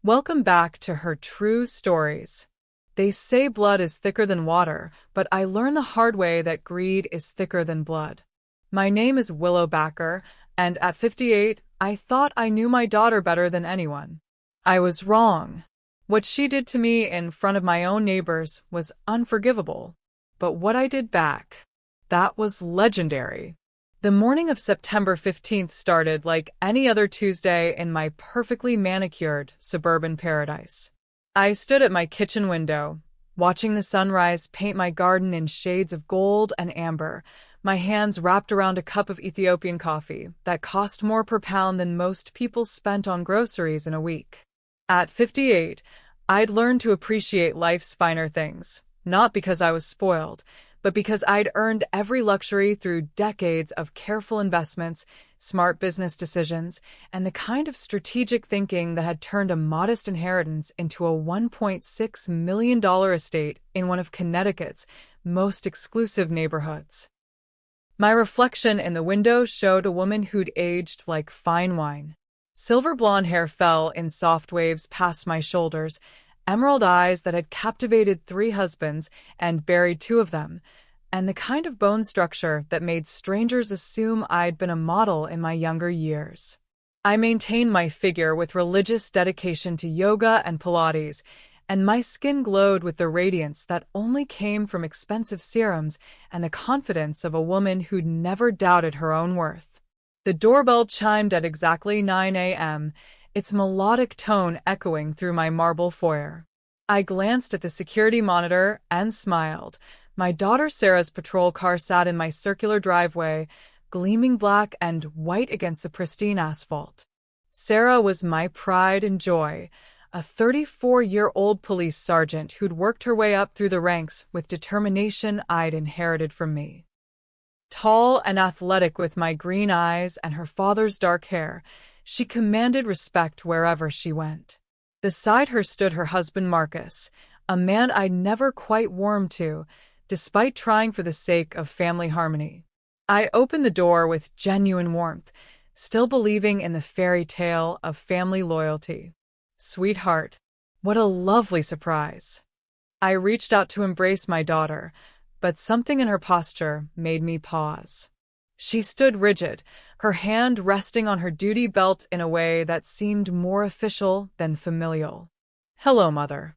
Welcome back to Her True Stories. They say blood is thicker than water, but I learned the hard way that greed is thicker than blood. My name is Willow Backer, and at 58, I thought I knew my daughter better than anyone. I was wrong. What she did to me in front of my own neighbors was unforgivable. But what I did back, that was legendary. The morning of September 15th started like any other Tuesday in my perfectly manicured suburban paradise. I stood at my kitchen window, watching the sunrise paint my garden in shades of gold and amber, my hands wrapped around a cup of Ethiopian coffee that cost more per pound than most people spent on groceries in a week. At 58, I'd learned to appreciate life's finer things, not because I was spoiled, but because I'd earned every luxury through decades of careful investments, smart business decisions, and the kind of strategic thinking that had turned a modest inheritance into a $1.6 million estate in one of Connecticut's most exclusive neighborhoods. My reflection in the window showed a woman who'd aged like fine wine. Silver blonde hair fell in soft waves past my shoulders, emerald eyes that had captivated 3 husbands and buried 2 of them, and the kind of bone structure that made strangers assume I'd been a model in my younger years. I maintained my figure with religious dedication to yoga and Pilates, and my skin glowed with the radiance that only came from expensive serums and the confidence of a woman who'd never doubted her own worth. The doorbell chimed at exactly 9 a.m., its melodic tone echoing through my marble foyer. I glanced at the security monitor and smiled. My daughter Sarah's patrol car sat in my circular driveway, gleaming black and white against the pristine asphalt. Sarah was my pride and joy, a 34-year-old police sergeant who'd worked her way up through the ranks with determination I'd inherited from me. Tall and athletic with my green eyes and her father's dark hair, she commanded respect wherever she went. Beside her stood her husband Marcus, a man I'd never quite warmed to, despite trying for the sake of family harmony. I opened the door with genuine warmth, still believing in the fairy tale of family loyalty. Sweetheart, what a lovely surprise. I reached out to embrace my daughter, but something in her posture made me pause. She stood rigid, her hand resting on her duty belt in a way that seemed more official than familial. "Hello, Mother."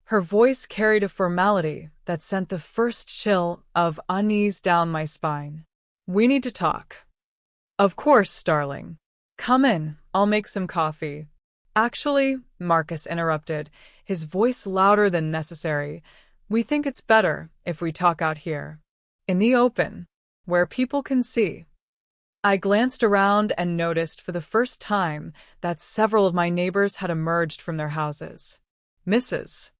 Her voice carried a formality that sent the first chill of unease down my spine. "We need to talk." "Of course, darling. Come in, I'll make some coffee." "Actually," Marcus interrupted, his voice louder than necessary, "we think it's better if we talk out here. In the open, where people can see." I glanced around and noticed for the first time that several of my neighbors had emerged from their houses. Mrs.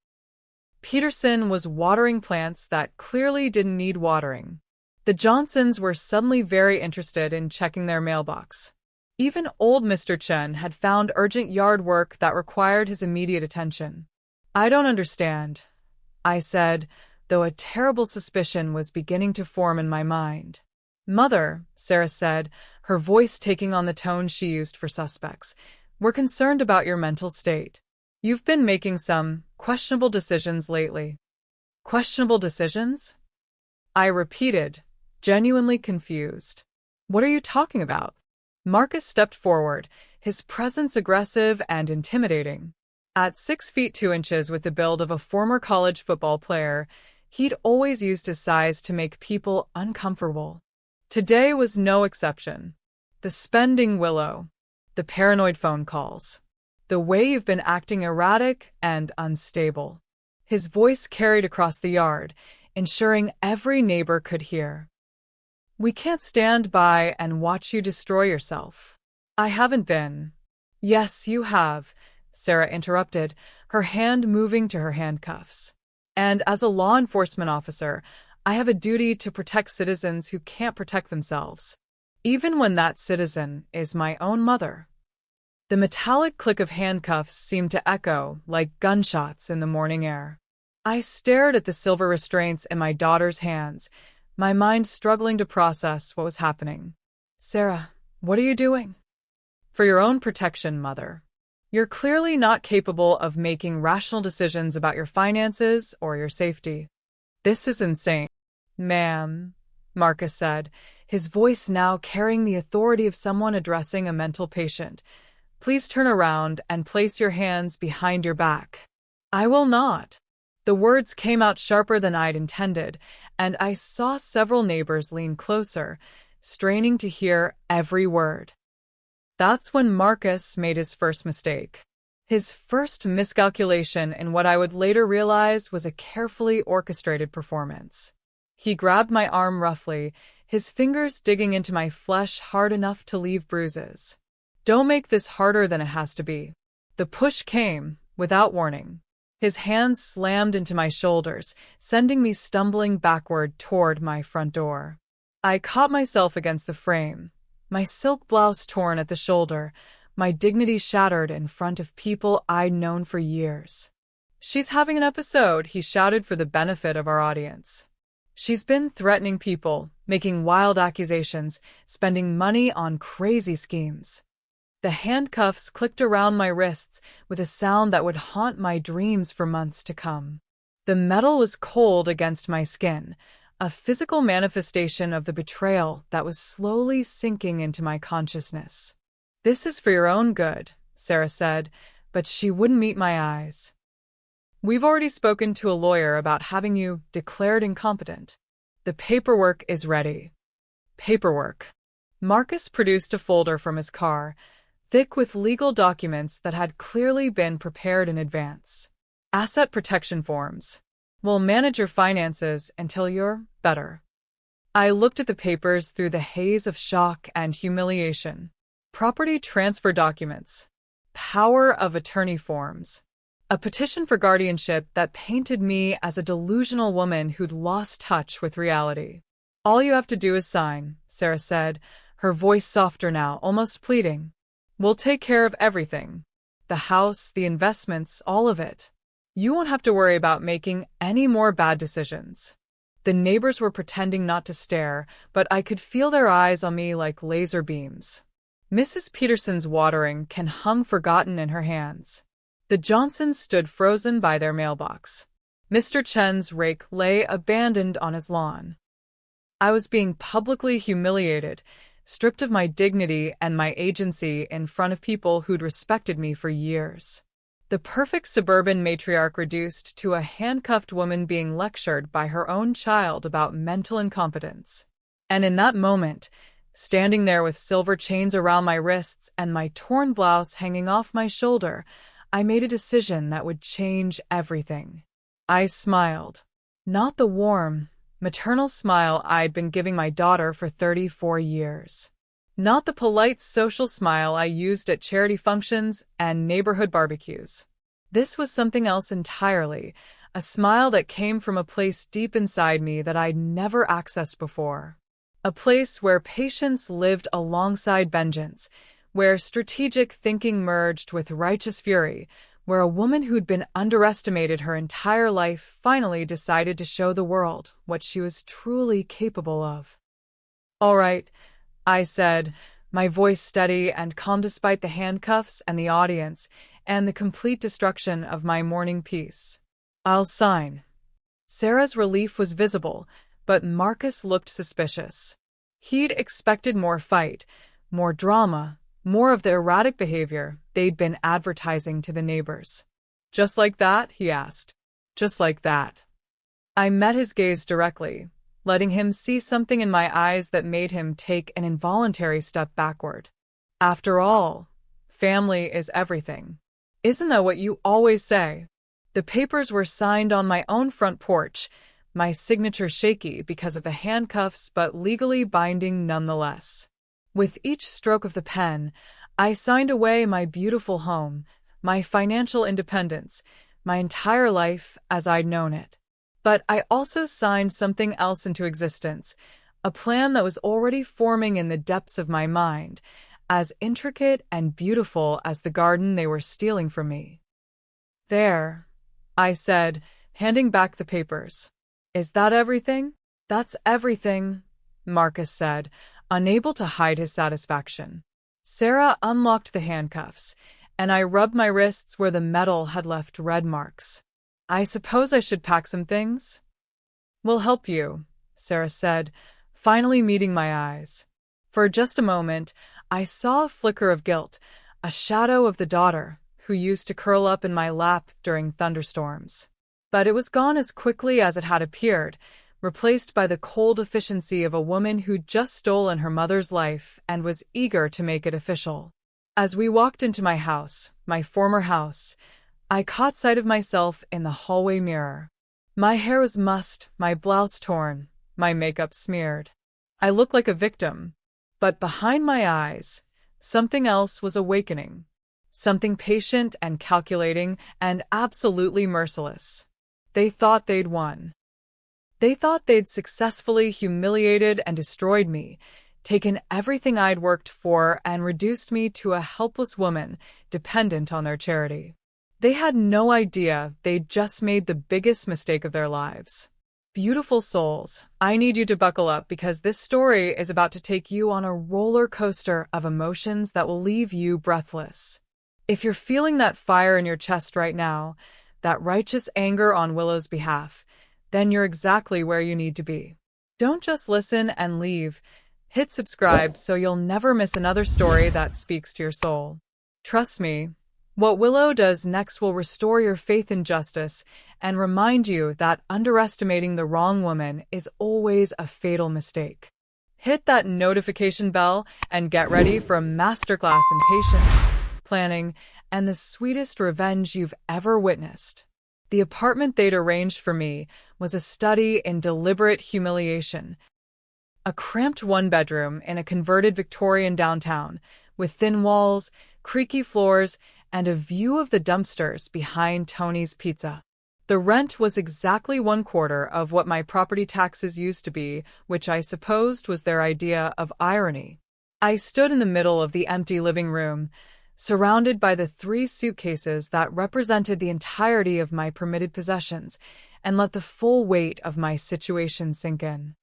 Peterson was watering plants that clearly didn't need watering. The Johnsons were suddenly very interested in checking their mailbox. Even old Mr. Chen had found urgent yard work that required his immediate attention. "I don't understand," I said, though a terrible suspicion was beginning to form in my mind. "Mother," Sarah said, her voice taking on the tone she used for suspects, "we're concerned about your mental state. You've been making some questionable decisions lately." "Questionable decisions?" I repeated, genuinely confused. "What are you talking about?" Marcus stepped forward, his presence aggressive and intimidating. At 6 feet 2 inches with the build of a former college football player, he'd always used his size to make people uncomfortable. Today was no exception. The spending Willow, the paranoid phone calls, the way you've been acting erratic and unstable. His voice carried across the yard, ensuring every neighbor could hear. "We can't stand by and watch you destroy yourself." "I haven't been." "Yes, you have," Sarah interrupted, her hand moving to her handcuffs. "And as a law enforcement officer, I have a duty to protect citizens who can't protect themselves, even when that citizen is my own mother." The metallic click of handcuffs seemed to echo like gunshots in the morning air. I stared at the silver restraints in my daughter's hands, my mind struggling to process what was happening. "Sarah, what are you doing?" "For your own protection, Mother." You're clearly not capable of making rational decisions about your finances or your safety. This is insane. Ma'am, Marcus said, his voice now carrying the authority of someone addressing a mental patient. Please turn around and place your hands behind your back. I will not. The words came out sharper than I'd intended, and I saw several neighbors lean closer, straining to hear every word. That's when Marcus made his first mistake. His first miscalculation in what I would later realize was a carefully orchestrated performance. He grabbed my arm roughly, his fingers digging into my flesh hard enough to leave bruises. Don't make this harder than it has to be. The push came, without warning. His hands slammed into my shoulders, sending me stumbling backward toward my front door. I caught myself against the frame, my silk blouse torn at the shoulder, my dignity shattered in front of people I'd known for years. She's having an episode, he shouted for the benefit of our audience. She's been threatening people, making wild accusations, spending money on crazy schemes. The handcuffs clicked around my wrists with a sound that would haunt my dreams for months to come. The metal was cold against my skin, a physical manifestation of the betrayal that was slowly sinking into my consciousness. This is for your own good, Sarah said, but she wouldn't meet my eyes. We've already spoken to a lawyer about having you declared incompetent. The paperwork is ready. Paperwork. Marcus produced a folder from his car, thick with legal documents that had clearly been prepared in advance. Asset protection forms. We'll manage your finances until you're better. I looked at the papers through the haze of shock and humiliation. Property transfer documents. Power of attorney forms. A petition for guardianship that painted me as a delusional woman who'd lost touch with reality. All you have to do is sign, Sarah said, her voice softer now, almost pleading. We'll take care of everything. The house, the investments, all of it. You won't have to worry about making any more bad decisions. The neighbors were pretending not to stare, but I could feel their eyes on me like laser beams. Mrs. Peterson's watering can hung forgotten in her hands. The Johnsons stood frozen by their mailbox. Mr. Chen's rake lay abandoned on his lawn. I was being publicly humiliated, stripped of my dignity and my agency in front of people who'd respected me for years. The perfect suburban matriarch reduced to a handcuffed woman being lectured by her own child about mental incompetence. And in that moment, standing there with silver chains around my wrists and my torn blouse hanging off my shoulder, I made a decision that would change everything. I smiled. Not the warm, maternal smile I'd been giving my daughter for 34 years. Not the polite social smile I used at charity functions and neighborhood barbecues. This was something else entirely, a smile that came from a place deep inside me that I'd never accessed before. A place where patience lived alongside vengeance, where strategic thinking merged with righteous fury, where a woman who'd been underestimated her entire life finally decided to show the world what she was truly capable of. All right, I said, my voice steady and calm despite the handcuffs and the audience and the complete destruction of my morning peace. I'll sign. Sarah's relief was visible, but Marcus looked suspicious. He'd expected more fight, more drama, more of the erratic behavior they'd been advertising to the neighbors. Just like that? He asked. Just like that. I met his gaze directly, letting him see something in my eyes that made him take an involuntary step backward. After all, family is everything. Isn't that what you always say? The papers were signed on my own front porch, my signature shaky because of the handcuffs but legally binding nonetheless. With each stroke of the pen, I signed away my beautiful home, my financial independence, my entire life as I'd known it. But I also signed something else into existence, a plan that was already forming in the depths of my mind, as intricate and beautiful as the garden they were stealing from me. There, I said, handing back the papers. Is that everything? That's everything, Marcus said, unable to hide his satisfaction. Sarah unlocked the handcuffs, and I rubbed my wrists where the metal had left red marks. I suppose I should pack some things? We'll help you, Sarah said, finally meeting my eyes. For just a moment, I saw a flicker of guilt, a shadow of the daughter who used to curl up in my lap during thunderstorms. But it was gone as quickly as it had appeared, replaced by the cold efficiency of a woman who'd just stolen her mother's life and was eager to make it official. As we walked into my house, my former house, I caught sight of myself in the hallway mirror. My hair was mussed, my blouse torn, my makeup smeared. I looked like a victim. But behind my eyes, something else was awakening. Something patient and calculating and absolutely merciless. They thought they'd won. They thought they'd successfully humiliated and destroyed me, taken everything I'd worked for and reduced me to a helpless woman dependent on their charity. They had no idea they'd just made the biggest mistake of their lives. Beautiful souls, I need you to buckle up because this story is about to take you on a roller coaster of emotions that will leave you breathless. If you're feeling that fire in your chest right now, that righteous anger on Willow's behalf, then you're exactly where you need to be. Don't just listen and leave. Hit subscribe so you'll never miss another story that speaks to your soul. Trust me, what Willow does next will restore your faith in justice and remind you that underestimating the wrong woman is always a fatal mistake. Hit that notification bell and get ready for a masterclass in patience, planning, and the sweetest revenge you've ever witnessed. The apartment they'd arranged for me was a study in deliberate humiliation. A cramped one-bedroom in a converted Victorian downtown, with thin walls, creaky floors, and a view of the dumpsters behind Tony's Pizza. The rent was exactly 1/4 of what my property taxes used to be, which I supposed was their idea of irony. I stood in the middle of the empty living room, surrounded by the 3 suitcases that represented the entirety of my permitted possessions, and let the full weight of my situation sink in.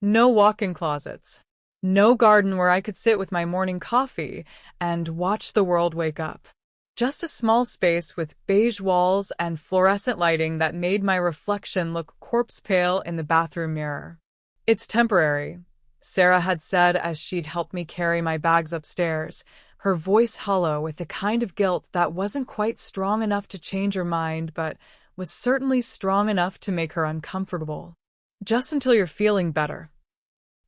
No walk-in closets. No garden where I could sit with my morning coffee and watch the world wake up. Just a small space with beige walls and fluorescent lighting that made my reflection look corpse-pale in the bathroom mirror. It's temporary, Sarah had said as she'd helped me carry my bags upstairs, her voice hollow with the kind of guilt that wasn't quite strong enough to change her mind but was certainly strong enough to make her uncomfortable. Just until you're feeling better.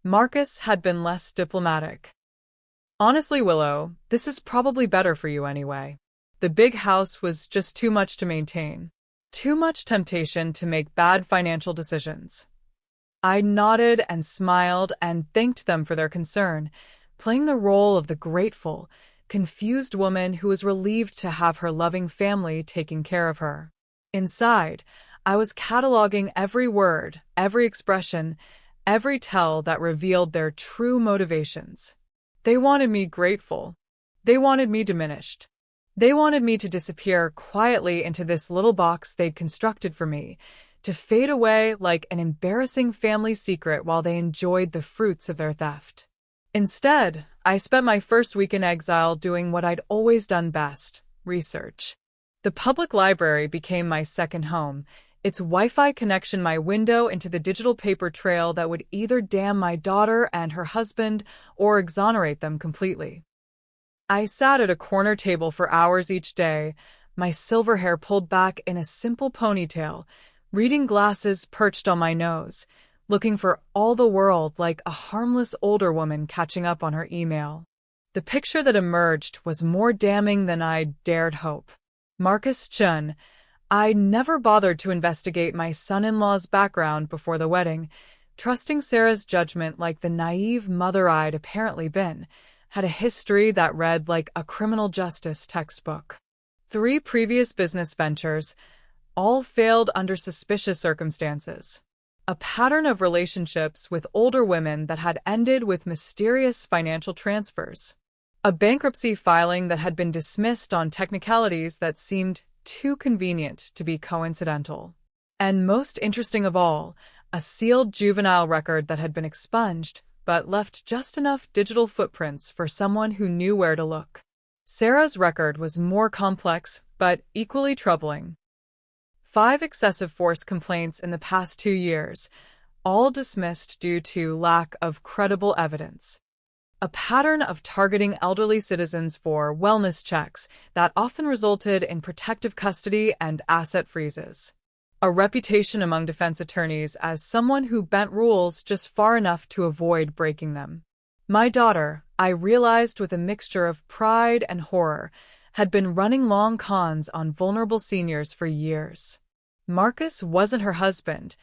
Marcus had been less diplomatic. Honestly, Willow, this is probably better for you anyway. The big house was just too much to maintain. Too much temptation to make bad financial decisions. I nodded and smiled and thanked them for their concern, playing the role of the grateful, confused woman who was relieved to have her loving family taking care of her. Inside, I was cataloging every word, every expression, every tell that revealed their true motivations. They wanted me grateful. They wanted me diminished. They wanted me to disappear quietly into this little box they'd constructed for me, to fade away like an embarrassing family secret while they enjoyed the fruits of their theft. Instead, I spent my first week in exile doing what I'd always done best, research. The public library became my second home, its Wi-Fi connection my window into the digital paper trail that would either damn my daughter and her husband or exonerate them completely. I sat at a corner table for hours each day, my silver hair pulled back in a simple ponytail, reading glasses perched on my nose, looking for all the world like a harmless older woman catching up on her email. The picture that emerged was more damning than I'd dared hope. Marcus Chun. I'd never bothered to investigate my son-in-law's background before the wedding, trusting Sarah's judgment like the naive mother I'd apparently been, had a history that read like a criminal justice textbook. 3 previous business ventures, all failed under suspicious circumstances. A pattern of relationships with older women that had ended with mysterious financial transfers. A bankruptcy filing that had been dismissed on technicalities that seemed too convenient to be coincidental. And most interesting of all, a sealed juvenile record that had been expunged, but left just enough digital footprints for someone who knew where to look. Sarah's record was more complex, but equally troubling. 5 excessive force complaints in the past 2 years, all dismissed due to lack of credible evidence. A pattern of targeting elderly citizens for wellness checks that often resulted in protective custody and asset freezes. A reputation among defense attorneys as someone who bent rules just far enough to avoid breaking them. My daughter, I realized with a mixture of pride and horror, had been running long cons on vulnerable seniors for years. Marcus wasn't her husband,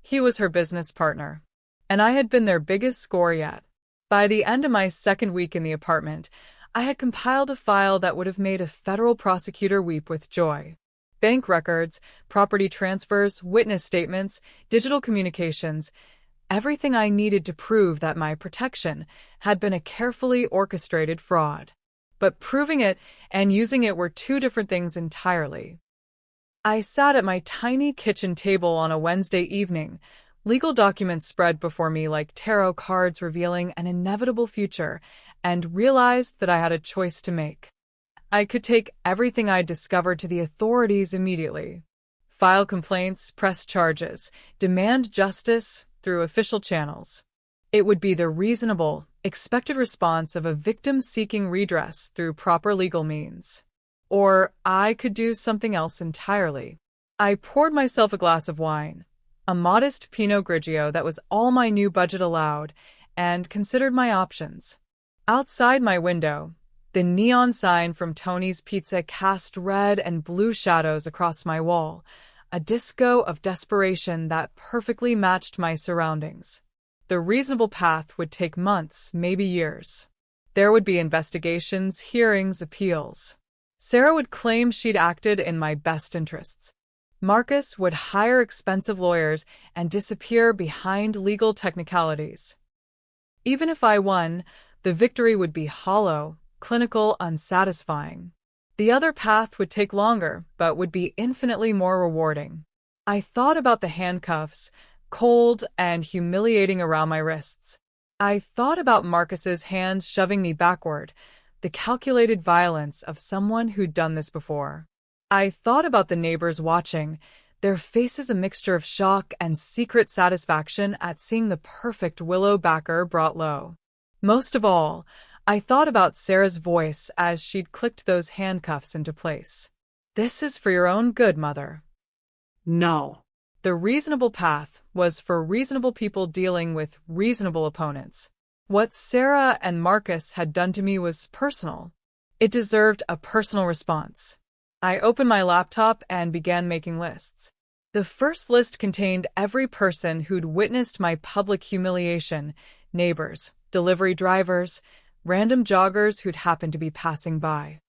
he was her business partner. And I had been their biggest score yet. By the end of my second week in the apartment, I had compiled a file that would have made a federal prosecutor weep with joy. Bank records, property transfers, witness statements, digital communications, everything I needed to prove that my protection had been a carefully orchestrated fraud. But proving it and using it were two different things entirely. I sat at my tiny kitchen table on a Wednesday evening, legal documents spread before me like tarot cards revealing an inevitable future, and realized that I had a choice to make. I could take everything I'd discovered to the authorities immediately. File complaints, press charges, demand justice through official channels. It would be the reasonable, expected response of a victim seeking redress through proper legal means. Or I could do something else entirely. I poured myself a glass of wine, a modest Pinot Grigio that was all my new budget allowed, and considered my options. Outside my window, the neon sign from Tony's Pizza cast red and blue shadows across my wall, a disco of desperation that perfectly matched my surroundings. The reasonable path would take months, maybe years. There would be investigations, hearings, appeals. Sarah would claim she'd acted in my best interests. Marcus would hire expensive lawyers and disappear behind legal technicalities. Even if I won, the victory would be hollow, clinical, unsatisfying. The other path would take longer, but would be infinitely more rewarding. I thought about the handcuffs, cold and humiliating around my wrists. I thought about Marcus's hands shoving me backward, the calculated violence of someone who'd done this before. I thought about the neighbors watching, their faces a mixture of shock and secret satisfaction at seeing the perfect Willow backer brought low. Most of all, I thought about Sarah's voice as she'd clicked those handcuffs into place. "This is for your own good, Mother." No. The reasonable path was for reasonable people dealing with reasonable opponents. What Sarah and Marcus had done to me was personal. It deserved a personal response. I opened my laptop and began making lists. The first list contained every person who'd witnessed my public humiliation: neighbors, delivery drivers, random joggers who'd happened to be passing by.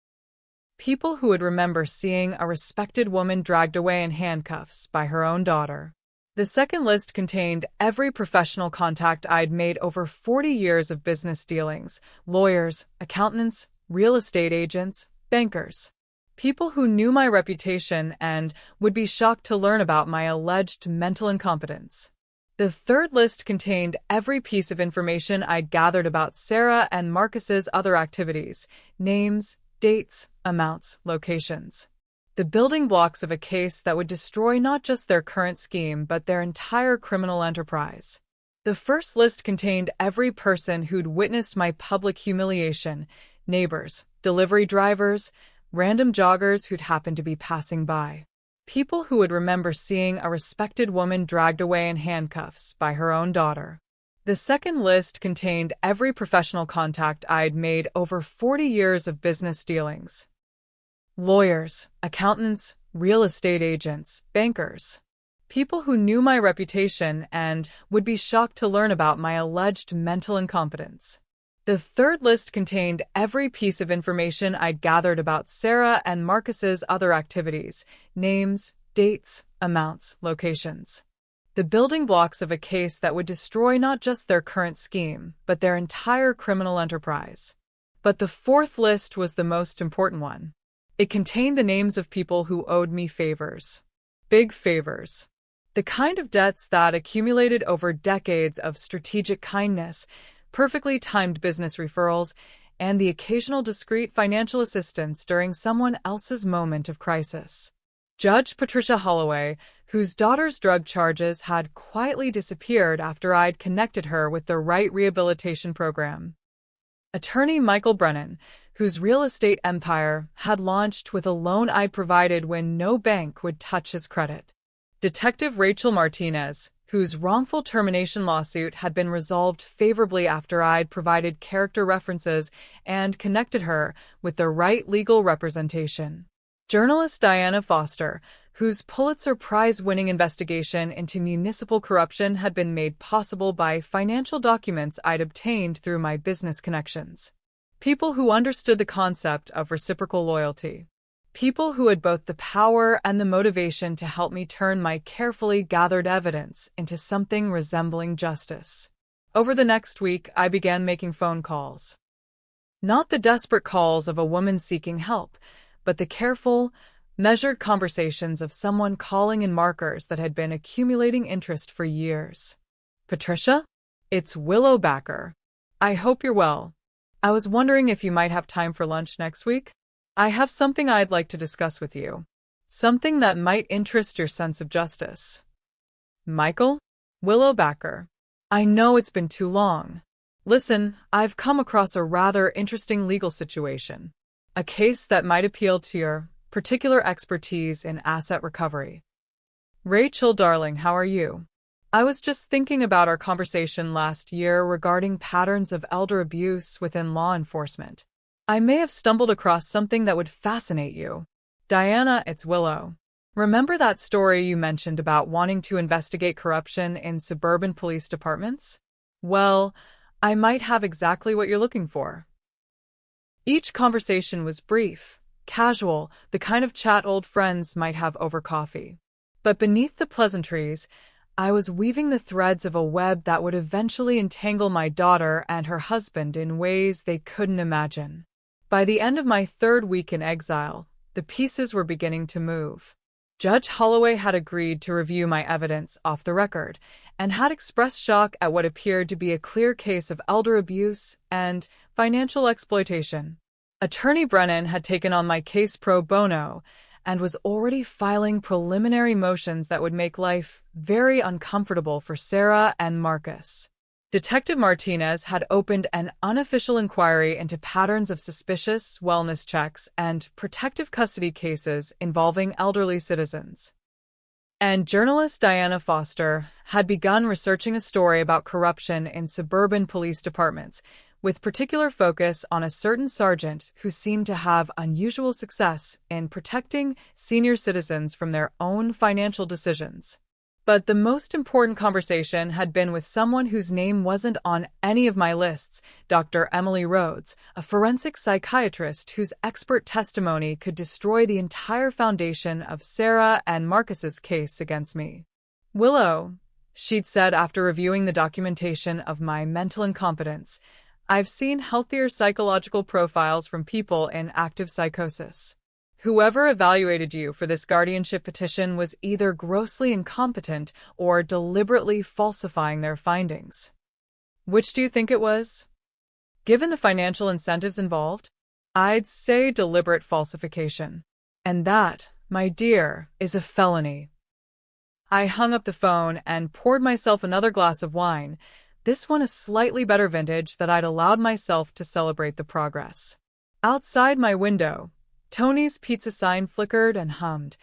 People who would remember seeing a respected woman dragged away in handcuffs by her own daughter. The second list contained every professional contact I'd made over 40 years of business dealings: lawyers, accountants, real estate agents, bankers. People who knew my reputation and would be shocked to learn about my alleged mental incompetence. The third list contained every piece of information I'd gathered about Sarah and Marcus's other activities: names, dates, amounts, locations. The building blocks of a case that would destroy not just their current scheme but their entire criminal enterprise. The first list contained every person who'd witnessed my public humiliation: neighbors, delivery drivers, random joggers who'd happened to be passing by. People who would remember seeing a respected woman dragged away in handcuffs by her own daughter. The second list contained every professional contact I'd made over 40 years of business dealings: lawyers, accountants, real estate agents, bankers. People who knew my reputation and would be shocked to learn about my alleged mental incompetence. The third list contained every piece of information I'd gathered about Sarah and Marcus's other activities: names, dates, amounts, locations. The building blocks of a case that would destroy not just their current scheme but their entire criminal enterprise. But the fourth list was the most important one. It contained the names of people who owed me favors. Big favors. The kind of debts that accumulated over decades of strategic kindness, perfectly timed business referrals, and the occasional discreet financial assistance during someone else's moment of crisis. Judge Patricia Holloway, whose daughter's drug charges had quietly disappeared after I'd connected her with the right rehabilitation program. Attorney Michael Brennan, whose real estate empire had launched with a loan I'd provided when no bank would touch his credit. Detective Rachel Martinez, whose wrongful termination lawsuit had been resolved favorably after I'd provided character references and connected her with the right legal representation. Journalist Diana Foster, whose Pulitzer Prize-winning investigation into municipal corruption had been made possible by financial documents I'd obtained through my business connections. People who understood the concept of reciprocal loyalty. People who had both the power and the motivation to help me turn my carefully gathered evidence into something resembling justice. Over the next week, I began making phone calls. Not the desperate calls of a woman seeking help, but the careful, measured conversations of someone calling in markers that had been accumulating interest for years. Patricia? It's Willow Backer. I hope you're well. I was wondering if you might have time for lunch next week. I have something I'd like to discuss with you. Something that might interest your sense of justice. Michael? Willow Backer. I know it's been too long. Listen, I've come across a rather interesting legal situation. A case that might appeal to your particular expertise in asset recovery. Rachel, darling, how are you? I was just thinking about our conversation last year regarding patterns of elder abuse within law enforcement. I may have stumbled across something that would fascinate you. Diana, it's Willow. Remember that story you mentioned about wanting to investigate corruption in suburban police departments? Well, I might have exactly what you're looking for. Each conversation was brief, casual, the kind of chat old friends might have over coffee. But beneath the pleasantries, I was weaving the threads of a web that would eventually entangle my daughter and her husband in ways they couldn't imagine. By the end of my third week in exile, the pieces were beginning to move. Judge Holloway had agreed to review my evidence off the record and had expressed shock at what appeared to be a clear case of elder abuse and financial exploitation. Attorney Brennan had taken on my case pro bono and was already filing preliminary motions that would make life very uncomfortable for Sarah and Marcus. Detective Martinez had opened an unofficial inquiry into patterns of suspicious wellness checks and protective custody cases involving elderly citizens. And journalist Diana Foster had begun researching a story about corruption in suburban police departments, with particular focus on a certain sergeant who seemed to have unusual success in protecting senior citizens from their own financial decisions. But the most important conversation had been with someone whose name wasn't on any of my lists, Dr. Emily Rhodes, a forensic psychiatrist whose expert testimony could destroy the entire foundation of Sarah and Marcus's case against me. Willow, she'd said after reviewing the documentation of my mental incompetence, I've seen healthier psychological profiles from people in active psychosis. Whoever evaluated you for this guardianship petition was either grossly incompetent or deliberately falsifying their findings. Which do you think it was? Given the financial incentives involved, I'd say deliberate falsification. And that, my dear, is a felony. I hung up the phone and poured myself another glass of wine, this one a slightly better vintage that I'd allowed myself to celebrate the progress. Outside my window, Tony's pizza sign flickered and hummed,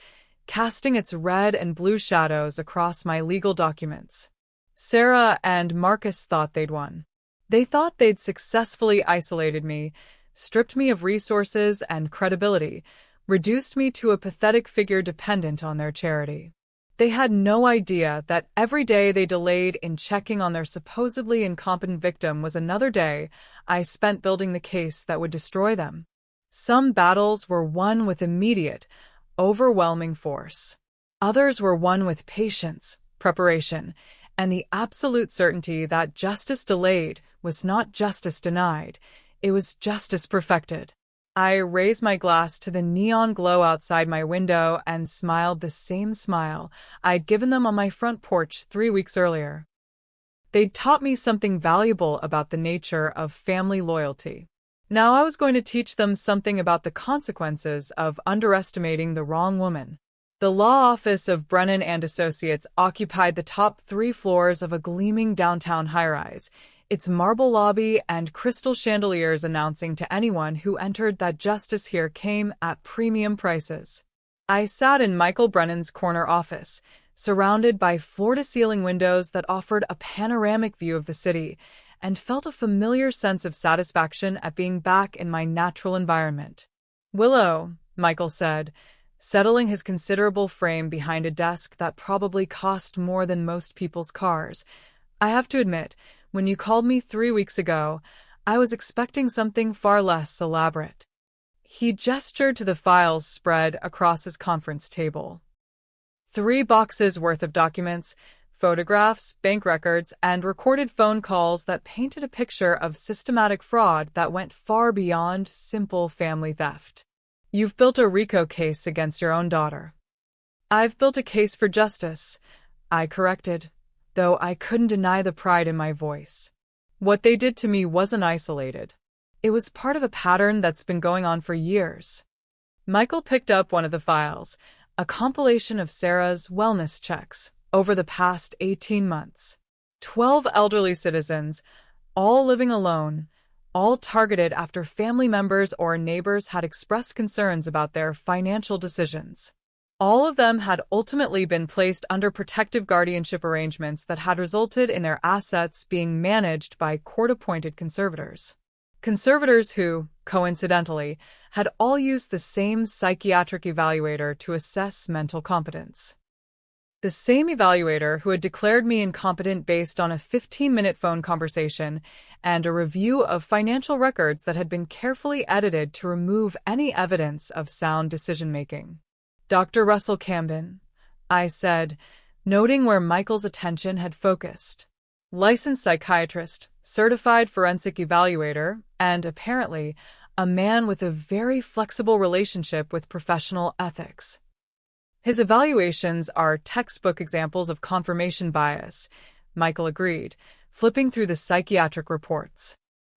casting its red and blue shadows across my legal documents. Sarah and Marcus thought they'd won. They thought they'd successfully isolated me, stripped me of resources and credibility, reduced me to a pathetic figure dependent on their charity. They had no idea that every day they delayed in checking on their supposedly incompetent victim was another day I spent building the case that would destroy them. Some battles were won with immediate, overwhelming force. Others were won with patience, preparation, and the absolute certainty that justice delayed was not justice denied, it was justice perfected. I raised my glass to the neon glow outside my window and smiled the same smile I'd given them on my front porch 3 weeks earlier. They'd taught me something valuable about the nature of family loyalty. Now I was going to teach them something about the consequences of underestimating the wrong woman. The law office of Brennan and Associates occupied the top 3 floors of a gleaming downtown high-rise, its marble lobby and crystal chandeliers announcing to anyone who entered that justice here came at premium prices. I sat in Michael Brennan's corner office, surrounded by floor-to-ceiling windows that offered a panoramic view of the city, and felt a familiar sense of satisfaction at being back in my natural environment. "Willow," Michael said, settling his considerable frame behind a desk that probably cost more than most people's cars. "I have to admit, when you called me 3 weeks ago, I was expecting something far less elaborate." He gestured to the files spread across his conference table. 3 boxes worth of documents, photographs, bank records, and recorded phone calls that painted a picture of systematic fraud that went far beyond simple family theft. "You've built a RICO case against your own daughter." "I've built a case for justice," I corrected, though I couldn't deny the pride in my voice. What they did to me wasn't isolated. It was part of a pattern that's been going on for years. Michael picked up one of the files, a compilation of Sarah's wellness checks over the past 18 months. 12 elderly citizens, all living alone, all targeted after family members or neighbors had expressed concerns about their financial decisions. All of them had ultimately been placed under protective guardianship arrangements that had resulted in their assets being managed by court-appointed conservators. Conservators who, coincidentally, had all used the same psychiatric evaluator to assess mental competence. The same evaluator who had declared me incompetent based on a 15-minute phone conversation and a review of financial records that had been carefully edited to remove any evidence of sound decision-making. "Dr. Russell Camden," I said, noting where Michael's attention had focused. Licensed psychiatrist, certified forensic evaluator, and apparently a man with a very flexible relationship with professional ethics. "His evaluations are textbook examples of confirmation bias," Michael agreed, flipping through the psychiatric reports.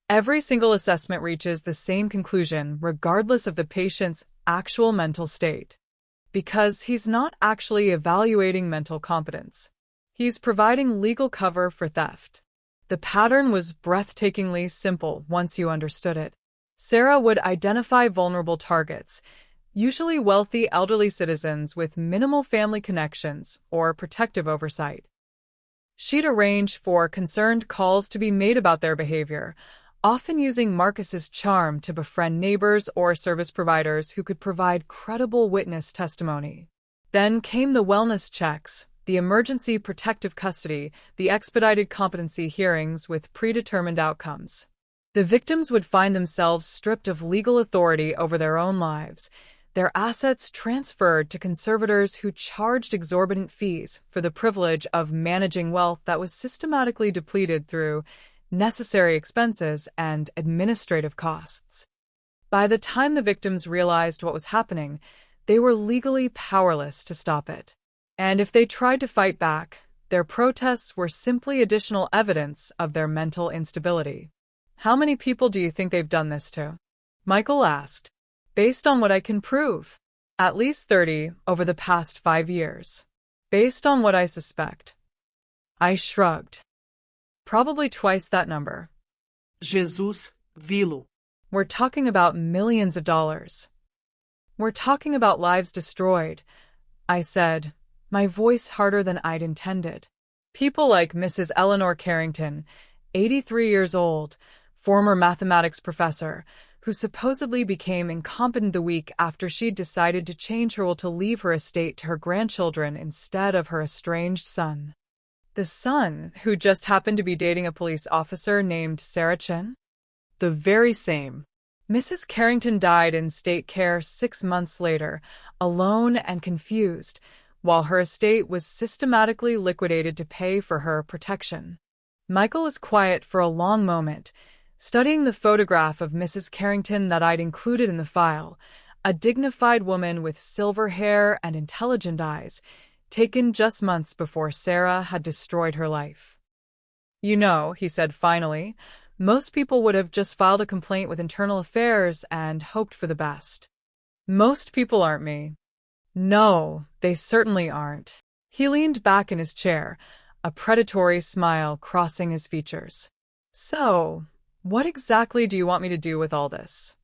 "Every single assessment reaches the same conclusion regardless of the patient's actual mental state. Because he's not actually evaluating mental competence. He's providing legal cover for theft." The pattern was breathtakingly simple once you understood it. Sarah would identify vulnerable targets, usually wealthy elderly citizens with minimal family connections or protective oversight. She'd arrange for concerned calls to be made about their behavior, often using Marcus's charm to befriend neighbors or service providers who could provide credible witness testimony. Then came the wellness checks, the emergency protective custody, the expedited competency hearings with predetermined outcomes. The victims would find themselves stripped of legal authority over their own lives, their assets transferred to conservators who charged exorbitant fees for the privilege of managing wealth that was systematically depleted through necessary expenses and administrative costs. By the time the victims realized what was happening, they were legally powerless to stop it. And if they tried to fight back, their protests were simply additional evidence of their mental instability. "How many people do you think they've done this to?" Michael asked. "Based on what I can prove, at least 30 over the past 5 years. Based on what I suspect." I shrugged. "Probably twice that number." Jesus, vi-lo. "We're talking about millions of dollars. We're talking about lives destroyed," I said, my voice harder than I'd intended. "People like Mrs. Eleanor Carrington, 83 years old, former mathematics professor, who supposedly became incompetent the week after she'd decided to change her will to leave her estate to her grandchildren instead of her estranged son. The son, who just happened to be dating a police officer named Sarah Chen? The very same. Mrs. Carrington died in state care 6 months later, alone and confused, while her estate was systematically liquidated to pay for her protection." Michael was quiet for a long moment, studying the photograph of Mrs. Carrington that I'd included in the file, a dignified woman with silver hair and intelligent eyes, taken just months before Sarah had destroyed her life. "You know," he said finally, Most people would have just filed a complaint with internal affairs and hoped for the best. Most people aren't me. No, they certainly aren't. He leaned back in his chair, a predatory smile crossing his features. So, what exactly do you want me to do with all this?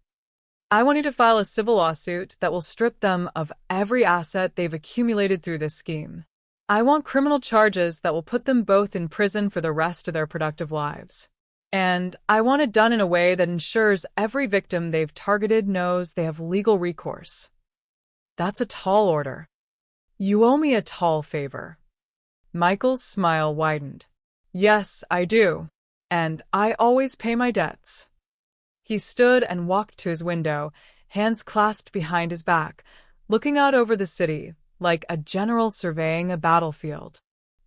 I want you to file a civil lawsuit that will strip them of every asset they've accumulated through this scheme. I want criminal charges that will put them both in prison for the rest of their productive lives. And I want it done in a way that ensures every victim they've targeted knows they have legal recourse. That's a tall order. You owe me a tall favor. Michael's smile widened. Yes, I do. And I always pay my debts. He stood and walked to his window, hands clasped behind his back, looking out over the city, like a general surveying a battlefield.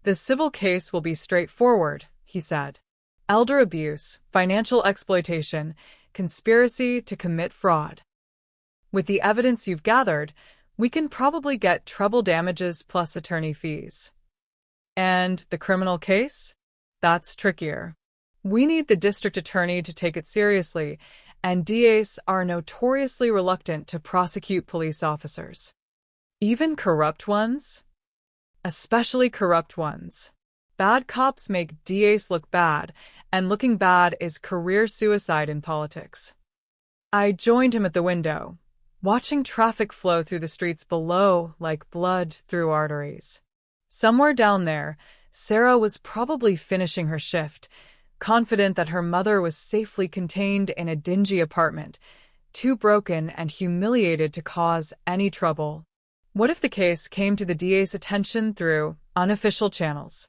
The civil case will be straightforward, he said. Elder abuse, financial exploitation, conspiracy to commit fraud. With the evidence you've gathered, we can probably get treble damages plus attorney fees. And the criminal case? That's trickier. We need the district attorney to take it seriously, and DAs are notoriously reluctant to prosecute police officers. Even corrupt ones? Especially corrupt ones. Bad cops make DAs look bad, and looking bad is career suicide in politics. I joined him at the window, watching traffic flow through the streets below like blood through arteries. Somewhere down there, Sarah was probably finishing her shift, confident that her mother was safely contained in a dingy apartment, too broken and humiliated to cause any trouble. What if the case came to the DA's attention through unofficial channels?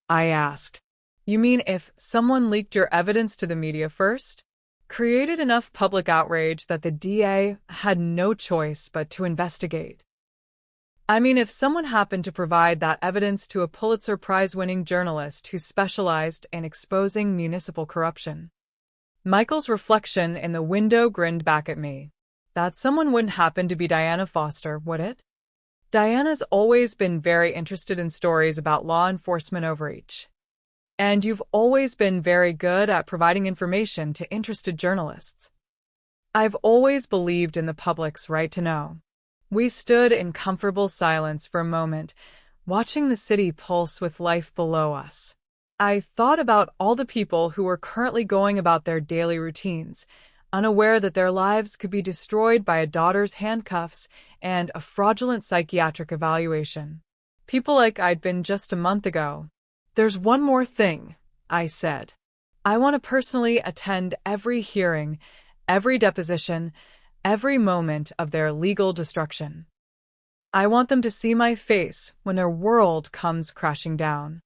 I asked. You mean if someone leaked your evidence to the media first? Created enough public outrage that the DA had no choice but to investigate? I mean, if someone happened to provide that evidence to a Pulitzer Prize-winning journalist who specialized in exposing municipal corruption. Michael's reflection in the window grinned back at me. That someone wouldn't happen to be Diana Foster, would it? Diana's always been very interested in stories about law enforcement overreach. And you've always been very good at providing information to interested journalists. I've always believed in the public's right to know. We stood in comfortable silence for a moment, watching the city pulse with life below us. I thought about all the people who were currently going about their daily routines, unaware that their lives could be destroyed by a daughter's handcuffs and a fraudulent psychiatric evaluation. People like I'd been just a month ago. There's one more thing, I said. I want to personally attend every hearing, every deposition, every moment of their legal destruction. I want them to see my face when their world comes crashing down.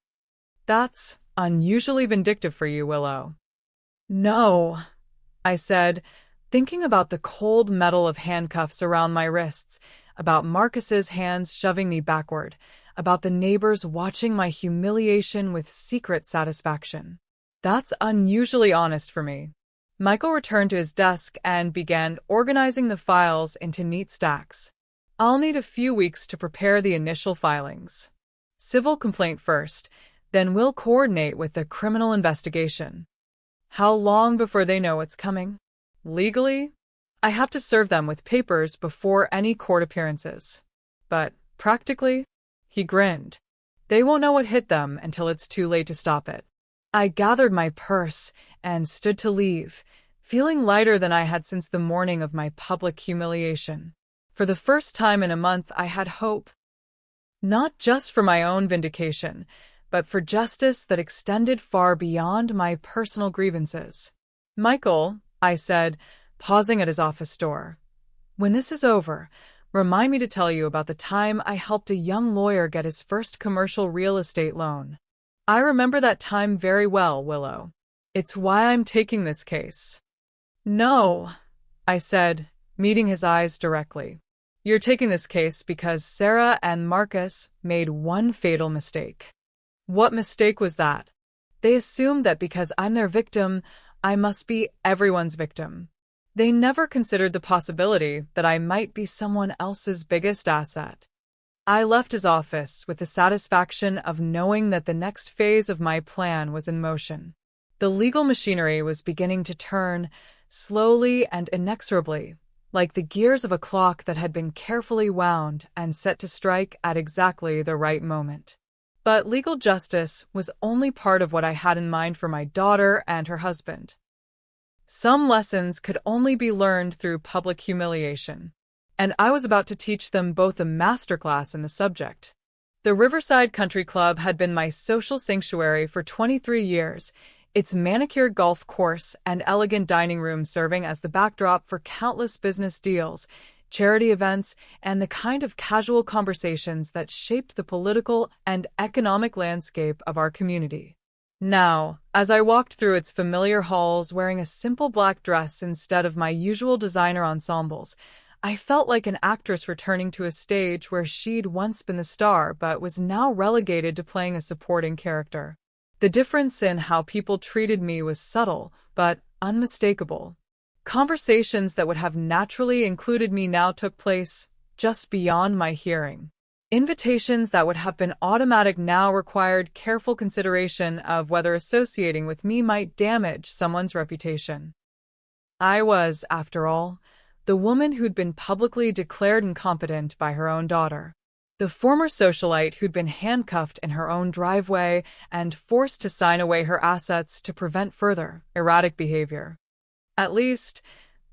That's unusually vindictive for you, Willow. No, I said, thinking about the cold metal of handcuffs around my wrists, about Marcus's hands shoving me backward, about the neighbors watching my humiliation with secret satisfaction. That's unusually honest for me. Michael returned to his desk and began organizing the files into neat stacks. I'll need a few weeks to prepare the initial filings. Civil complaint first, then we'll coordinate with the criminal investigation. How long before they know what's coming? Legally, I have to serve them with papers before any court appearances. But practically, he grinned. They won't know what hit them until it's too late to stop it. I gathered my purse and stood to leave, feeling lighter than I had since the morning of my public humiliation. For the first time in a month, I had hope. Not just for my own vindication, but for justice that extended far beyond my personal grievances. Michael, I said, pausing at his office door, when this is over, remind me to tell you about the time I helped a young lawyer get his first commercial real estate loan. I remember that time very well, Willow. It's why I'm taking this case. No, I said, meeting his eyes directly. You're taking this case because Sarah and Marcus made one fatal mistake. What mistake was that? They assumed that because I'm their victim, I must be everyone's victim. They never considered the possibility that I might be someone else's biggest asset. I left his office with the satisfaction of knowing that the next phase of my plan was in motion. The legal machinery was beginning to turn, slowly and inexorably, like the gears of a clock that had been carefully wound and set to strike at exactly the right moment. But legal justice was only part of what I had in mind for my daughter and her husband. Some lessons could only be learned through public humiliation, and I was about to teach them both a masterclass in the subject. The Riverside Country Club had been my social sanctuary for 23 years, its manicured golf course and elegant dining room serving as the backdrop for countless business deals, charity events, and the kind of casual conversations that shaped the political and economic landscape of our community. Now, as I walked through its familiar halls wearing a simple black dress instead of my usual designer ensembles, I felt like an actress returning to a stage where she'd once been the star but was now relegated to playing a supporting character. The difference in how people treated me was subtle, but unmistakable. Conversations that would have naturally included me now took place just beyond my hearing. Invitations that would have been automatic now required careful consideration of whether associating with me might damage someone's reputation. I was, after all, the woman who'd been publicly declared incompetent by her own daughter. The former socialite who'd been handcuffed in her own driveway and forced to sign away her assets to prevent further erratic behavior. At least,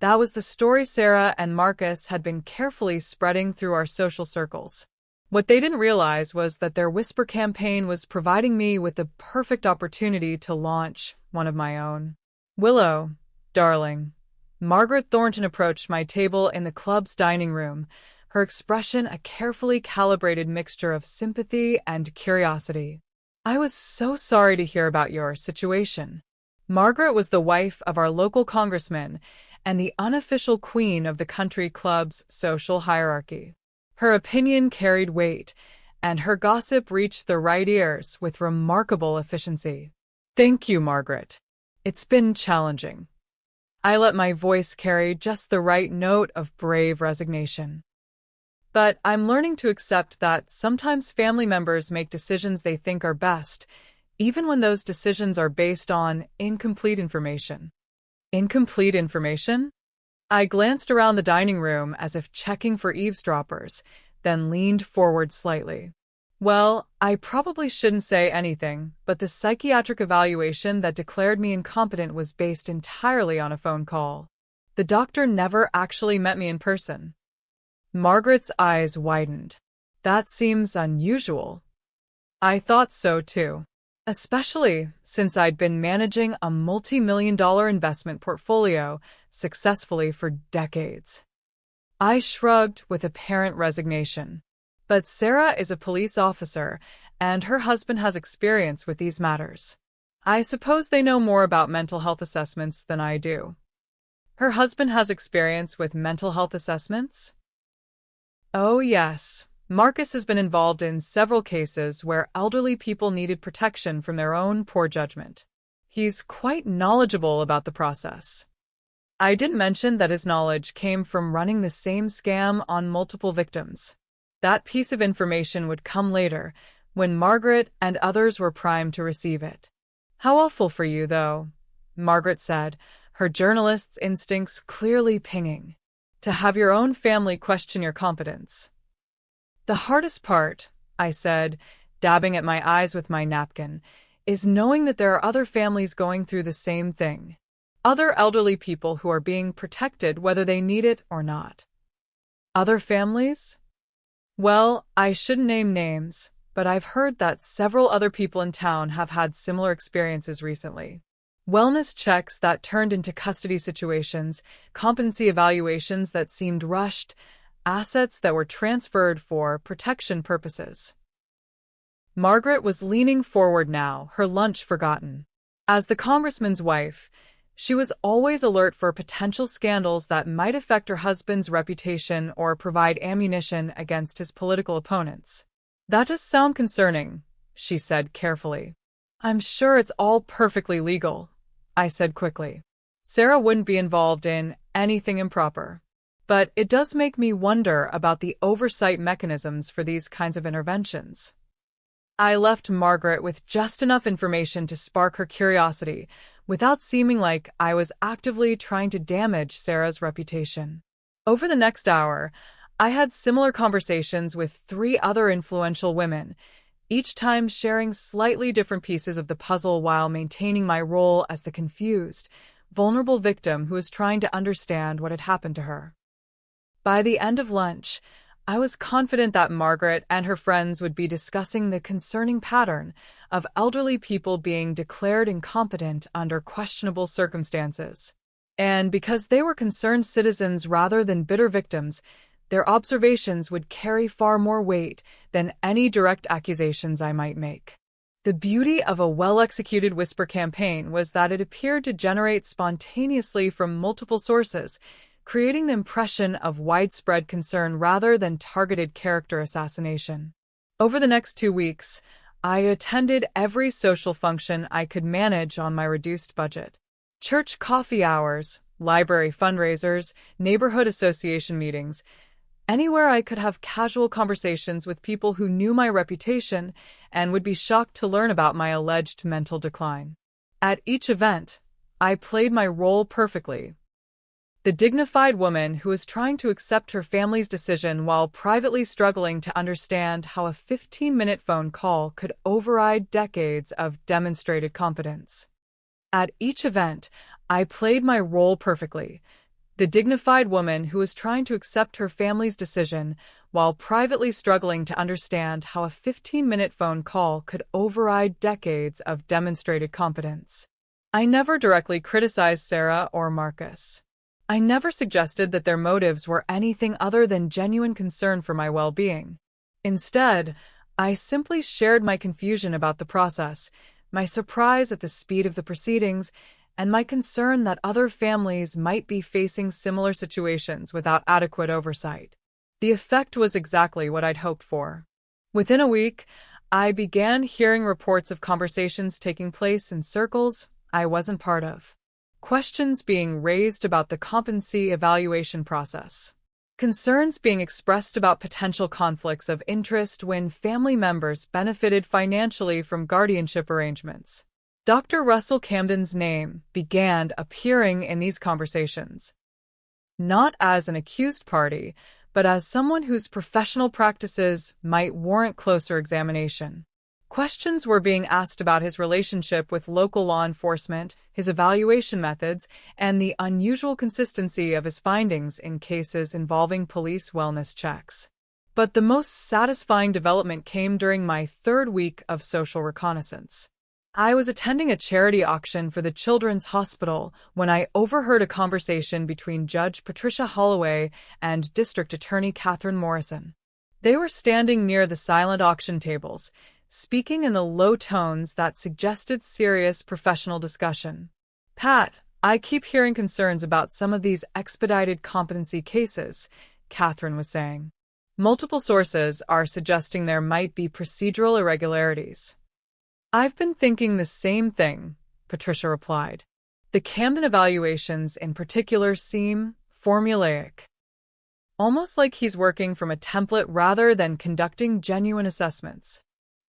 that was the story Sarah and Marcus had been carefully spreading through our social circles. What they didn't realize was that their whisper campaign was providing me with the perfect opportunity to launch one of my own. Willow, darling. Margaret Thornton approached my table in the club's dining room, her expression a carefully calibrated mixture of sympathy and curiosity. I was so sorry to hear about your situation. Margaret was the wife of our local congressman and the unofficial queen of the country club's social hierarchy. Her opinion carried weight, and her gossip reached the right ears with remarkable efficiency. Thank you, Margaret. It's been challenging. I let my voice carry just the right note of brave resignation. But I'm learning to accept that sometimes family members make decisions they think are best, even when those decisions are based on incomplete information. Incomplete information? I glanced around the dining room as if checking for eavesdroppers, then leaned forward slightly. Well, I probably shouldn't say anything, but the psychiatric evaluation that declared me incompetent was based entirely on a phone call. The doctor never actually met me in person. Margaret's eyes widened. That seems unusual. I thought so too. Especially since I'd been managing a multi-million-dollar investment portfolio successfully for decades. I shrugged with apparent resignation. But Sarah is a police officer, and her husband has experience with these matters. I suppose they know more about mental health assessments than I do. Her husband has experience with mental health assessments? Oh, yes. Marcus has been involved in several cases where elderly people needed protection from their own poor judgment. He's quite knowledgeable about the process. I didn't mention that his knowledge came from running the same scam on multiple victims. That piece of information would come later, when Margaret and others were primed to receive it. How awful for you, though, Margaret said, her journalist's instincts clearly pinging. To have your own family question your competence. The hardest part, I said, dabbing at my eyes with my napkin, is knowing that there are other families going through the same thing. Other elderly people who are being protected whether they need it or not. Other families? Well, I shouldn't name names, but I've heard that several other people in town have had similar experiences recently. Wellness checks that turned into custody situations, competency evaluations that seemed rushed, assets that were transferred for protection purposes. Margaret was leaning forward now, her lunch forgotten. As the congressman's wife, she was always alert for potential scandals that might affect her husband's reputation or provide ammunition against his political opponents. That does sound concerning, she said carefully. I'm sure it's all perfectly legal, I said quickly. Sarah wouldn't be involved in anything improper. But it does make me wonder about the oversight mechanisms for these kinds of interventions. I left Margaret with just enough information to spark her curiosity, without seeming like I was actively trying to damage Sarah's reputation. Over the next hour, I had similar conversations with three other influential women, each time sharing slightly different pieces of the puzzle while maintaining my role as the confused, vulnerable victim who was trying to understand what had happened to her. By the end of lunch, I was confident that Margaret and her friends would be discussing the concerning pattern of elderly people being declared incompetent under questionable circumstances. And because they were concerned citizens rather than bitter victims, their observations would carry far more weight than any direct accusations I might make. The beauty of a well-executed whisper campaign was that it appeared to generate spontaneously from multiple sources, creating the impression of widespread concern rather than targeted character assassination. Over the next 2 weeks, I attended every social function I could manage on my reduced budget. Church coffee hours, library fundraisers, neighborhood association meetings, anywhere I could have casual conversations with people who knew my reputation and would be shocked to learn about my alleged mental decline. At each event, I played my role perfectly. The dignified woman who was trying to accept her family's decision while privately struggling to understand how a 15-minute phone call could override decades of demonstrated competence. At each event, I played my role perfectly. The dignified woman who was trying to accept her family's decision while privately struggling to understand how a 15-minute phone call could override decades of demonstrated competence. I never directly criticized Sarah or Marcus. I never suggested that their motives were anything other than genuine concern for my well-being. Instead, I simply shared my confusion about the process, my surprise at the speed of the proceedings, and my concern that other families might be facing similar situations without adequate oversight. The effect was exactly what I'd hoped for. Within a week, I began hearing reports of conversations taking place in circles I wasn't part of. Questions being raised about the competency evaluation process. Concerns being expressed about potential conflicts of interest when family members benefited financially from guardianship arrangements. Dr. Russell Camden's name began appearing in these conversations, not as an accused party, but as someone whose professional practices might warrant closer examination. Questions were being asked about his relationship with local law enforcement, his evaluation methods, and the unusual consistency of his findings in cases involving police wellness checks. But the most satisfying development came during my 3rd week of social reconnaissance. I was attending a charity auction for the Children's Hospital when I overheard a conversation between Judge Patricia Holloway and District Attorney Catherine Morrison. They were standing near the silent auction tables, speaking in the low tones that suggested serious professional discussion. "Pat, I keep hearing concerns about some of these expedited competency cases," Catherine was saying. "Multiple sources are suggesting there might be procedural irregularities." "I've been thinking the same thing," Patricia replied. "The Camden evaluations in particular seem formulaic. Almost like he's working from a template rather than conducting genuine assessments.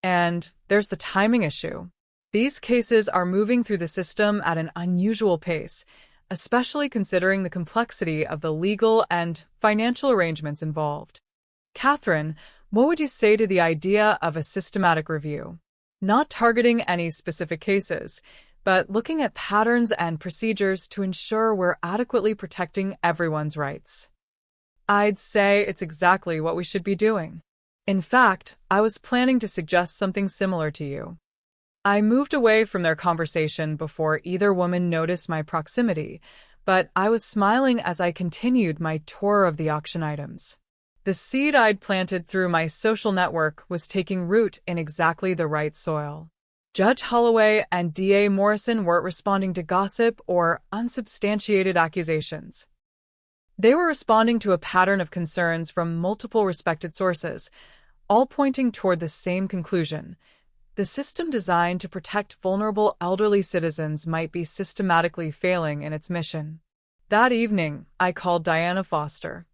And there's the timing issue. These cases are moving through the system at an unusual pace, especially considering the complexity of the legal and financial arrangements involved. Catherine, what would you say to the idea of a systematic review? Not targeting any specific cases, but looking at patterns and procedures to ensure we're adequately protecting everyone's rights." "I'd say it's exactly what we should be doing. In fact, I was planning to suggest something similar to you." I moved away from their conversation before either woman noticed my proximity, but I was smiling as I continued my tour of the auction items. The seed I'd planted through my social network was taking root in exactly the right soil. Judge Holloway and DA Morrison weren't responding to gossip or unsubstantiated accusations. They were responding to a pattern of concerns from multiple respected sources, all pointing toward the same conclusion. The system designed to protect vulnerable elderly citizens might be systematically failing in its mission. That evening, I called Diana Foster.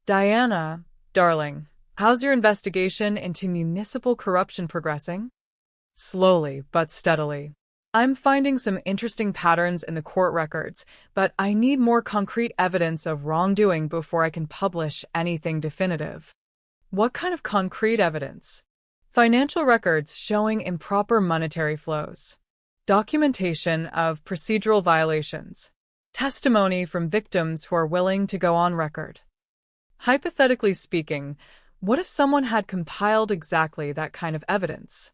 "Diana, darling, how's your investigation into municipal corruption progressing?" "Slowly but steadily. I'm finding some interesting patterns in the court records, but I need more concrete evidence of wrongdoing before I can publish anything definitive. What kind of concrete evidence? Financial records showing improper monetary flows, documentation of procedural violations, testimony from victims who are willing to go on record. Hypothetically speaking, what if someone had compiled exactly that kind of evidence?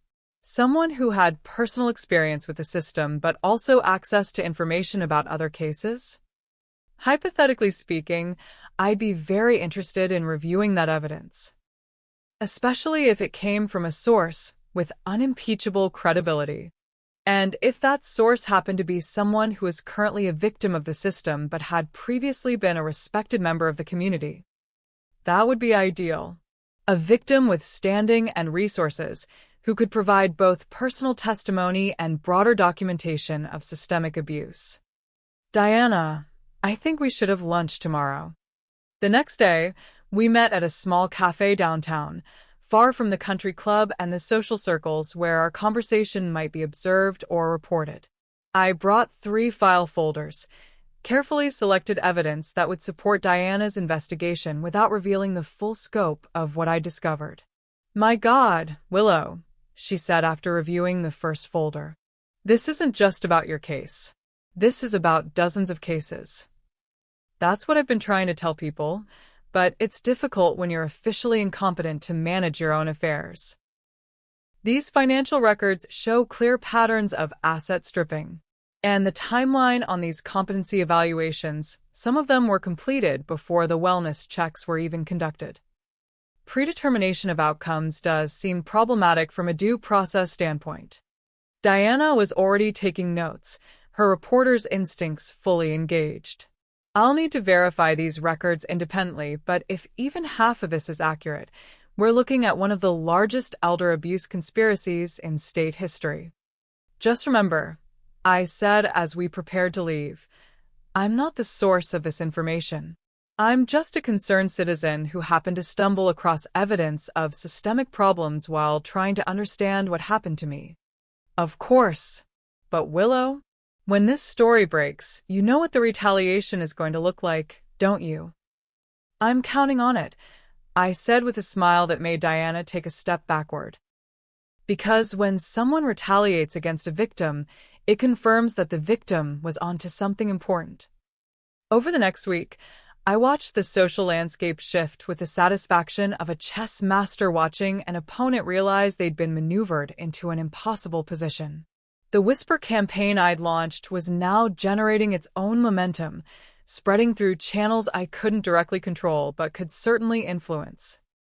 Someone who had personal experience with the system but also access to information about other cases? Hypothetically speaking, I'd be very interested in reviewing that evidence, especially if it came from a source with unimpeachable credibility. And if that source happened to be someone who is currently a victim of the system but had previously been a respected member of the community. That would be ideal. A victim with standing and resources who could provide both personal testimony and broader documentation of systemic abuse. Diana, I think we should have lunch tomorrow. The next day, we met at a small cafe downtown, far from the country club and the social circles where our conversation might be observed or reported. I brought 3 file folders, carefully selected evidence that would support Diana's investigation without revealing the full scope of what I discovered. My God, Willow, she said after reviewing the first folder. This isn't just about your case. This is about dozens of cases. That's what I've been trying to tell people, but it's difficult when you're officially incompetent to manage your own affairs. These financial records show clear patterns of asset stripping. And the timeline on these competency evaluations, some of them were completed before the wellness checks were even conducted. Predetermination of outcomes does seem problematic from a due process standpoint. Diana was already taking notes, her reporter's instincts fully engaged. I'll need to verify these records independently, but if even half of this is accurate, we're looking at one of the largest elder abuse conspiracies in state history. Just remember, I said as we prepared to leave, I'm not the source of this information. I'm just a concerned citizen who happened to stumble across evidence of systemic problems while trying to understand what happened to me. Of course. But Willow, when this story breaks, you know what the retaliation is going to look like, don't you? I'm counting on it, I said with a smile that made Diana take a step backward. Because when someone retaliates against a victim, it confirms that the victim was onto something important. Over the next week, I watched the social landscape shift with the satisfaction of a chess master watching an opponent realize they'd been maneuvered into an impossible position. The whisper campaign I'd launched was now generating its own momentum, spreading through channels I couldn't directly control but could certainly influence.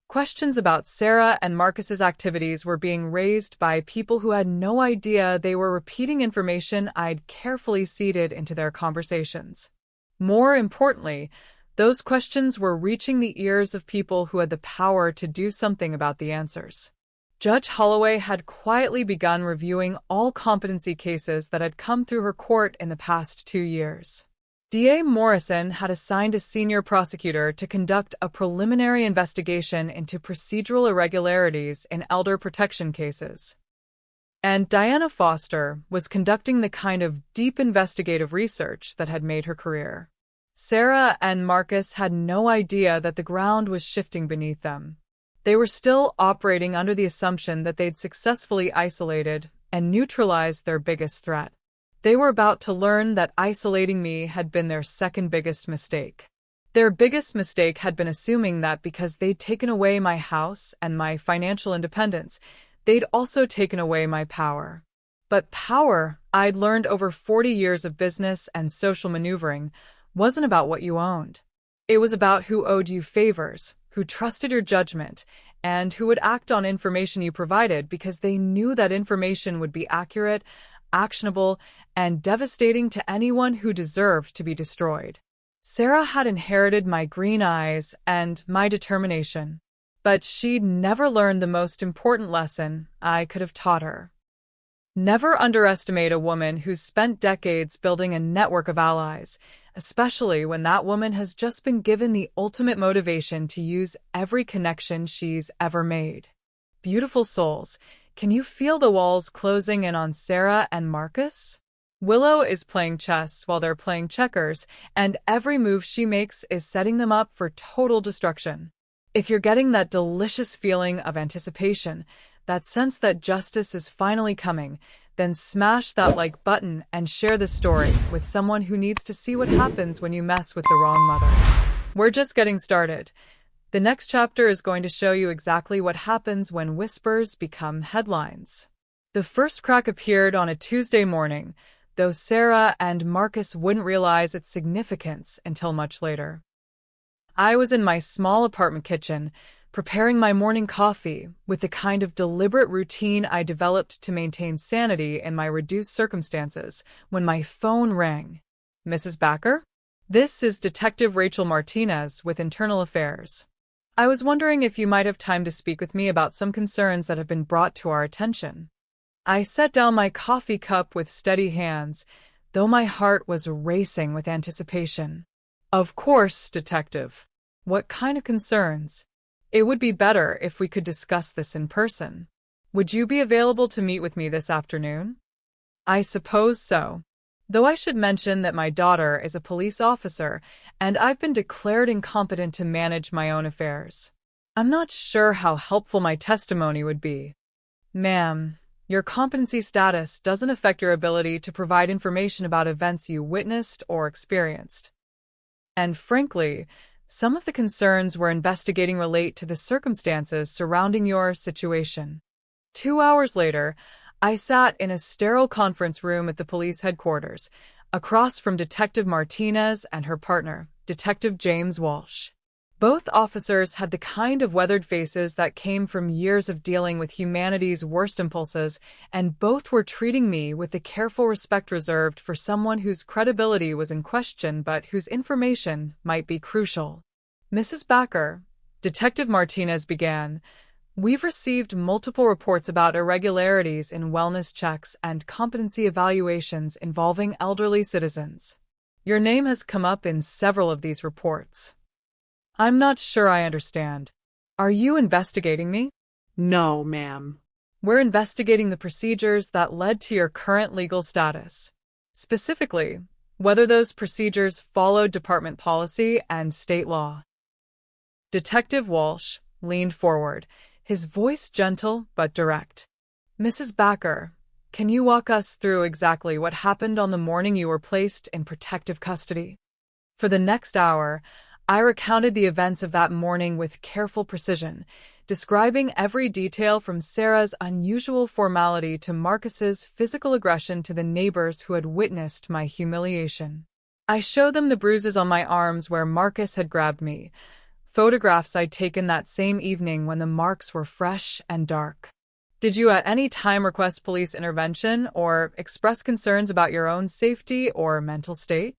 Questions about Sarah and Marcus's activities were being raised by people who had no idea they were repeating information I'd carefully seeded into their conversations. More importantly, those questions were reaching the ears of people who had the power to do something about the answers. Judge Holloway had quietly begun reviewing all competency cases that had come through her court in the past 2 years. DA Morrison had assigned a senior prosecutor to conduct a preliminary investigation into procedural irregularities in elder protection cases. And Diana Foster was conducting the kind of deep investigative research that had made her career. Sarah and Marcus had no idea that the ground was shifting beneath them. They were still operating under the assumption that they'd successfully isolated and neutralized their biggest threat. They were about to learn that isolating me had been their second biggest mistake. Their biggest mistake had been assuming that because they'd taken away my house and my financial independence, they'd also taken away my power. But power, I'd learned over 40 years of business and social maneuvering, wasn't about what you owned. It was about who owed you favors, who trusted your judgment, and who would act on information you provided because they knew that information would be accurate, actionable, and devastating to anyone who deserved to be destroyed. Sarah had inherited my green eyes and my determination, but she'd never learned the most important lesson I could have taught her. Never underestimate a woman who's spent decades building a network of allies, especially when that woman has just been given the ultimate motivation to use every connection she's ever made. Beautiful souls, Can you feel the walls closing in on Sarah and Marcus? Willow is playing chess while they're playing checkers, and every move she makes is setting them up for total destruction. If you're getting that delicious feeling of anticipation, that sense that justice is finally coming, then smash that like button and share the story with someone who needs to see what happens when you mess with the wrong mother. We're just getting started. The next chapter is going to show you exactly what happens when whispers become headlines. The first crack appeared on a Tuesday morning, though Sarah and Marcus wouldn't realize its significance until much later. I was in my small apartment kitchen, preparing my morning coffee with the kind of deliberate routine I developed to maintain sanity in my reduced circumstances, when my phone rang. Mrs. Backer? This is Detective Rachel Martinez with Internal Affairs. I was wondering if you might have time to speak with me about some concerns that have been brought to our attention. I set down my coffee cup with steady hands, though my heart was racing with anticipation. Of course, Detective. What kind of concerns? It would be better if we could discuss this in person. Would you be available to meet with me this afternoon? I suppose so. Though I should mention that my daughter is a police officer, and I've been declared incompetent to manage my own affairs. I'm not sure how helpful my testimony would be. Ma'am, your competency status doesn't affect your ability to provide information about events you witnessed or experienced. And frankly, some of the concerns we're investigating relate to the circumstances surrounding your situation. 2 hours later, I sat in a sterile conference room at the police headquarters, across from Detective Martinez and her partner, Detective James Walsh. Both officers had the kind of weathered faces that came from years of dealing with humanity's worst impulses, and both were treating me with the careful respect reserved for someone whose credibility was in question but whose information might be crucial. Mrs. Backer, Detective Martinez began, we've received multiple reports about irregularities in wellness checks and competency evaluations involving elderly citizens. Your name has come up in several of these reports. I'm not sure I understand. Are you investigating me? No, ma'am. We're investigating the procedures that led to your current legal status. Specifically, whether those procedures followed department policy and state law. Detective Walsh leaned forward, his voice gentle but direct. Mrs. Backer, can you walk us through exactly what happened on the morning you were placed in protective custody? For the next hour, I recounted the events of that morning with careful precision, describing every detail from Sarah's unusual formality to Marcus's physical aggression to the neighbors who had witnessed my humiliation. I showed them the bruises on my arms where Marcus had grabbed me, photographs I'd taken that same evening when the marks were fresh and dark. Did you at any time request police intervention or express concerns about your own safety or mental state?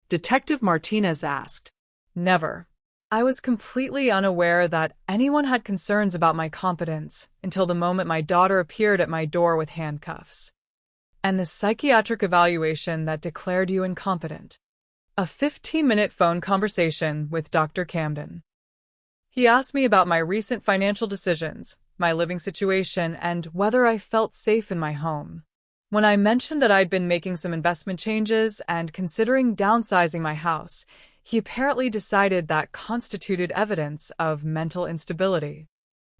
Detective Martinez asked. Never. I was completely unaware that anyone had concerns about my competence until the moment my daughter appeared at my door with handcuffs. And the psychiatric evaluation that declared you incompetent. A 15-minute phone conversation with Dr. Camden. He asked me about my recent financial decisions, my living situation, and whether I felt safe in my home. When I mentioned that I'd been making some investment changes and considering downsizing my house, he apparently decided that constituted evidence of mental instability.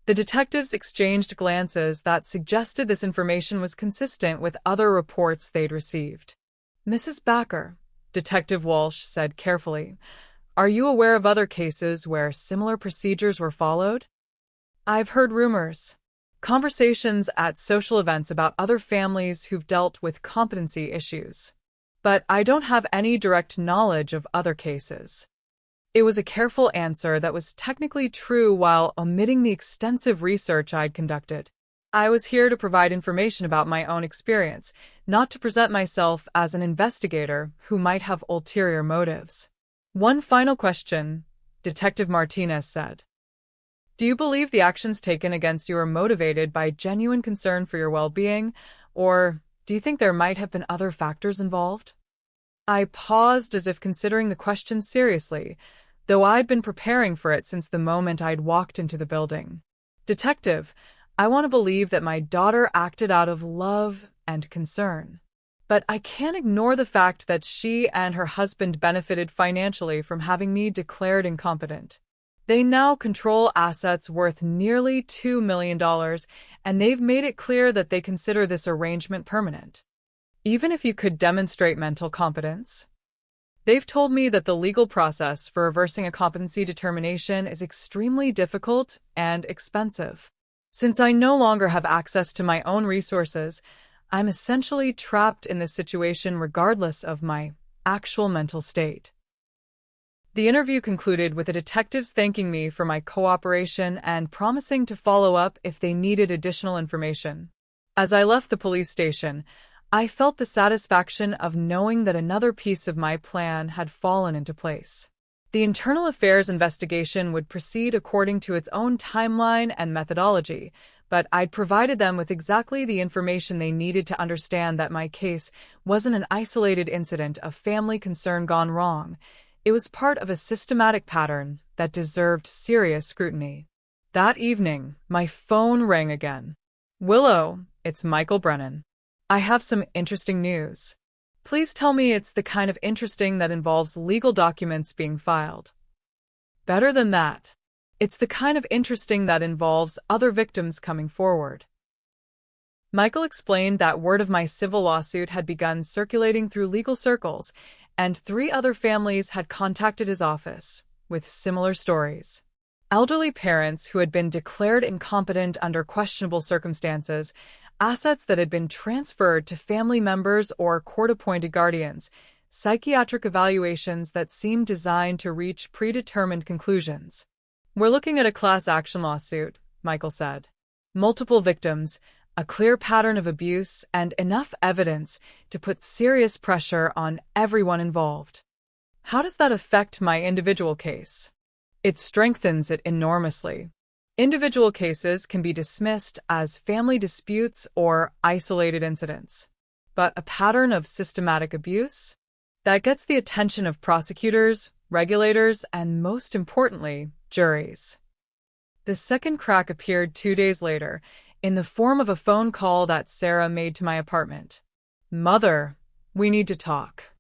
The detectives exchanged glances that suggested this information was consistent with other reports they'd received. Mrs. Backer, Detective Walsh said carefully, are you aware of other cases where similar procedures were followed? I've heard rumors. Conversations at social events about other families who've dealt with competency issues. But I don't have any direct knowledge of other cases. It was a careful answer that was technically true while omitting the extensive research I'd conducted. I was here to provide information about my own experience, not to present myself as an investigator who might have ulterior motives. One final question, Detective Martinez said. Do you believe the actions taken against you are motivated by genuine concern for your well-being, or do you think there might have been other factors involved? I paused as if considering the question seriously, though I'd been preparing for it since the moment I'd walked into the building. Detective, I want to believe that my daughter acted out of love and concern. But I can't ignore the fact that she and her husband benefited financially from having me declared incompetent. They now control assets worth nearly $2 million, and they've made it clear that they consider this arrangement permanent. Even if you could demonstrate mental competence, they've told me that the legal process for reversing a competency determination is extremely difficult and expensive. Since I no longer have access to my own resources, I'm essentially trapped in this situation regardless of my actual mental state. The interview concluded with the detectives thanking me for my cooperation and promising to follow up if they needed additional information. As I left the police station, I felt the satisfaction of knowing that another piece of my plan had fallen into place. The internal affairs investigation would proceed according to its own timeline and methodology, but I'd provided them with exactly the information they needed to understand that my case wasn't an isolated incident of family concern gone wrong. It was part of a systematic pattern that deserved serious scrutiny. That evening, my phone rang again. "Willow, it's Michael Brennan. I have some interesting news. Please tell me it's the kind of interesting that involves legal documents being filed." Better than that. It's the kind of interesting that involves other victims coming forward. Michael explained that word of my civil lawsuit had begun circulating through legal circles, and 3 other families had contacted his office with similar stories. Elderly parents who had been declared incompetent under questionable circumstances, assets that had been transferred to family members or court-appointed guardians, psychiatric evaluations that seemed designed to reach predetermined conclusions. "We're looking at a class action lawsuit," Michael said. "Multiple victims, a clear pattern of abuse, and enough evidence to put serious pressure on everyone involved." How does that affect my individual case? It strengthens it enormously. Individual cases can be dismissed as family disputes or isolated incidents. But a pattern of systematic abuse? That gets the attention of prosecutors, regulators, and most importantly, juries. The second crack appeared 2 days later, in the form of a phone call that Sarah made to my apartment. "Mother, we need to talk."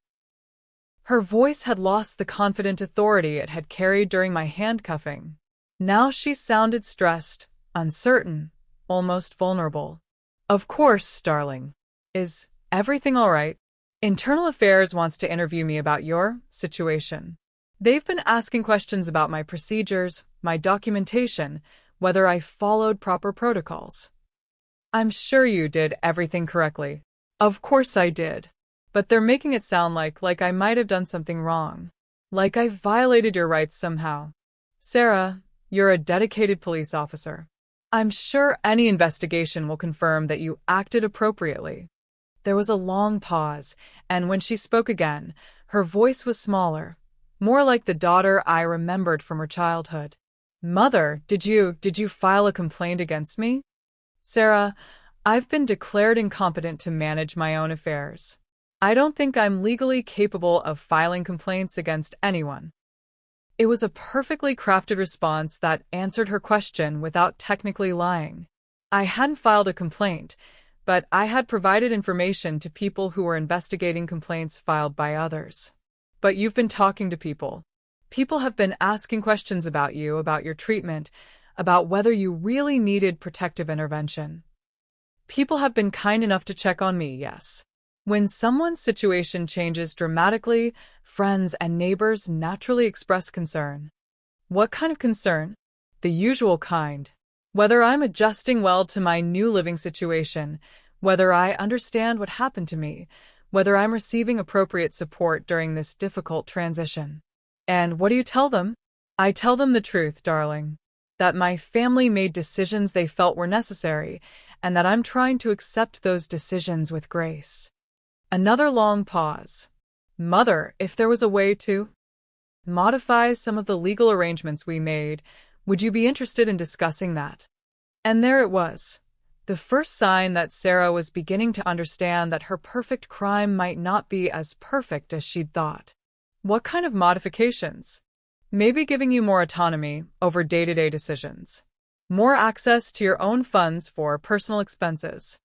Her voice had lost the confident authority it had carried during my handcuffing. Now she sounded stressed, uncertain, almost vulnerable. "Of course, darling. Is everything all right? Internal Affairs wants to interview me about your situation. They've been asking questions about my procedures, my documentation, whether I followed proper protocols." "I'm sure you did everything correctly." "Of course I did. But they're making it sound like I might have done something wrong. Like I violated your rights somehow." "Sarah, you're a dedicated police officer. I'm sure any investigation will confirm that you acted appropriately." There was a long pause, and when she spoke again, her voice was smaller, more like the daughter I remembered from her childhood. "Mother, did you file a complaint against me?" "Sarah, I've been declared incompetent to manage my own affairs. I don't think I'm legally capable of filing complaints against anyone." It was a perfectly crafted response that answered her question without technically lying. I hadn't filed a complaint, but I had provided information to people who were investigating complaints filed by others. "But you've been talking to people. People have been asking questions about you, about your treatment, about whether you really needed protective intervention. People have been kind enough to check on me, yes. When someone's situation changes dramatically, friends and neighbors naturally express concern." "What kind of concern?" "The usual kind. Whether I'm adjusting well to my new living situation, whether I understand what happened to me, whether I'm receiving appropriate support during this difficult transition." "And what do you tell them?" "I tell them the truth, darling. That my family made decisions they felt were necessary, and that I'm trying to accept those decisions with grace." Another long pause. "Mother, if there was a way to modify some of the legal arrangements we made, would you be interested in discussing that?" And there it was. The first sign that Sarah was beginning to understand that her perfect crime might not be as perfect as she'd thought. "What kind of modifications?" "Maybe giving you more autonomy over day-to-day decisions. more access to your own funds for personal expenses,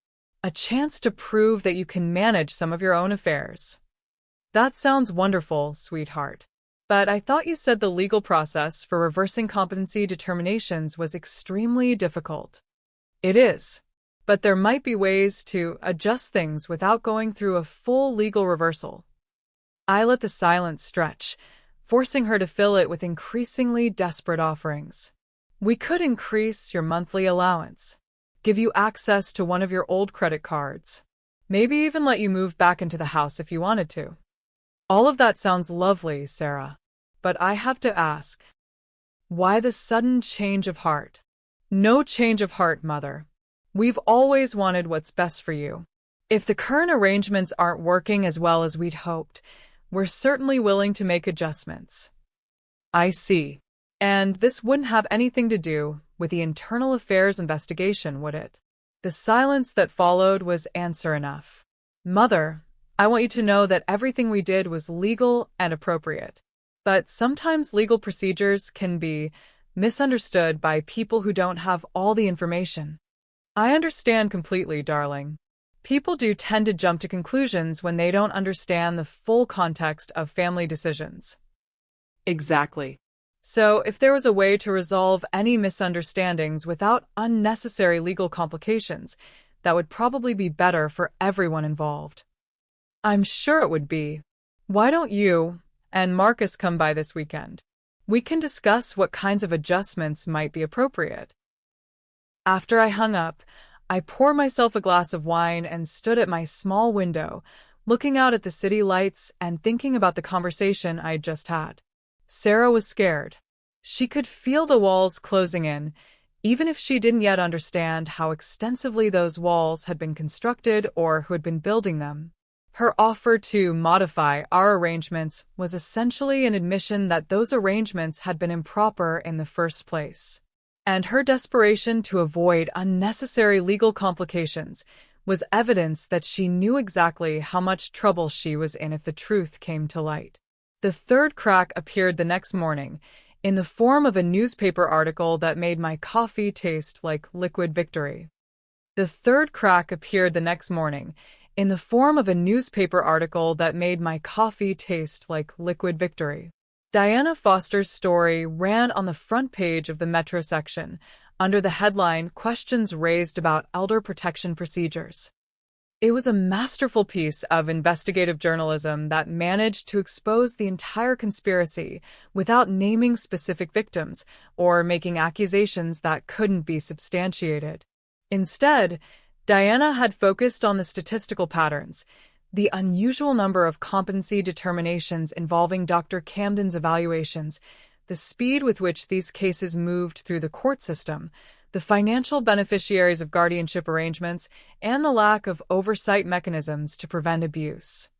a chance to prove that you can manage some of your own affairs. That sounds wonderful, sweetheart. But I thought you said the legal process for reversing competency determinations was extremely difficult. It is. But there might be ways to adjust things without going through a full legal reversal. I let the silence stretch, forcing her to fill it with increasingly desperate offerings. We could increase your monthly allowance, give you access to one of your old credit cards, maybe even let you move back into the house if you wanted to. All of that sounds lovely, Sarah. But I have to ask, why the sudden change of heart? No change of heart, Mother. We've always wanted what's best for you. If the current arrangements aren't working as well as we'd hoped, we're certainly willing to make adjustments. I see. And this wouldn't have anything to do with the internal affairs investigation, would it? The silence that followed was answer enough. Mother, I want you to know that everything we did was legal and appropriate. But sometimes legal procedures can be misunderstood by people who don't have all the information. I understand completely, darling. People do tend to jump to conclusions when they don't understand the full context of family decisions. Exactly. So, if there was a way to resolve any misunderstandings without unnecessary legal complications, that would probably be better for everyone involved. I'm sure it would be. Why don't you and Marcus come by this weekend? We can discuss what kinds of adjustments might be appropriate. After I hung up, I poured myself a glass of wine and stood at my small window, looking out at the city lights and thinking about the conversation I'd just had. Sarah was scared. She could feel the walls closing in, even if she didn't yet understand how extensively those walls had been constructed or who had been building them. Her offer to modify our arrangements was essentially an admission that those arrangements had been improper in the first place. And her desperation to avoid unnecessary legal complications was evidence that she knew exactly how much trouble she was in if the truth came to light. The third crack appeared the next morning, in the form of a newspaper article that made my coffee taste like liquid victory. The third crack appeared the next morning, in the form of a newspaper article that made my coffee taste like liquid victory. Diana Foster's story ran on the front page of the Metro section, under the headline Questions Raised About Elder Protection Procedures. It was a masterful piece of investigative journalism that managed to expose the entire conspiracy without naming specific victims or making accusations that couldn't be substantiated. Instead, Diana had focused on the statistical patterns, the unusual number of competency determinations involving Dr. Camden's evaluations, the speed with which these cases moved through the court system, the financial beneficiaries of guardianship arrangements, and the lack of oversight mechanisms to prevent abuse.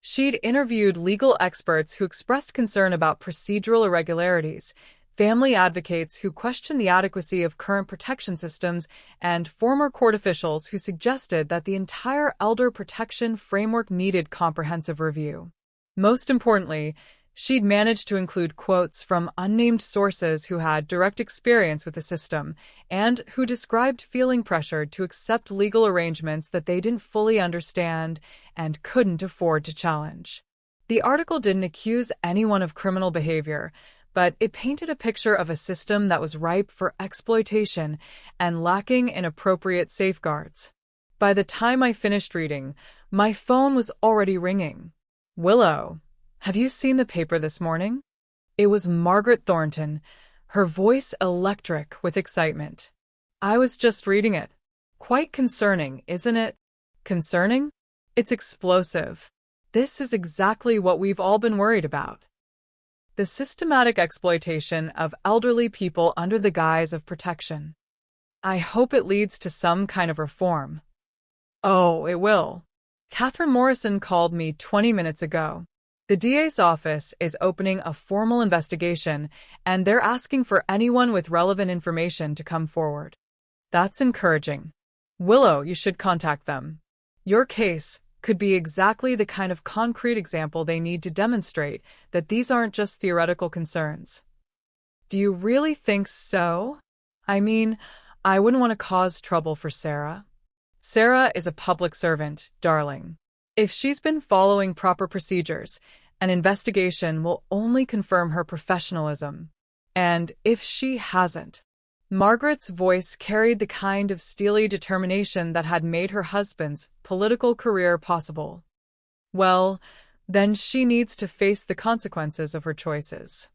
She'd interviewed legal experts who expressed concern about procedural irregularities, family advocates who questioned the adequacy of current protection systems, and former court officials who suggested that the entire elder protection framework needed comprehensive review. Most importantly, she'd managed to include quotes from unnamed sources who had direct experience with the system and who described feeling pressured to accept legal arrangements that they didn't fully understand and couldn't afford to challenge. The article didn't accuse anyone of criminal behavior, but it painted a picture of a system that was ripe for exploitation and lacking in appropriate safeguards. By the time I finished reading, my phone was already ringing. "Willow, have you seen the paper this morning?" It was Margaret Thornton, her voice electric with excitement. "I was just reading it. Quite concerning, isn't it?" "Concerning?" "It's explosive. This is exactly what we've all been worried about. The systematic exploitation of elderly people under the guise of protection. I hope it leads to some kind of reform." "Oh, it will. Catherine Morrison called me 20 minutes ago. The DA's office is opening a formal investigation, and they're asking for anyone with relevant information to come forward." "That's encouraging. Willow, you should contact them. Your case could be exactly the kind of concrete example they need to demonstrate that these aren't just theoretical concerns." "Do you really think so?" I mean, I wouldn't want to cause trouble for Sarah. Sarah is a public servant, darling. If she's been following proper procedures, an investigation will only confirm her professionalism. And if she hasn't, Margaret's voice carried the kind of steely determination that had made her husband's political career possible. Well, then she needs to face the consequences of her choices.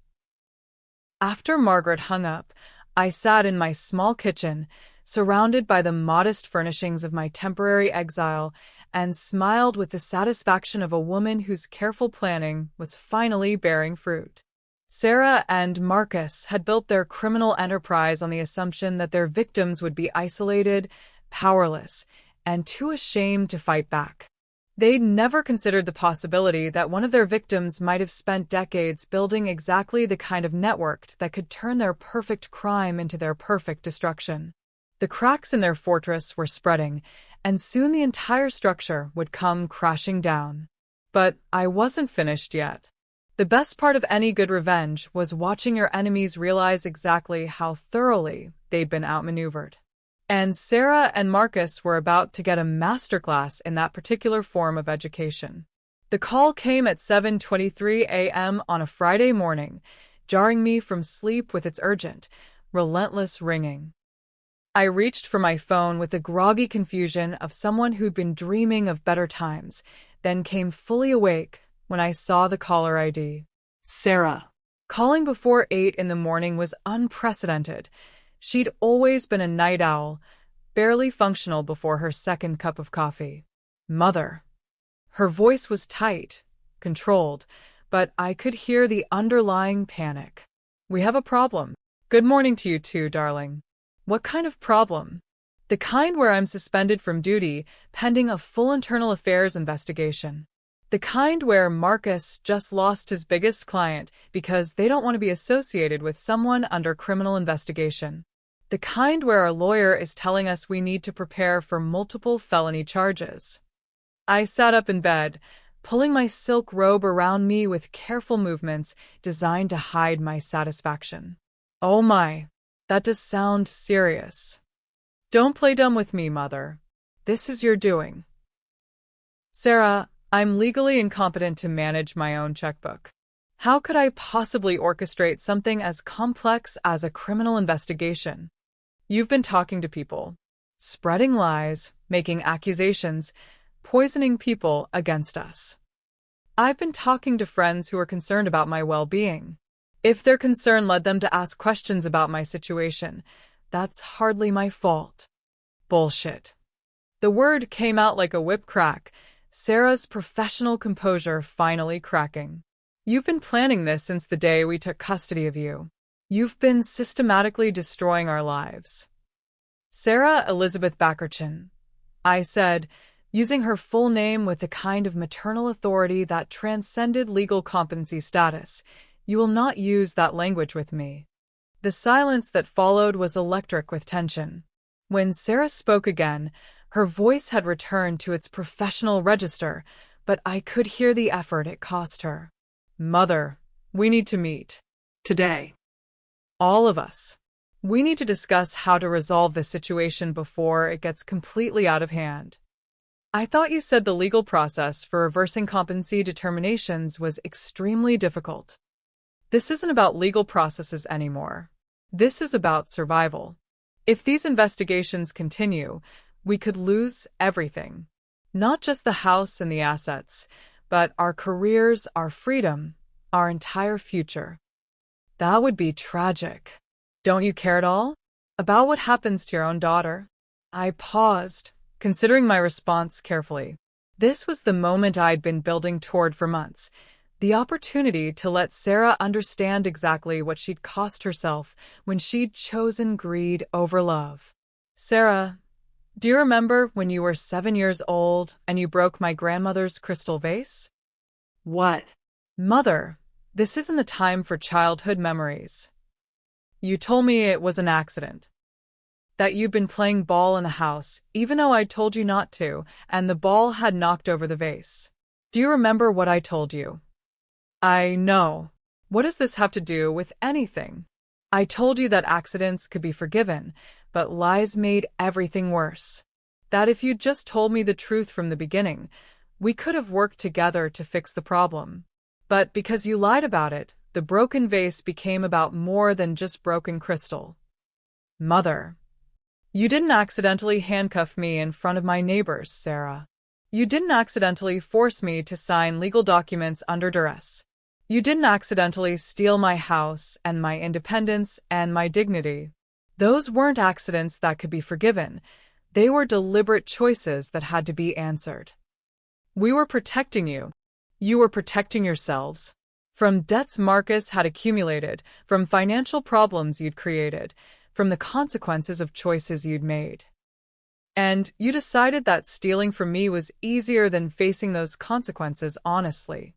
After Margaret hung up, I sat in my small kitchen, surrounded by the modest furnishings of my temporary exile, and smiled with the satisfaction of a woman whose careful planning was finally bearing fruit. Sarah and Marcus had built their criminal enterprise on the assumption that their victims would be isolated, powerless, and too ashamed to fight back. They'd never considered the possibility that one of their victims might have spent decades building exactly the kind of network that could turn their perfect crime into their perfect destruction. The cracks in their fortress were spreading, and soon the entire structure would come crashing down. But I wasn't finished yet. The best part of any good revenge was watching your enemies realize exactly how thoroughly they'd been outmaneuvered. And Sarah and Marcus were about to get a masterclass in that particular form of education. The call came at 7:23 a.m. on a Friday morning, jarring me from sleep with its urgent, relentless ringing. I reached for my phone with the groggy confusion of someone who'd been dreaming of better times, then came fully awake when I saw the caller ID. Sarah. Calling before 8 in the morning was unprecedented. She'd always been a night owl, barely functional before her second cup of coffee. Mother. Her voice was tight, controlled, but I could hear the underlying panic. We have a problem. Good morning to you too, darling. What kind of problem? The kind where I'm suspended from duty, pending a full internal affairs investigation. The kind where Marcus just lost his biggest client because they don't want to be associated with someone under criminal investigation. The kind where our lawyer is telling us we need to prepare for multiple felony charges. I sat up in bed, pulling my silk robe around me with careful movements designed to hide my satisfaction. Oh my, that does sound serious. Don't play dumb with me, Mother. This is your doing. Sarah, I'm legally incompetent to manage my own checkbook. How could I possibly orchestrate something as complex as a criminal investigation? You've been talking to people, spreading lies, making accusations, poisoning people against us. I've been talking to friends who are concerned about my well-being. If their concern led them to ask questions about my situation, that's hardly my fault. Bullshit. The word came out like a whip crack, Sarah's professional composure finally cracking. You've been planning this since the day we took custody of you. You've been systematically destroying our lives. Sarah Elizabeth Backerchin, I said, using her full name with the kind of maternal authority that transcended legal competency status. You will not use that language with me. The silence that followed was electric with tension. When Sarah spoke again, her voice had returned to its professional register, but I could hear the effort it cost her. Mother, we need to meet. Today. All of us. We need to discuss how to resolve this situation before it gets completely out of hand. I thought you said the legal process for reversing competency determinations was extremely difficult. This isn't about legal processes anymore. This is about survival. If these investigations continue, we could lose everything. Not just the house and the assets, but our careers, our freedom, our entire future. That would be tragic. Don't you care at all? About what happens to your own daughter? I paused, considering my response carefully. This was the moment I'd been building toward for months. The opportunity to let Sarah understand exactly what she'd cost herself when she'd chosen greed over love. Sarah, do you remember when you were 7 years old and you broke my grandmother's crystal vase? What? Mother, this isn't the time for childhood memories. You told me it was an accident. That you'd been playing ball in the house, even though I'd told you not to, and the ball had knocked over the vase. Do you remember what I told you? I know. What does this have to do with anything? I told you that accidents could be forgiven, but lies made everything worse. That if you'd just told me the truth from the beginning, we could have worked together to fix the problem. But because you lied about it, the broken vase became about more than just broken crystal. Mother. You didn't accidentally handcuff me in front of my neighbors, Sarah. You didn't accidentally force me to sign legal documents under duress. You didn't accidentally steal my house and my independence and my dignity. Those weren't accidents that could be forgiven. They were deliberate choices that had to be answered. We were protecting you. You were protecting yourselves. From debts Marcus had accumulated, from financial problems you'd created, from the consequences of choices you'd made. And you decided that stealing from me was easier than facing those consequences honestly.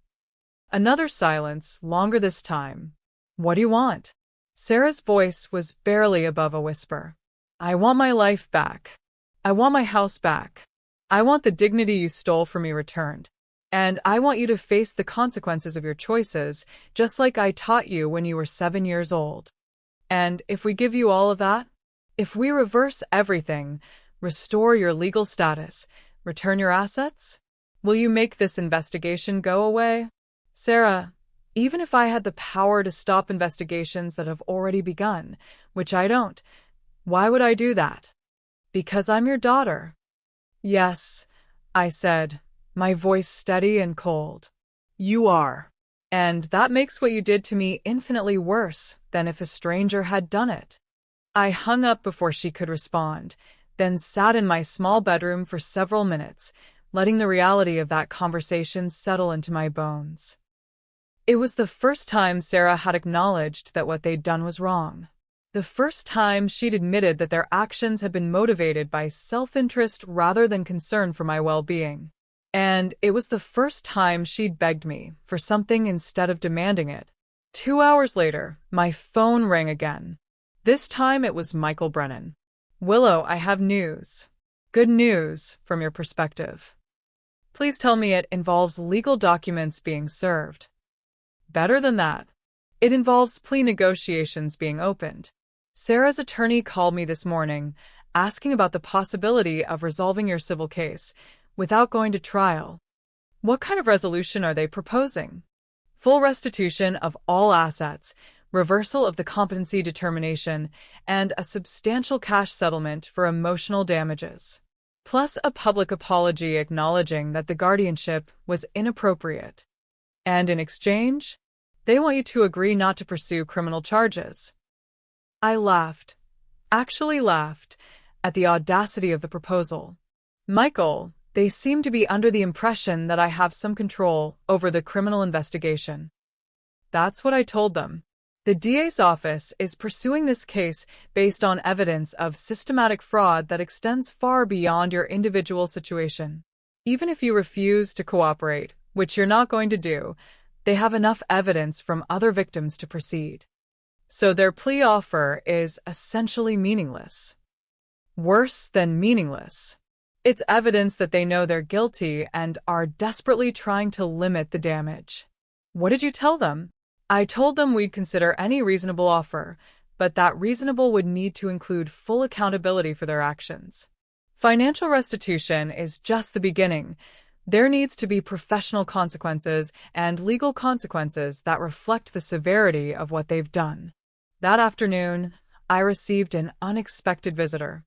Another silence, longer this time. What do you want? Sarah's voice was barely above a whisper. I want my life back. I want my house back. I want the dignity you stole from me returned. And I want you to face the consequences of your choices, just like I taught you when you were 7 years old. And if we give you all of that, if we reverse everything, restore your legal status, return your assets, will you make this investigation go away? Sarah, even if I had the power to stop investigations that have already begun, which I don't, why would I do that? Because I'm your daughter. Yes, I said, my voice steady and cold. You are. And that makes what you did to me infinitely worse than if a stranger had done it. I hung up before she could respond, then sat in my small bedroom for several minutes, letting the reality of that conversation settle into my bones. It was the first time Sarah had acknowledged that what they'd done was wrong. The first time she'd admitted that their actions had been motivated by self-interest rather than concern for my well-being. And it was the first time she'd begged me for something instead of demanding it. 2 hours later, my phone rang again. This time it was Michael Brennan. Willow, I have news. Good news from your perspective. Please tell me it involves legal documents being served. Better than that. It involves plea negotiations being opened. Sarah's attorney called me this morning, asking about the possibility of resolving your civil case without going to trial. What kind of resolution are they proposing? Full restitution of all assets, reversal of the competency determination, and a substantial cash settlement for emotional damages. Plus a public apology acknowledging that the guardianship was inappropriate. And in exchange, they want you to agree not to pursue criminal charges. I laughed, actually laughed, at the audacity of the proposal. Michael, they seem to be under the impression that I have some control over the criminal investigation. That's what I told them. The DA's office is pursuing this case based on evidence of systematic fraud that extends far beyond your individual situation. Even if you refuse to cooperate, which you're not going to do, they have enough evidence from other victims to proceed. So their plea offer is essentially meaningless. Worse than meaningless. It's evidence that they know they're guilty and are desperately trying to limit the damage. What did you tell them? I told them we'd consider any reasonable offer, but that reasonable would need to include full accountability for their actions. Financial restitution is just the beginning. There needs to be professional consequences and legal consequences that reflect the severity of what they've done. That afternoon, I received an unexpected visitor.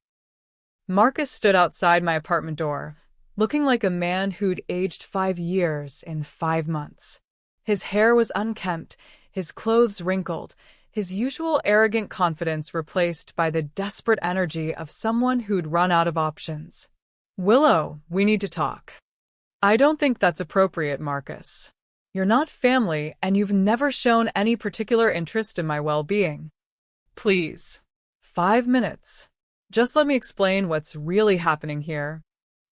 Marcus stood outside my apartment door, looking like a man who'd aged 5 years in 5 months. His hair was unkempt, his clothes wrinkled, his usual arrogant confidence replaced by the desperate energy of someone who'd run out of options. Willow, we need to talk. I don't think that's appropriate, Marcus. You're not family, and you've never shown any particular interest in my well-being. Please. 5 minutes. Just let me explain what's really happening here.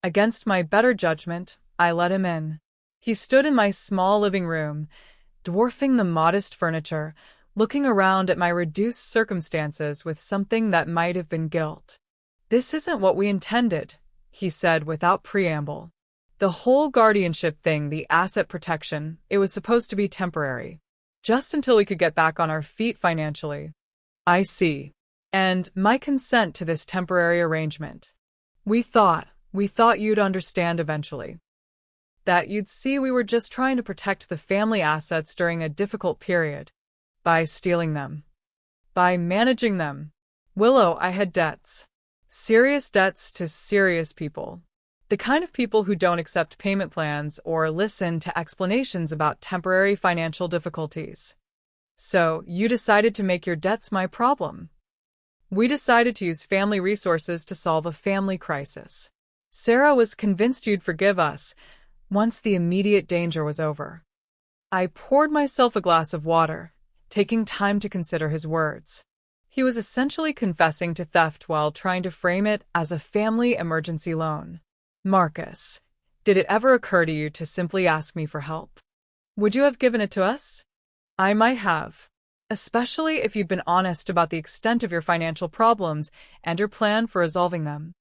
Against my better judgment, I let him in. He stood in my small living room, dwarfing the modest furniture, looking around at my reduced circumstances with something that might have been guilt. This isn't what we intended, he said without preamble. The whole guardianship thing, the asset protection, it was supposed to be temporary. Just until we could get back on our feet financially. I see. And my consent to this temporary arrangement. We thought you'd understand eventually. That you'd see we were just trying to protect the family assets during a difficult period. By stealing them. By managing them. Willow, I had debts. Serious debts to serious people. The kind of people who don't accept payment plans or listen to explanations about temporary financial difficulties. So, you decided to make your debts my problem. We decided to use family resources to solve a family crisis. Sarah was convinced you'd forgive us once the immediate danger was over. I poured myself a glass of water, taking time to consider his words. He was essentially confessing to theft while trying to frame it as a family emergency loan. Marcus, did it ever occur to you to simply ask me for help? Would you have given it to us? I might have. Especially if you'd been honest about the extent of your financial problems and your plan for resolving them.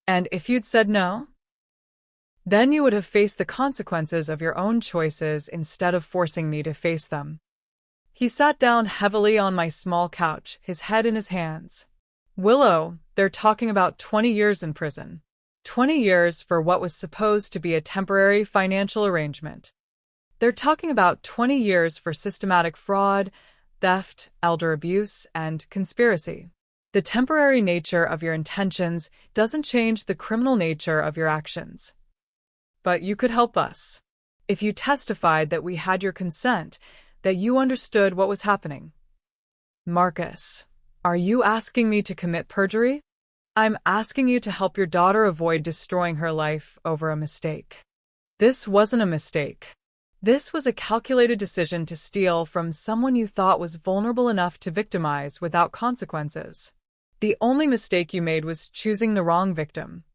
And if you'd said no? Then you would have faced the consequences of your own choices instead of forcing me to face them. He sat down heavily on my small couch, his head in his hands. Willow, they're talking about 20 years in prison. 20 years for what was supposed to be a temporary financial arrangement. They're talking about 20 years for systematic fraud, theft, elder abuse, and conspiracy. The temporary nature of your intentions doesn't change the criminal nature of your actions. But you could help us. If you testified that we had your consent, that you understood what was happening. Marcus, are you asking me to commit perjury? I'm asking you to help your daughter avoid destroying her life over a mistake. This wasn't a mistake. This was a calculated decision to steal from someone you thought was vulnerable enough to victimize without consequences. The only mistake you made was choosing the wrong victim.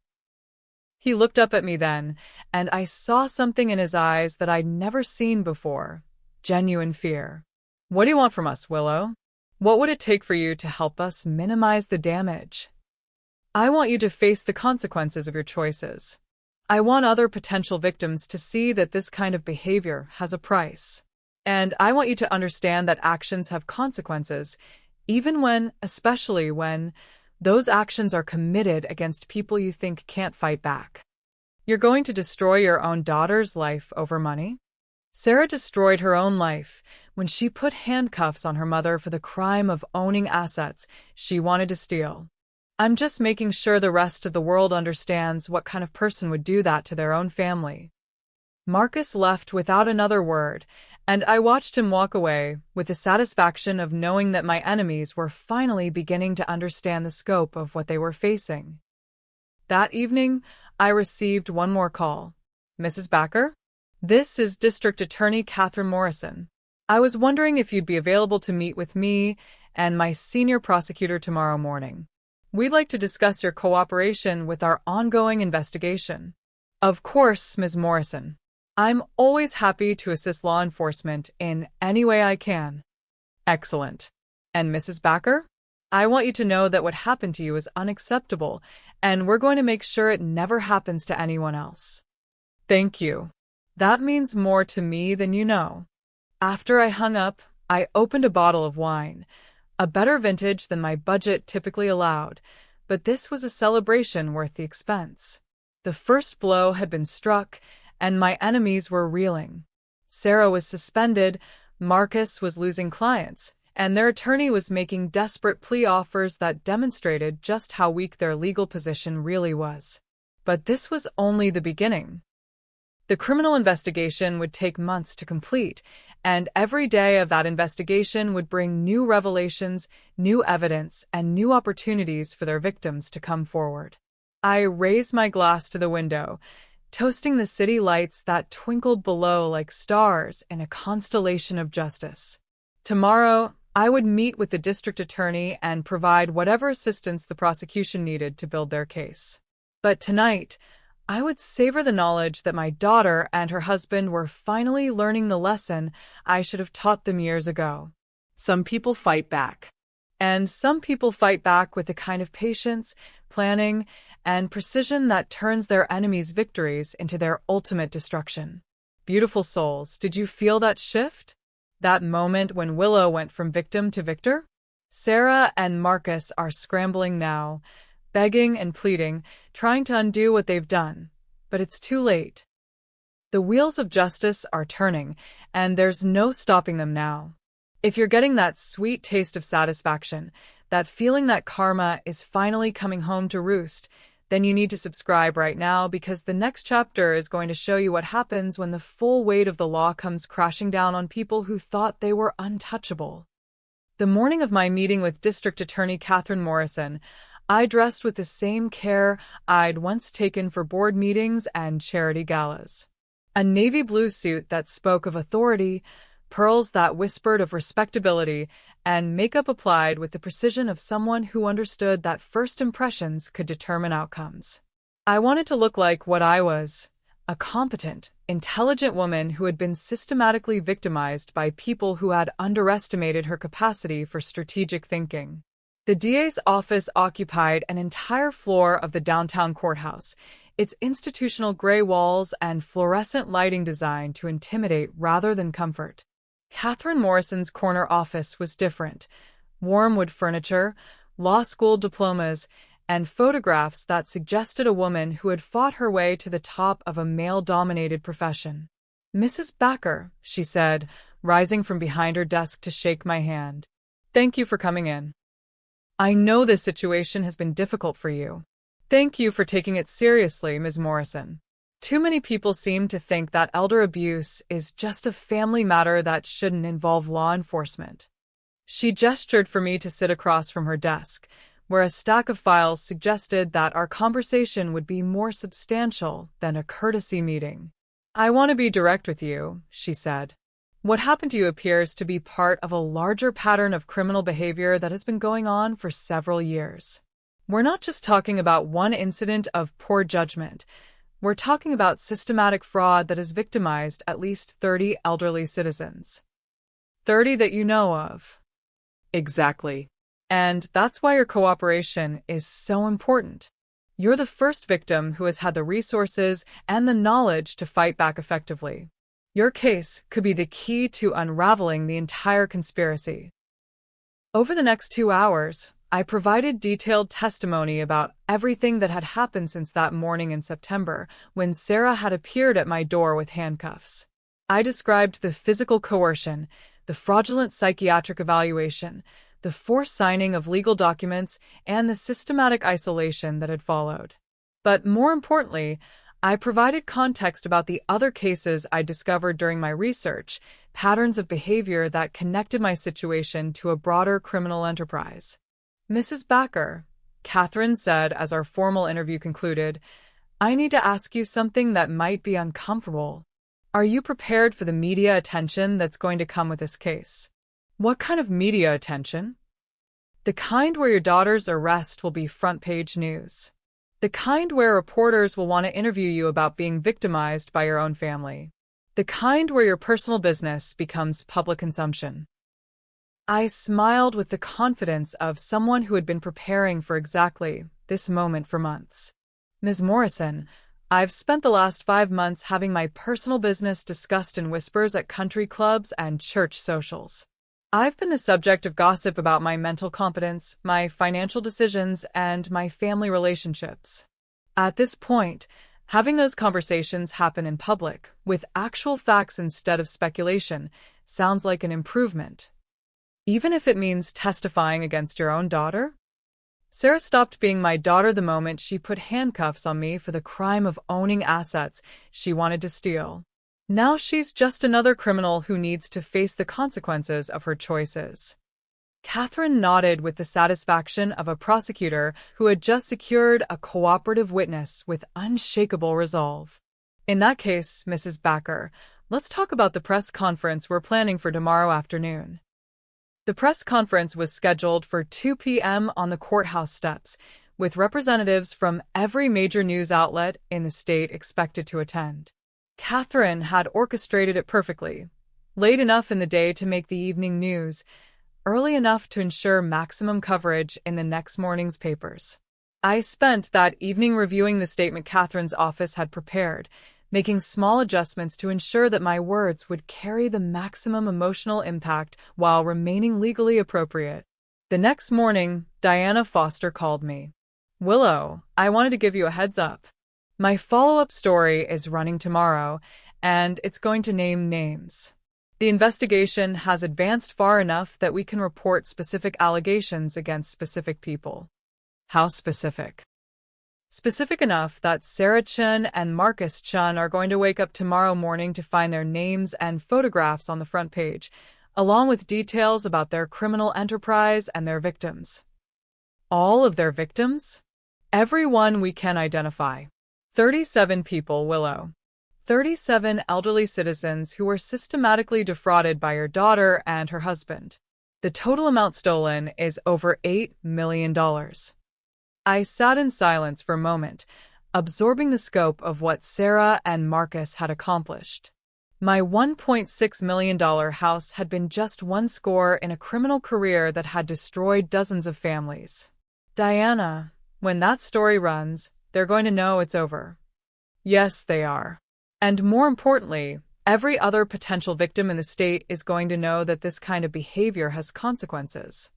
He looked up at me then, and I saw something in his eyes that I'd never seen before. Genuine fear. What do you want from us, Willow? What would it take for you to help us minimize the damage? I want you to face the consequences of your choices. I want other potential victims to see that this kind of behavior has a price. And I want you to understand that actions have consequences, especially when, those actions are committed against people you think can't fight back. You're going to destroy your own daughter's life over money? Sarah destroyed her own life when she put handcuffs on her mother for the crime of owning assets she wanted to steal. I'm just making sure the rest of the world understands what kind of person would do that to their own family. Marcus left without another word, and I watched him walk away with the satisfaction of knowing that my enemies were finally beginning to understand the scope of what they were facing. That evening, I received one more call. Mrs. Backer? This is District Attorney Catherine Morrison. I was wondering if you'd be available to meet with me and my senior prosecutor tomorrow morning. We'd like to discuss your cooperation with our ongoing investigation. Of course, Ms. Morrison. I'm always happy to assist law enforcement in any way I can. Excellent. And Mrs. Backer? I want you to know that what happened to you is unacceptable, and we're going to make sure it never happens to anyone else. Thank you. That means more to me than you know. After I hung up, I opened a bottle of wine. A better vintage than my budget typically allowed, but this was a celebration worth the expense. The first blow had been struck, and my enemies were reeling. Sarah was suspended, Marcus was losing clients, and their attorney was making desperate plea offers that demonstrated just how weak their legal position really was. But this was only the beginning. The criminal investigation would take months to complete, and every day of that investigation would bring new revelations, new evidence, and new opportunities for their victims to come forward. I raised my glass to the window, toasting the city lights that twinkled below like stars in a constellation of justice. Tomorrow, I would meet with the district attorney and provide whatever assistance the prosecution needed to build their case. But tonight, I would savor the knowledge that my daughter and her husband were finally learning the lesson I should have taught them years ago. Some people fight back. And some people fight back with the kind of patience, planning, and precision that turns their enemies' victories into their ultimate destruction. Beautiful souls, did you feel that shift? That moment when Willow went from victim to victor? Sarah and Marcus are scrambling now, begging and pleading, trying to undo what they've done. But it's too late. The wheels of justice are turning, and there's no stopping them now. If you're getting that sweet taste of satisfaction, that feeling that karma is finally coming home to roost, then you need to subscribe right now because the next chapter is going to show you what happens when the full weight of the law comes crashing down on people who thought they were untouchable. The morning of my meeting with District Attorney Catherine Morrison, I dressed with the same care I'd once taken for board meetings and charity galas. A navy blue suit that spoke of authority, pearls that whispered of respectability, and makeup applied with the precision of someone who understood that first impressions could determine outcomes. I wanted to look like what I was, a competent, intelligent woman who had been systematically victimized by people who had underestimated her capacity for strategic thinking. The DA's office occupied an entire floor of the downtown courthouse, its institutional gray walls and fluorescent lighting designed to intimidate rather than comfort. Catherine Morrison's corner office was different. Warm wood furniture, law school diplomas, and photographs that suggested a woman who had fought her way to the top of a male-dominated profession. "Mrs. Backer," she said, rising from behind her desk to shake my hand. "Thank you for coming in. I know this situation has been difficult for you. Thank you for taking it seriously, Ms. Morrison. Too many people seem to think that elder abuse is just a family matter that shouldn't involve law enforcement." She gestured for me to sit across from her desk, where a stack of files suggested that our conversation would be more substantial than a courtesy meeting. "I want to be direct with you," she said. "What happened to you appears to be part of a larger pattern of criminal behavior that has been going on for several years. We're not just talking about one incident of poor judgment. We're talking about systematic fraud that has victimized at least 30 elderly citizens. 30 that you know of." Exactly. And that's why your cooperation is so important. You're the first victim who has had the resources and the knowledge to fight back effectively. Your case could be the key to unraveling the entire conspiracy. Over the next 2 hours, I provided detailed testimony about everything that had happened since that morning in September when Sarah had appeared at my door with handcuffs. I described the physical coercion, the fraudulent psychiatric evaluation, the forced signing of legal documents, and the systematic isolation that had followed. But more importantly, I provided context about the other cases I discovered during my research, patterns of behavior that connected my situation to a broader criminal enterprise. "Mrs. Backer," Catherine said as our formal interview concluded, "I need to ask you something that might be uncomfortable. Are you prepared for the media attention that's going to come with this case?" "What kind of media attention?" "The kind where your daughter's arrest will be front-page news. The kind where reporters will want to interview you about being victimized by your own family. The kind where your personal business becomes public consumption." I smiled with the confidence of someone who had been preparing for exactly this moment for months. "Ms. Morrison, I've spent the last 5 months having my personal business discussed in whispers at country clubs and church socials. I've been the subject of gossip about my mental competence, my financial decisions, and my family relationships. At this point, having those conversations happen in public, with actual facts instead of speculation, sounds like an improvement. Even if it means testifying against your own daughter?" Sarah stopped being my daughter the moment she put handcuffs on me for the crime of owning assets she wanted to steal. Now she's just another criminal who needs to face the consequences of her choices. Catherine nodded with the satisfaction of a prosecutor who had just secured a cooperative witness with unshakable resolve. "In that case, Mrs. Backer, let's talk about the press conference we're planning for tomorrow afternoon." The press conference was scheduled for 2 p.m. on the courthouse steps, with representatives from every major news outlet in the state expected to attend. Catherine had orchestrated it perfectly, late enough in the day to make the evening news, early enough to ensure maximum coverage in the next morning's papers. I spent that evening reviewing the statement Catherine's office had prepared, making small adjustments to ensure that my words would carry the maximum emotional impact while remaining legally appropriate. The next morning, Diana Foster called me. Willow, I wanted to give you a heads up. My follow-up story is running tomorrow, and it's going to name names. The investigation has advanced far enough that we can report specific allegations against specific people. How specific? Specific enough that Sarah Chen and Marcus Chen are going to wake up tomorrow morning to find their names and photographs on the front page, along with details about their criminal enterprise and their victims. All of their victims? Everyone we can identify. 37 people, Willow. 37 elderly citizens who were systematically defrauded by your daughter and her husband. The total amount stolen is over $8 million. I sat in silence for a moment, absorbing the scope of what Sarah and Marcus had accomplished. My $1.6 million house had been just one score in a criminal career that had destroyed dozens of families. Diana, when that story runs, they're going to know it's over. Yes, they are. And more importantly, every other potential victim in the state is going to know that this kind of behavior has consequences.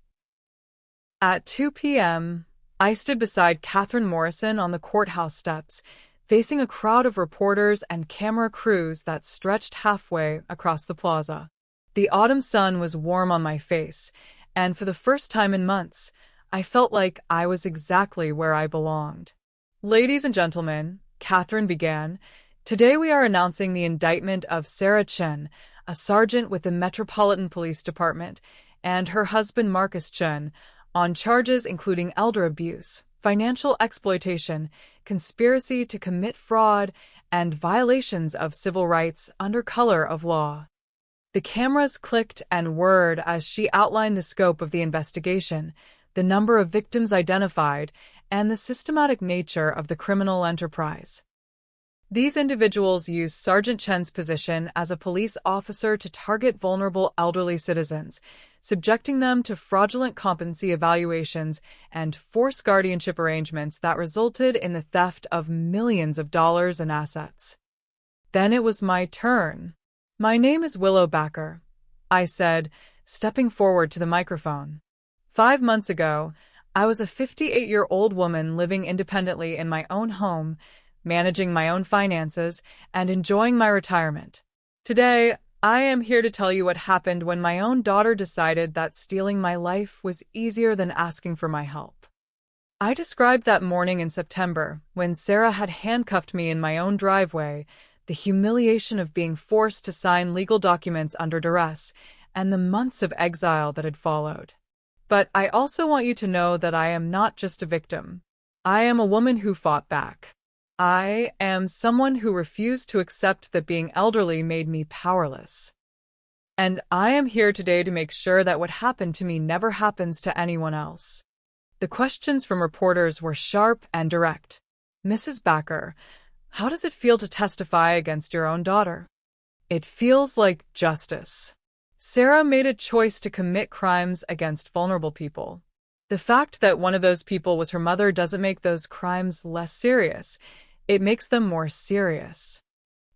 At 2 p.m., I stood beside Catherine Morrison on the courthouse steps, facing a crowd of reporters and camera crews that stretched halfway across the plaza. The autumn sun was warm on my face, and for the first time in months, I felt like I was exactly where I belonged. Ladies and gentlemen, Catherine began, today we are announcing the indictment of Sarah Chen, a sergeant with the Metropolitan Police Department, and her husband Marcus Chen, on charges including elder abuse, financial exploitation, conspiracy to commit fraud, and violations of civil rights under color of law. The cameras clicked and whirred as she outlined the scope of the investigation, the number of victims identified, and the systematic nature of the criminal enterprise. These individuals used Sergeant Chen's position as a police officer to target vulnerable elderly citizens, subjecting them to fraudulent competency evaluations and forced guardianship arrangements that resulted in the theft of millions of dollars in assets. Then it was my turn. My name is Willow Backer, I said, stepping forward to the microphone. 5 months ago, I was a 58-year-old woman living independently in my own home, managing my own finances, and enjoying my retirement. Today, I am here to tell you what happened when my own daughter decided that stealing my life was easier than asking for my help. I described that morning in September, when Sarah had handcuffed me in my own driveway, the humiliation of being forced to sign legal documents under duress, and the months of exile that had followed. But I also want you to know that I am not just a victim. I am a woman who fought back. I am someone who refused to accept that being elderly made me powerless. And I am here today to make sure that what happened to me never happens to anyone else. The questions from reporters were sharp and direct. Mrs. Backer, how does it feel to testify against your own daughter? It feels like justice. Sarah made a choice to commit crimes against vulnerable people. The fact that one of those people was her mother doesn't make those crimes less serious. It makes them more serious.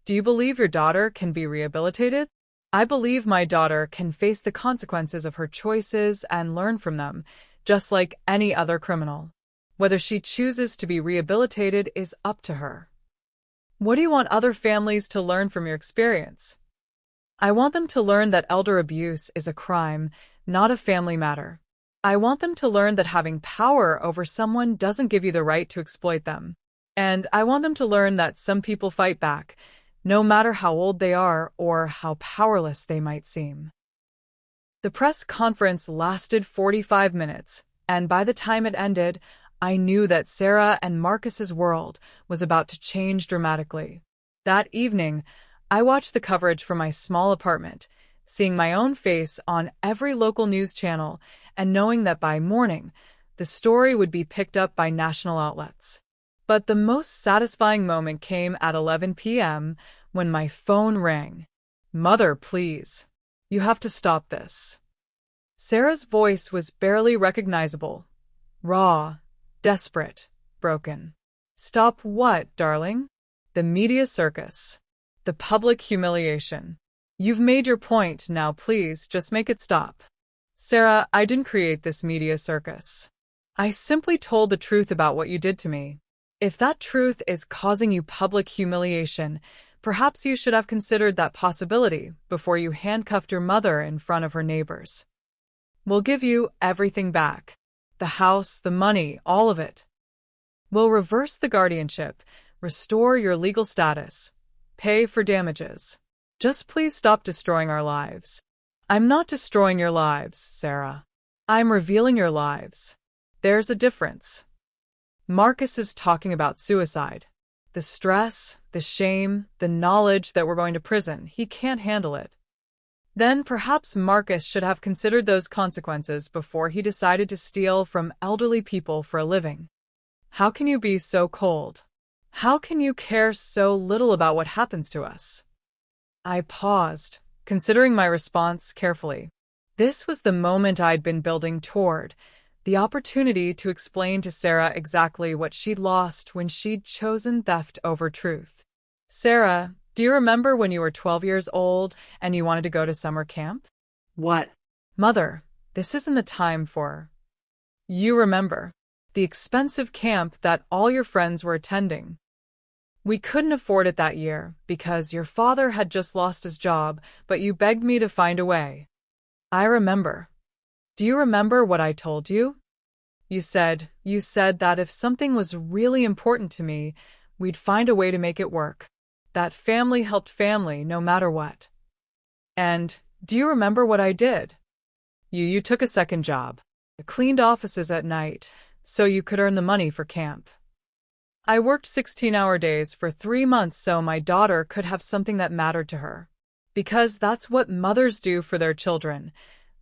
Do you believe your daughter can be rehabilitated? I believe my daughter can face the consequences of her choices and learn from them, just like any other criminal. Whether she chooses to be rehabilitated is up to her. What do you want other families to learn from your experience? I want them to learn that elder abuse is a crime, not a family matter. I want them to learn that having power over someone doesn't give you the right to exploit them. And I want them to learn that some people fight back, no matter how old they are or how powerless they might seem. The press conference lasted 45 minutes, and by the time it ended, I knew that Sarah and Marcus's world was about to change dramatically. That evening, I watched the coverage from my small apartment, seeing my own face on every local news channel and knowing that by morning, the story would be picked up by national outlets. But the most satisfying moment came at 11 p.m. when my phone rang. Mother, please. You have to stop this. Sarah's voice was barely recognizable. Raw, desperate, broken. Stop what, darling? The media circus. The public humiliation. You've made your point, now please just make it stop. Sarah, I didn't create this media circus. I simply told the truth about what you did to me. If that truth is causing you public humiliation, perhaps you should have considered that possibility before you handcuffed your mother in front of her neighbors. We'll give you everything back. The house, the money, all of it. We'll reverse the guardianship, restore your legal status, pay for damages. Just please stop destroying our lives. I'm not destroying your lives, Sarah. I'm revealing your lives. There's a difference. Marcus is talking about suicide. The stress, the shame, the knowledge that we're going to prison, he can't handle it. Then perhaps Marcus should have considered those consequences before he decided to steal from elderly people for a living. How can you be so cold? How can you care so little about what happens to us? I paused, considering my response carefully. This was the moment I'd been building toward, the opportunity to explain to Sarah exactly what she'd lost when she'd chosen theft over truth. Sarah, do you remember when you were 12 years old and you wanted to go to summer camp? What? Mother, this isn't the time for... You remember. The expensive camp that all your friends were attending. We couldn't afford it that year because your father had just lost his job, but you begged me to find a way. I remember. Do you remember what I told you? You said that if something was really important to me, we'd find a way to make it work. That family helped family no matter what. And do you remember what I did? You took a second job. Cleaned offices at night so you could earn the money for camp. I worked 16-hour days for 3 months so my daughter could have something that mattered to her. Because that's what mothers do for their children.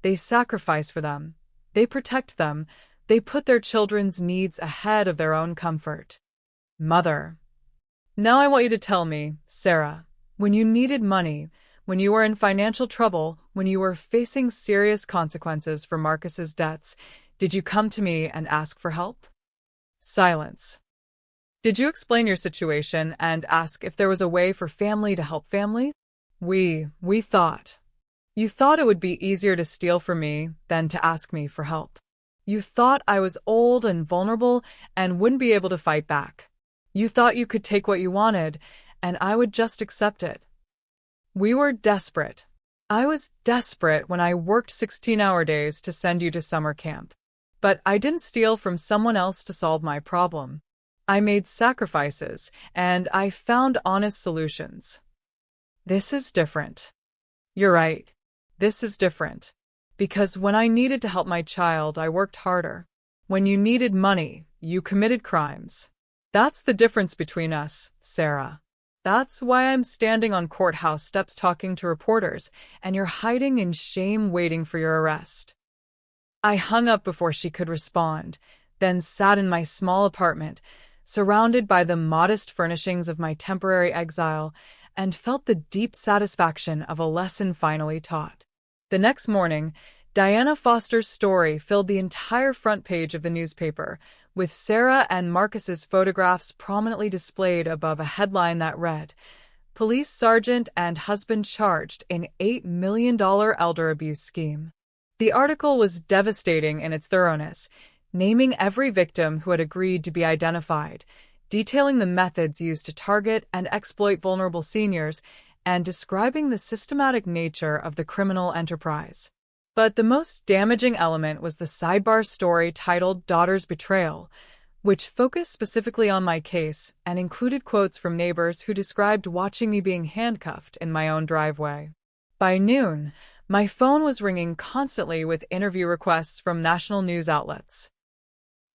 They sacrifice for them. They protect them. They put their children's needs ahead of their own comfort. Mother. Now I want you to tell me, Sarah, when you needed money, when you were in financial trouble, when you were facing serious consequences for Marcus's debts, did you come to me and ask for help? Silence. Did you explain your situation and ask if there was a way for family to help family? We thought. You thought it would be easier to steal from me than to ask me for help. You thought I was old and vulnerable and wouldn't be able to fight back. You thought you could take what you wanted, and I would just accept it. We were desperate. I was desperate when I worked 16-hour days to send you to summer camp. But I didn't steal from someone else to solve my problem. I made sacrifices, and I found honest solutions. This is different. You're right. This is different. Because when I needed to help my child, I worked harder. When you needed money, you committed crimes. That's the difference between us, Sarah. That's why I'm standing on courthouse steps talking to reporters, and you're hiding in shame waiting for your arrest. I hung up before she could respond, then sat in my small apartment, surrounded by the modest furnishings of my temporary exile, and felt the deep satisfaction of a lesson finally taught. The next morning, Diana Foster's story filled the entire front page of the newspaper, with Sarah and Marcus's photographs prominently displayed above a headline that read, "Police Sergeant and Husband Charged in $8 million Elder Abuse Scheme." The article was devastating in its thoroughness, naming every victim who had agreed to be identified, detailing the methods used to target and exploit vulnerable seniors, and describing the systematic nature of the criminal enterprise. But the most damaging element was the sidebar story titled Daughter's Betrayal, which focused specifically on my case and included quotes from neighbors who described watching me being handcuffed in my own driveway. By noon, my phone was ringing constantly with interview requests from national news outlets.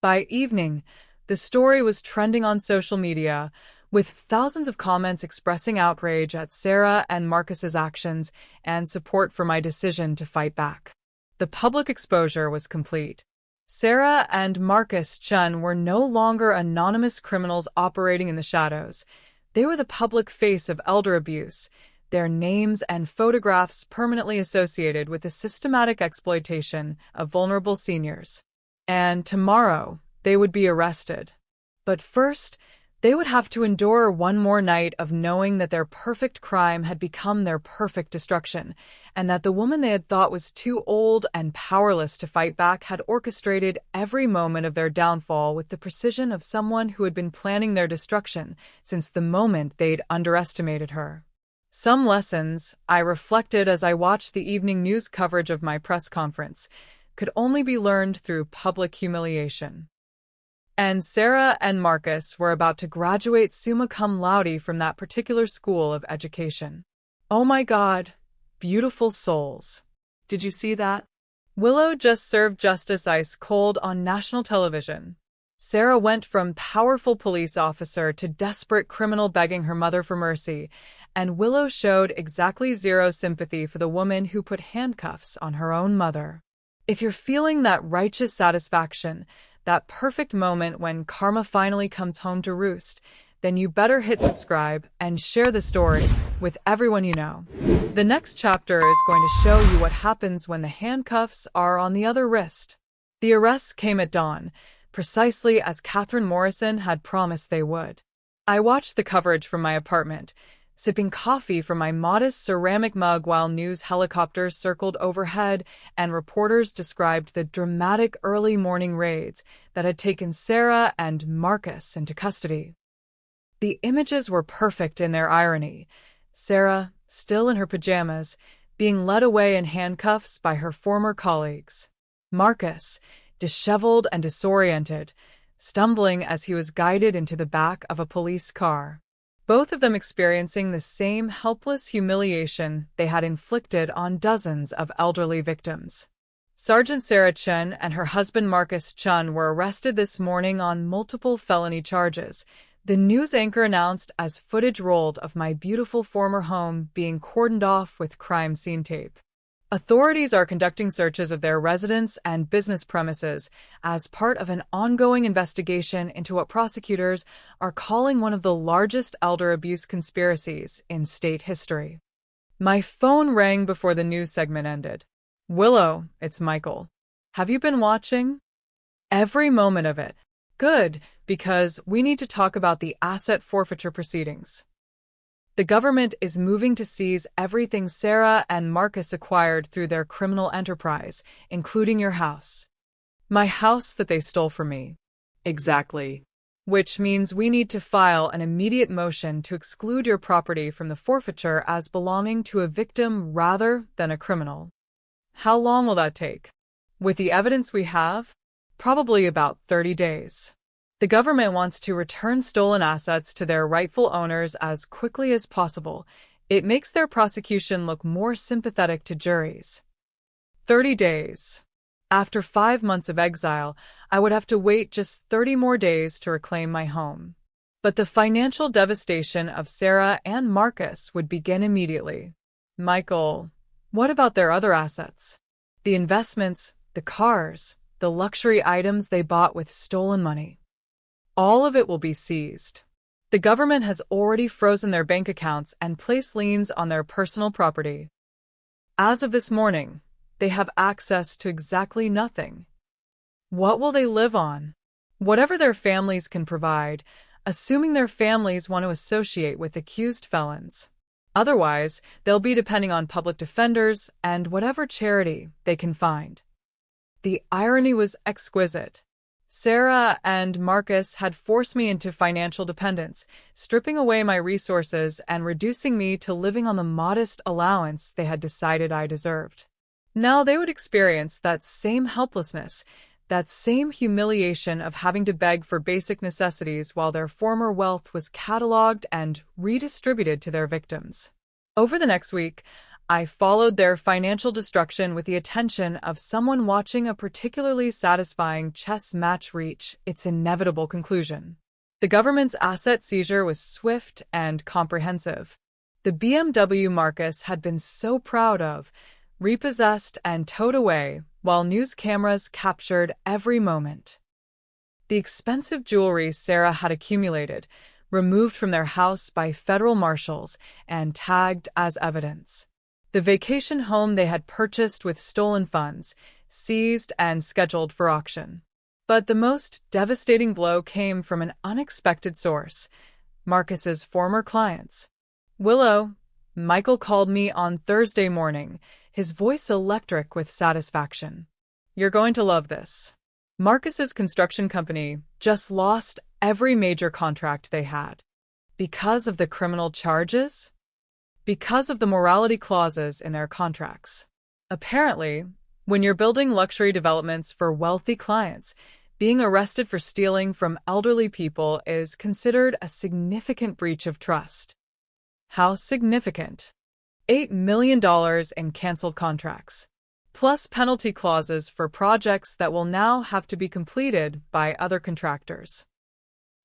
By evening, the story was trending on social media, with thousands of comments expressing outrage at Sarah and Marcus's actions and support for my decision to fight back. The public exposure was complete. Sarah and Marcus Chun were no longer anonymous criminals operating in the shadows. They were the public face of elder abuse, their names and photographs permanently associated with the systematic exploitation of vulnerable seniors. And tomorrow, they would be arrested. But first, They would have to endure one more night of knowing that their perfect crime had become their perfect destruction, and that the woman they had thought was too old and powerless to fight back had orchestrated every moment of their downfall with the precision of someone who had been planning their destruction since the moment they'd underestimated her. Some lessons, I reflected as I watched the evening news coverage of my press conference, could only be learned through public humiliation. And Sarah and Marcus were about to graduate summa cum laude from that particular school of education. Oh my God, beautiful souls. Did you see that? Willow just served justice ice cold on national television. Sarah went from powerful police officer to desperate criminal begging her mother for mercy, and Willow showed exactly zero sympathy for the woman who put handcuffs on her own mother. If you're feeling that righteous satisfaction, that perfect moment when karma finally comes home to roost, then you better hit subscribe and share the story with everyone you know. The next chapter is going to show you what happens when the handcuffs are on the other wrist. The arrests came at dawn, precisely as Catherine Morrison had promised they would. I watched the coverage from my apartment, sipping coffee from my modest ceramic mug while news helicopters circled overhead and reporters described the dramatic early morning raids that had taken Sarah and Marcus into custody. The images were perfect in their irony. Sarah, still in her pajamas, being led away in handcuffs by her former colleagues. Marcus, disheveled and disoriented, stumbling as he was guided into the back of a police car. Both of them experiencing the same helpless humiliation they had inflicted on dozens of elderly victims. Sergeant Sarah Chun and her husband Marcus Chun were arrested this morning on multiple felony charges, the news anchor announced as footage rolled of my beautiful former home being cordoned off with crime scene tape. Authorities are conducting searches of their residence and business premises as part of an ongoing investigation into what prosecutors are calling one of the largest elder abuse conspiracies in state history. My phone rang before the news segment ended. Willow, it's Michael. Have you been watching? Every moment of it. Good, because we need to talk about the asset forfeiture proceedings. The government is moving to seize everything Sarah and Marcus acquired through their criminal enterprise, including your house. My house that they stole from me. Exactly. Which means we need to file an immediate motion to exclude your property from the forfeiture as belonging to a victim rather than a criminal. How long will that take? With the evidence we have, probably about 30 days. The government wants to return stolen assets to their rightful owners as quickly as possible. It makes their prosecution look more sympathetic to juries. 30 days. After 5 months of exile, I would have to wait just 30 more days to reclaim my home. But the financial devastation of Sarah and Marcus would begin immediately. Michael, what about their other assets? The investments, the cars, the luxury items they bought with stolen money. All of it will be seized. The government has already frozen their bank accounts and placed liens on their personal property. As of this morning, they have access to exactly nothing. What will they live on? Whatever their families can provide, assuming their families want to associate with accused felons. Otherwise, they'll be depending on public defenders and whatever charity they can find. The irony was exquisite. Sarah and Marcus had forced me into financial dependence, stripping away my resources and reducing me to living on the modest allowance they had decided I deserved. Now they would experience that same helplessness, that same humiliation of having to beg for basic necessities while their former wealth was cataloged and redistributed to their victims. Over the next week, I followed their financial destruction with the attention of someone watching a particularly satisfying chess match reach its inevitable conclusion. The government's asset seizure was swift and comprehensive. The BMW Marcus had been so proud of, repossessed and towed away, while news cameras captured every moment. The expensive jewelry Sarah had accumulated, removed from their house by federal marshals and tagged as evidence. The vacation home they had purchased with stolen funds, seized and scheduled for auction. But the most devastating blow came from an unexpected source: Marcus's former clients. Willow, Michael called me on Thursday morning, his voice electric with satisfaction. You're going to love this. Marcus's construction company just lost every major contract they had. Because of the criminal charges? Because of the morality clauses in their contracts. Apparently, when you're building luxury developments for wealthy clients, being arrested for stealing from elderly people is considered a significant breach of trust. How significant? $8 million in canceled contracts, plus penalty clauses for projects that will now have to be completed by other contractors.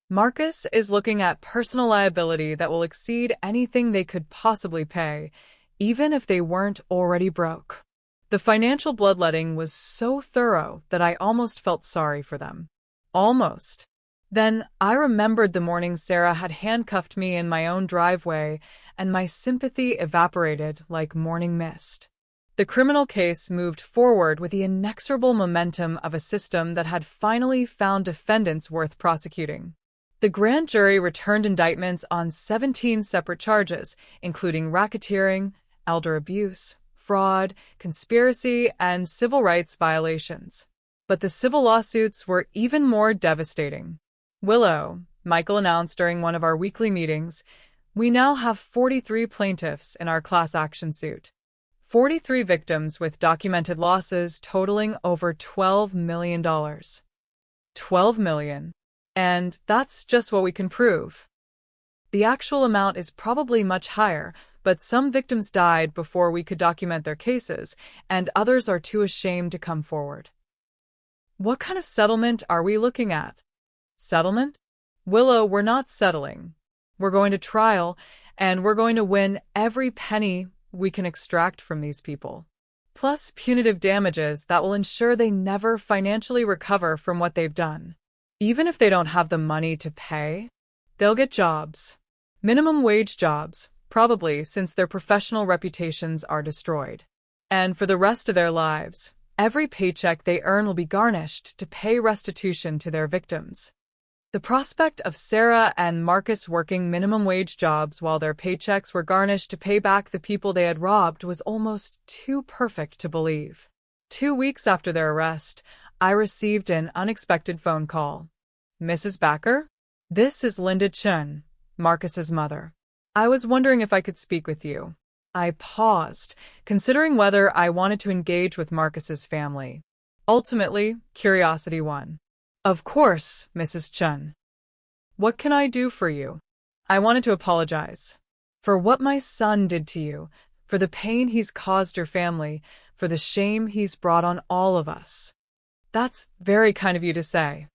Marcus is looking at personal liability that will exceed anything they could possibly pay, even if they weren't already broke. The financial bloodletting was so thorough that I almost felt sorry for them. Almost. Then I remembered the morning Sarah had handcuffed me in my own driveway, and my sympathy evaporated like morning mist. The criminal case moved forward with the inexorable momentum of a system that had finally found defendants worth prosecuting. The grand jury returned indictments on 17 separate charges, including racketeering, elder abuse, fraud, conspiracy, and civil rights violations. But the civil lawsuits were even more devastating. Willow, Michael announced during one of our weekly meetings, we now have 43 plaintiffs in our class action suit. 43 victims with documented losses totaling over $12 million. $12 million. And that's just what we can prove. The actual amount is probably much higher, but some victims died before we could document their cases, and others are too ashamed to come forward. What kind of settlement are we looking at? Settlement? Willow, we're not settling. We're going to trial, and we're going to win every penny we can extract from these people. Plus punitive damages that will ensure they never financially recover from what they've done. Even if they don't have the money to pay, they'll get jobs. Minimum wage jobs, probably, since their professional reputations are destroyed. And for the rest of their lives, every paycheck they earn will be garnished to pay restitution to their victims. The prospect of Sarah and Marcus working minimum wage jobs while their paychecks were garnished to pay back the people they had robbed was almost too perfect to believe. 2 weeks after their arrest, I received an unexpected phone call. Mrs. Backer? This is Linda Chun, Marcus's mother. I was wondering if I could speak with you. I paused, considering whether I wanted to engage with Marcus's family. Ultimately, curiosity won. Of course, Mrs. Chun. What can I do for you? I wanted to apologize. For what my son did to you, for the pain he's caused your family, for the shame he's brought on all of us. That's very kind of you to say.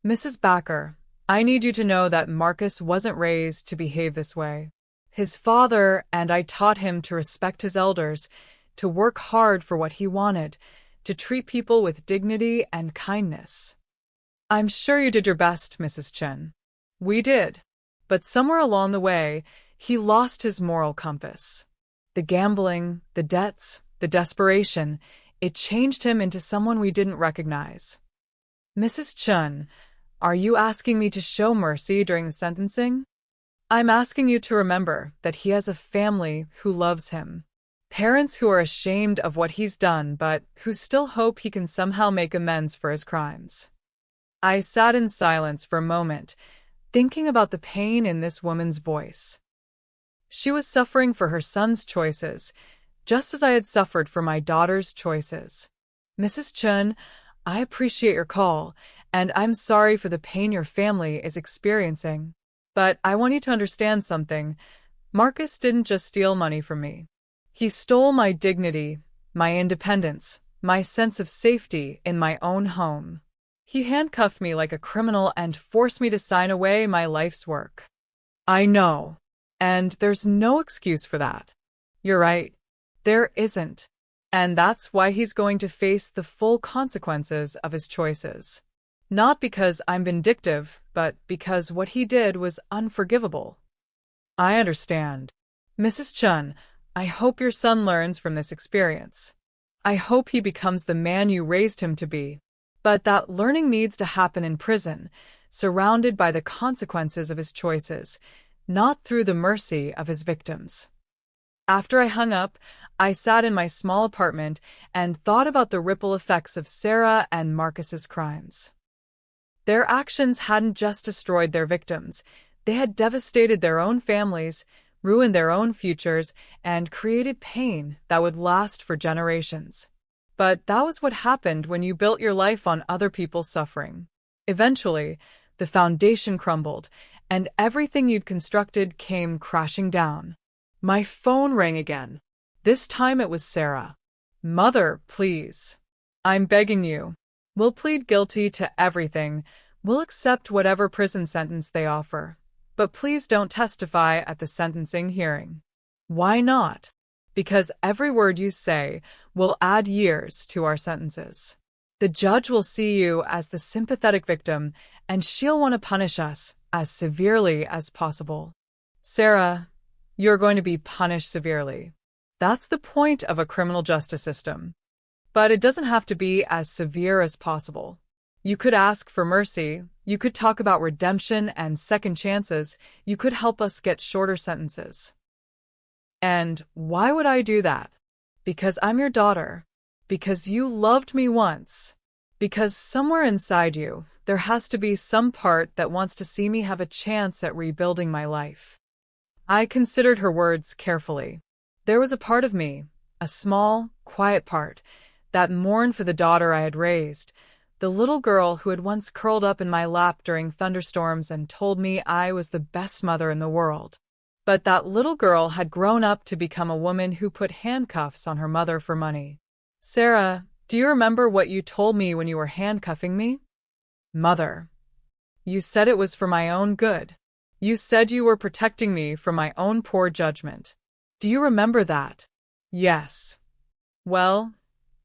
Mrs. Backer, I need you to know that Marcus wasn't raised to behave this way. His father and I taught him to respect his elders, to work hard for what he wanted, to treat people with dignity and kindness. I'm sure you did your best, Mrs. Chen. We did. But somewhere along the way, he lost his moral compass. The gambling, the debts, the desperation, it changed him into someone we didn't recognize. Mrs. Chun, are you asking me to show mercy during the sentencing? I'm asking you to remember that he has a family who loves him. Parents who are ashamed of what he's done but who still hope he can somehow make amends for his crimes. I sat in silence for a moment, thinking about the pain in this woman's voice. She was suffering for her son's choices, just as I had suffered for my daughter's choices. Mrs. Chun, I appreciate your call, and I'm sorry for the pain your family is experiencing. But I want you to understand something. Marcus didn't just steal money from me. He stole my dignity, my independence, my sense of safety in my own home. He handcuffed me like a criminal and forced me to sign away my life's work. I know, and there's no excuse for that. You're right. There isn't. And that's why he's going to face the full consequences of his choices. Not because I'm vindictive, but because what he did was unforgivable. I understand. Mrs. Chun, I hope your son learns from this experience. I hope he becomes the man you raised him to be. But that learning needs to happen in prison, surrounded by the consequences of his choices, not through the mercy of his victims. After I hung up, I sat in my small apartment and thought about the ripple effects of Sarah and Marcus's crimes. Their actions hadn't just destroyed their victims, they had devastated their own families, ruined their own futures, and created pain that would last for generations. But that was what happened when you built your life on other people's suffering. Eventually, the foundation crumbled, and everything you'd constructed came crashing down. My phone rang again. This time it was Sarah. "Mother, please. I'm begging you. We'll plead guilty to everything. We'll accept whatever prison sentence they offer. But please don't testify at the sentencing hearing." "Why not?" "Because every word you say will add years to our sentences. The judge will see you as the sympathetic victim, and she'll want to punish us as severely as possible." "Sarah, you're going to be punished severely. That's the point of a criminal justice system. But it doesn't have to be as severe as possible. You could ask for mercy, you could talk about redemption and second chances, you could help us get shorter sentences." "And why would I do that?" "Because I'm your daughter. Because you loved me once. Because somewhere inside you, there has to be some part that wants to see me have a chance at rebuilding my life." I considered her words carefully. There was a part of me, a small, quiet part, that mourned for the daughter I had raised, the little girl who had once curled up in my lap during thunderstorms and told me I was the best mother in the world. But that little girl had grown up to become a woman who put handcuffs on her mother for money. "Sarah, do you remember what you told me when you were handcuffing me?" "Mother, you said it was for my own good. You said you were protecting me from my own poor judgment. Do you remember that?" "Yes." "Well,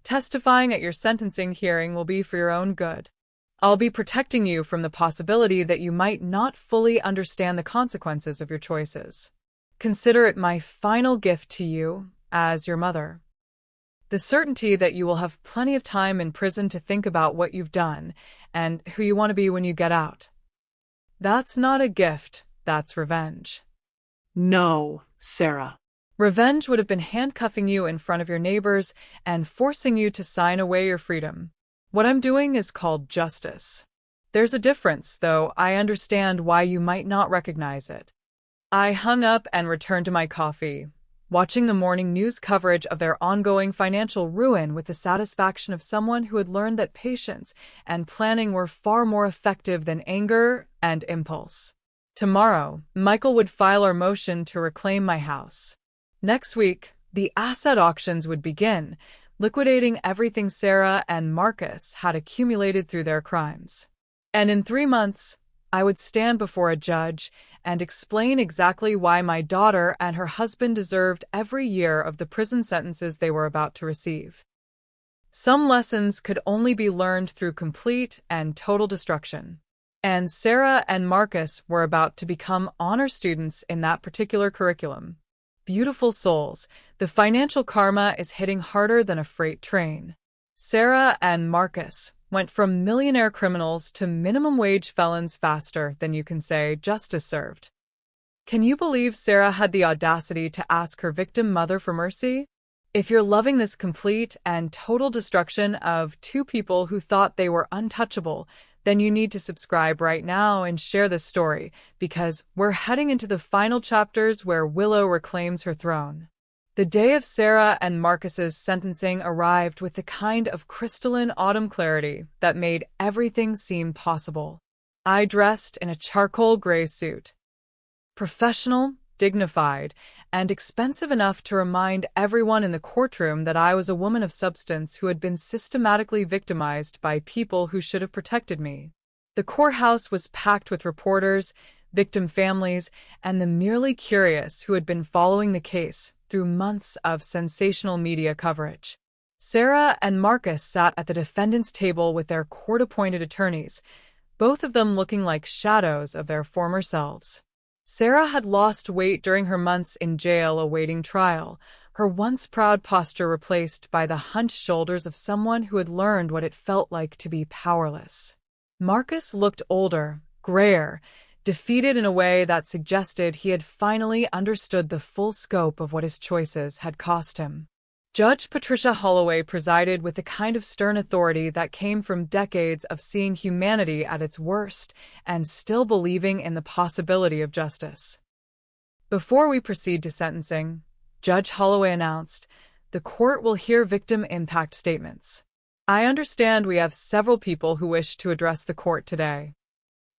testifying at your sentencing hearing will be for your own good. I'll be protecting you from the possibility that you might not fully understand the consequences of your choices. Consider it my final gift to you as your mother. The certainty that you will have plenty of time in prison to think about what you've done and who you want to be when you get out. That's not a gift, that's revenge." "No, Sarah." "Revenge would have been handcuffing you in front of your neighbors and forcing you to sign away your freedom. What I'm doing is called justice. There's a difference, though I understand why you might not recognize it." I hung up and returned to my coffee, watching the morning news coverage of their ongoing financial ruin with the satisfaction of someone who had learned that patience and planning were far more effective than anger and impulse. Tomorrow, Michael would file our motion to reclaim my house. Next week, the asset auctions would begin, liquidating everything Sarah and Marcus had accumulated through their crimes. And in 3 months, I would stand before a judge and explain exactly why my daughter and her husband deserved every year of the prison sentences they were about to receive. Some lessons could only be learned through complete and total destruction. And Sarah and Marcus were about to become honor students in that particular curriculum. Beautiful souls, the financial karma is hitting harder than a freight train. Sarah and Marcus went from millionaire criminals to minimum wage felons faster than you can say justice served. Can you believe Sarah had the audacity to ask her victim mother for mercy? If you're loving this complete and total destruction of two people who thought they were untouchable, then you need to subscribe right now and share this story, because we're heading into the final chapters where Willow reclaims her throne. The day of Sarah and Marcus's sentencing arrived with the kind of crystalline autumn clarity that made everything seem possible. I dressed in a charcoal gray suit. Professional, dignified, and expensive enough to remind everyone in the courtroom that I was a woman of substance who had been systematically victimized by people who should have protected me. The courthouse was packed with reporters, victim families, and the merely curious who had been following the case through months of sensational media coverage. Sarah and Marcus sat at the defendant's table with their court-appointed attorneys, both of them looking like shadows of their former selves. Sarah had lost weight during her months in jail awaiting trial, her once proud posture replaced by the hunched shoulders of someone who had learned what it felt like to be powerless. Marcus looked older, grayer, defeated in a way that suggested he had finally understood the full scope of what his choices had cost him. Judge Patricia Holloway presided with the kind of stern authority that came from decades of seeing humanity at its worst and still believing in the possibility of justice. Before we proceed to sentencing, Judge Holloway announced, the court will hear victim impact statements. I understand we have several people who wish to address the court today.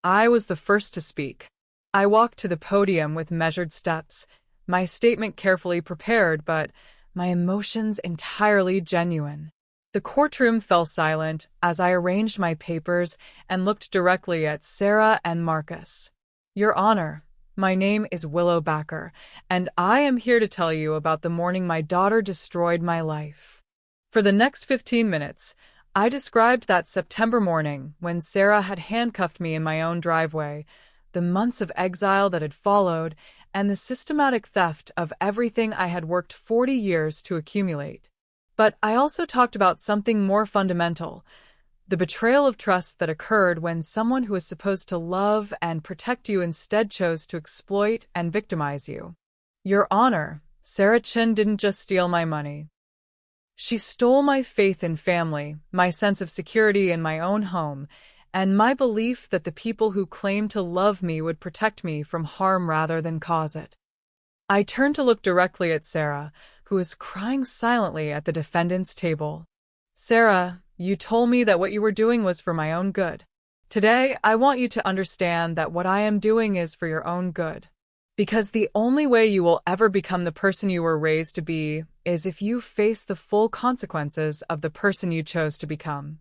I was the first to speak. I walked to the podium with measured steps, my statement carefully prepared, but my emotions entirely genuine. The courtroom fell silent as I arranged my papers and looked directly at Sarah and Marcus. Your Honor, my name is Willow Backer, and I am here to tell you about the morning my daughter destroyed my life. For the next 15 minutes, I described that September morning when Sarah had handcuffed me in my own driveway, the months of exile that had followed, and the systematic theft of everything I had worked 40 years to accumulate. But I also talked about something more fundamental, the betrayal of trust that occurred when someone who was supposed to love and protect you instead chose to exploit and victimize you. Your Honor, Sarah Chin didn't just steal my money. She stole my faith in family, my sense of security in my own home, and my belief that the people who claimed to love me would protect me from harm rather than cause it. I turned to look directly at Sarah, who was crying silently at the defendant's table. Sarah, you told me that what you were doing was for my own good. Today, I want you to understand that what I am doing is for your own good. Because the only way you will ever become the person you were raised to be is if you face the full consequences of the person you chose to become.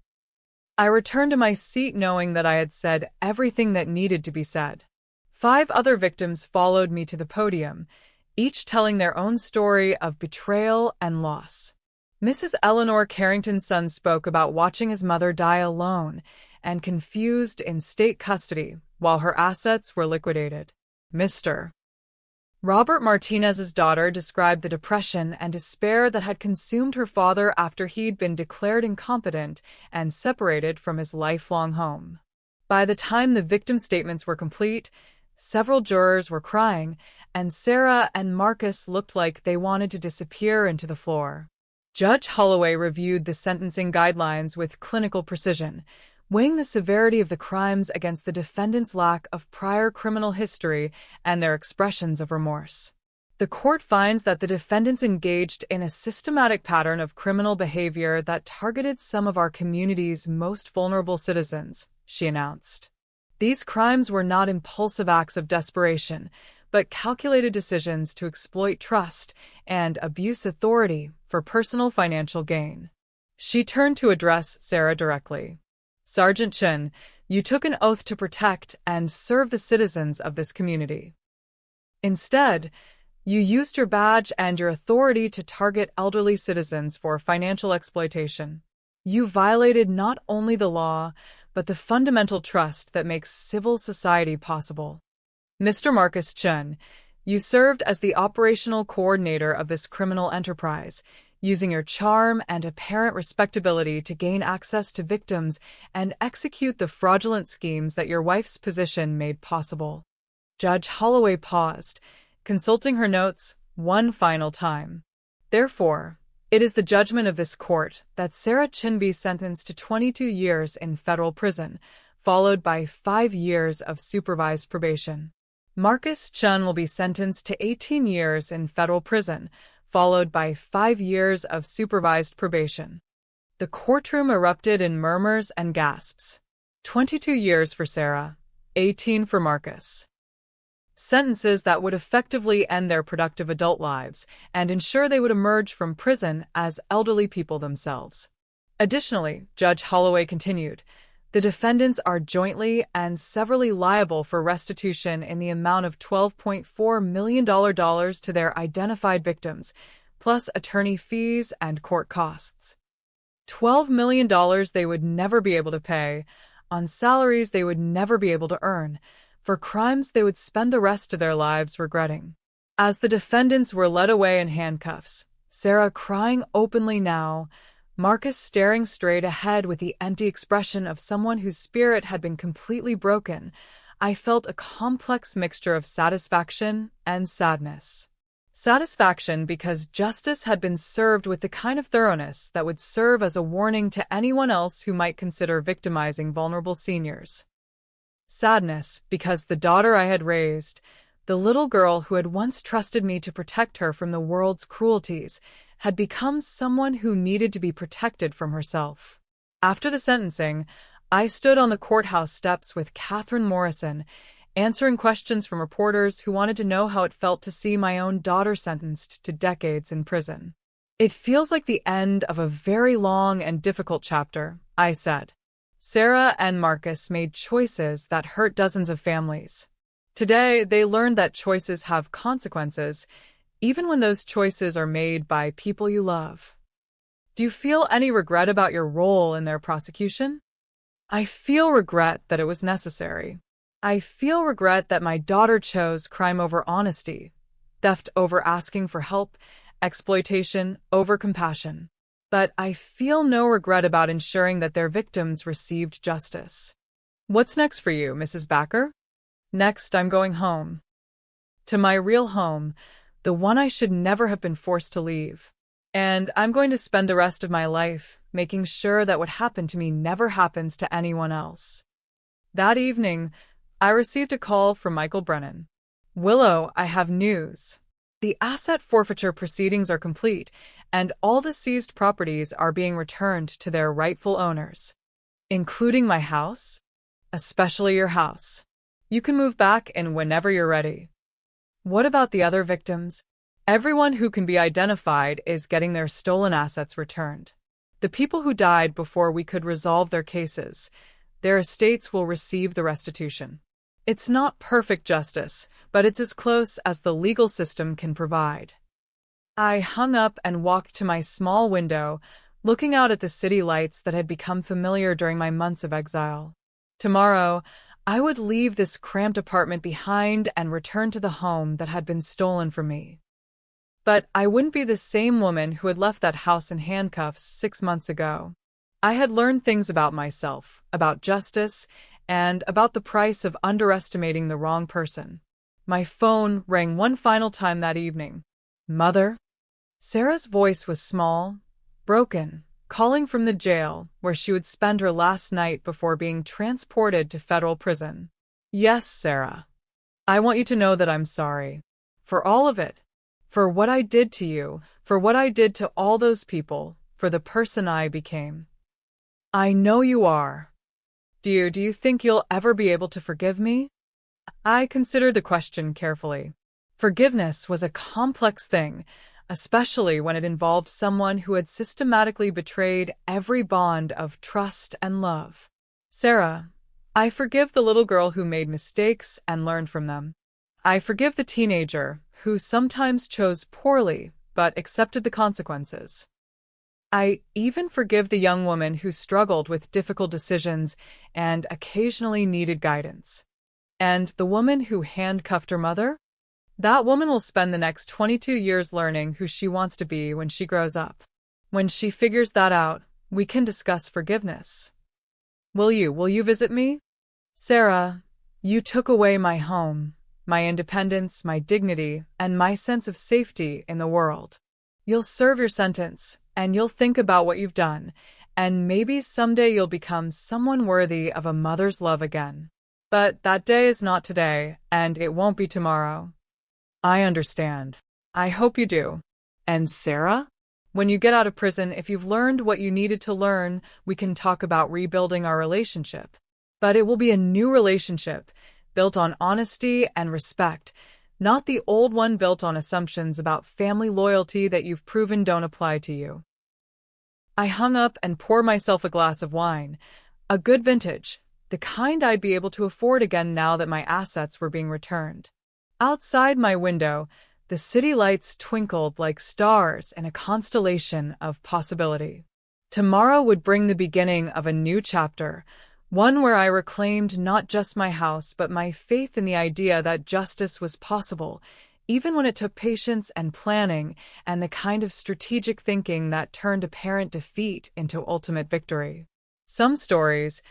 I returned to my seat knowing that I had said everything that needed to be said. 5 other victims followed me to the podium, each telling their own story of betrayal and loss. Mrs. Eleanor Carrington's son spoke about watching his mother die alone and confused in state custody while her assets were liquidated. Mr. Robert Martinez's daughter described the depression and despair that had consumed her father after he'd been declared incompetent and separated from his lifelong home. By the time the victim statements were complete, several jurors were crying, and Sarah and Marcus looked like they wanted to disappear into the floor. Judge Holloway reviewed the sentencing guidelines with clinical precision, weighing the severity of the crimes against the defendant's lack of prior criminal history and their expressions of remorse. The court finds that the defendants engaged in a systematic pattern of criminal behavior that targeted some of our community's most vulnerable citizens, she announced. These crimes were not impulsive acts of desperation, but calculated decisions to exploit trust and abuse authority for personal financial gain. She turned to address Sarah directly. Sergeant Chin, you took an oath to protect and serve the citizens of this community. Instead, you used your badge and your authority to target elderly citizens for financial exploitation. You violated not only the law, but the fundamental trust that makes civil society possible. Mr. Marcus Chen, you served as the operational coordinator of this criminal enterprise, using your charm and apparent respectability to gain access to victims and execute the fraudulent schemes that your wife's position made possible. Judge Holloway paused, consulting her notes one final time. Therefore, it is the judgment of this court that Sarah Chin be sentenced to 22 years in federal prison, followed by 5 years of supervised probation. Marcus Chen will be sentenced to 18 years in federal prison, followed by 5 years of supervised probation. The courtroom erupted in murmurs and gasps. 22 years for Sarah, 18 for Marcus. Sentences that would effectively end their productive adult lives and ensure they would emerge from prison as elderly people themselves. Additionally, Judge Holloway continued, the defendants are jointly and severally liable for restitution in the amount of $12.4 million to their identified victims, plus attorney fees and court costs. $12 million they would never be able to pay, on salaries they would never be able to earn, for crimes they would spend the rest of their lives regretting. As the defendants were led away in handcuffs, Sarah crying openly now, Marcus staring straight ahead with the empty expression of someone whose spirit had been completely broken. I felt a complex mixture of satisfaction and sadness. Satisfaction because justice had been served with the kind of thoroughness that would serve as a warning to anyone else who might consider victimizing vulnerable seniors. Sadness because the daughter I had raised, the little girl who had once trusted me to protect her from the world's cruelties, had become someone who needed to be protected from herself. After the sentencing, I stood on the courthouse steps with Catherine Morrison, answering questions from reporters who wanted to know how it felt to see my own daughter sentenced to decades in prison. "It feels like the end of a very long and difficult chapter," I said. "Sarah and Marcus made choices that hurt dozens of families. Today, they learned that choices have consequences, even when those choices are made by people you love. Do you feel any regret about your role in their prosecution?" "I feel regret that it was necessary. I feel regret that my daughter chose crime over honesty, theft over asking for help, exploitation over compassion. But I feel no regret about ensuring that their victims received justice." "What's next for you, Mrs. Backer?" "Next, I'm going home. To my real home, the one I should never have been forced to leave. And I'm going to spend the rest of my life making sure that what happened to me never happens to anyone else." That evening, I received a call from Michael Brennan. "Willow, I have news. The asset forfeiture proceedings are complete, and all the seized properties are being returned to their rightful owners, including my house, especially your house. You can move back in whenever you're ready." "What about the other victims?" "Everyone who can be identified is getting their stolen assets returned. The people who died before we could resolve their cases, their estates will receive the restitution. It's not perfect justice, but it's as close as the legal system can provide." I hung up and walked to my small window, looking out at the city lights that had become familiar during my months of exile. Tomorrow, I would leave this cramped apartment behind and return to the home that had been stolen from me. But I wouldn't be the same woman who had left that house in handcuffs 6 months ago. I had learned things about myself, about justice, and about the price of underestimating the wrong person. My phone rang one final time that evening. "Mother?" Sarah's voice was small, broken, calling from the jail where she would spend her last night before being transported to federal prison. "Yes, Sarah. I want you to know that I'm sorry. For all of it. For what I did to you, for what I did to all those people, for the person I became." "I know you are. Do you think you'll ever be able to forgive me?" I considered the question carefully. Forgiveness was a complex thing, especially when it involved someone who had systematically betrayed every bond of trust and love. "Sarah, I forgive the little girl who made mistakes and learned from them. I forgive the teenager who sometimes chose poorly but accepted the consequences. I even forgive the young woman who struggled with difficult decisions and occasionally needed guidance. And the woman who handcuffed her mother? That woman will spend the next 22 years learning who she wants to be when she grows up. When she figures that out, we can discuss forgiveness. Will you visit me?" "Sarah, you took away my home, my independence, my dignity, and my sense of safety in the world. You'll serve your sentence, and you'll think about what you've done, and maybe someday you'll become someone worthy of a mother's love again. But that day is not today, and it won't be tomorrow." "I understand. I hope you do." "And Sarah?" "When you get out of prison, if you've learned what you needed to learn, we can talk about rebuilding our relationship. But it will be a new relationship, built on honesty and respect, not the old one built on assumptions about family loyalty that you've proven don't apply to you." I hung up and poured myself a glass of wine, a good vintage, the kind I'd be able to afford again now that my assets were being returned. Outside my window, the city lights twinkled like stars in a constellation of possibility. Tomorrow would bring the beginning of a new chapter, one where I reclaimed not just my house but my faith in the idea that justice was possible, even when it took patience and planning and the kind of strategic thinking that turned apparent defeat into ultimate victory. Some stories,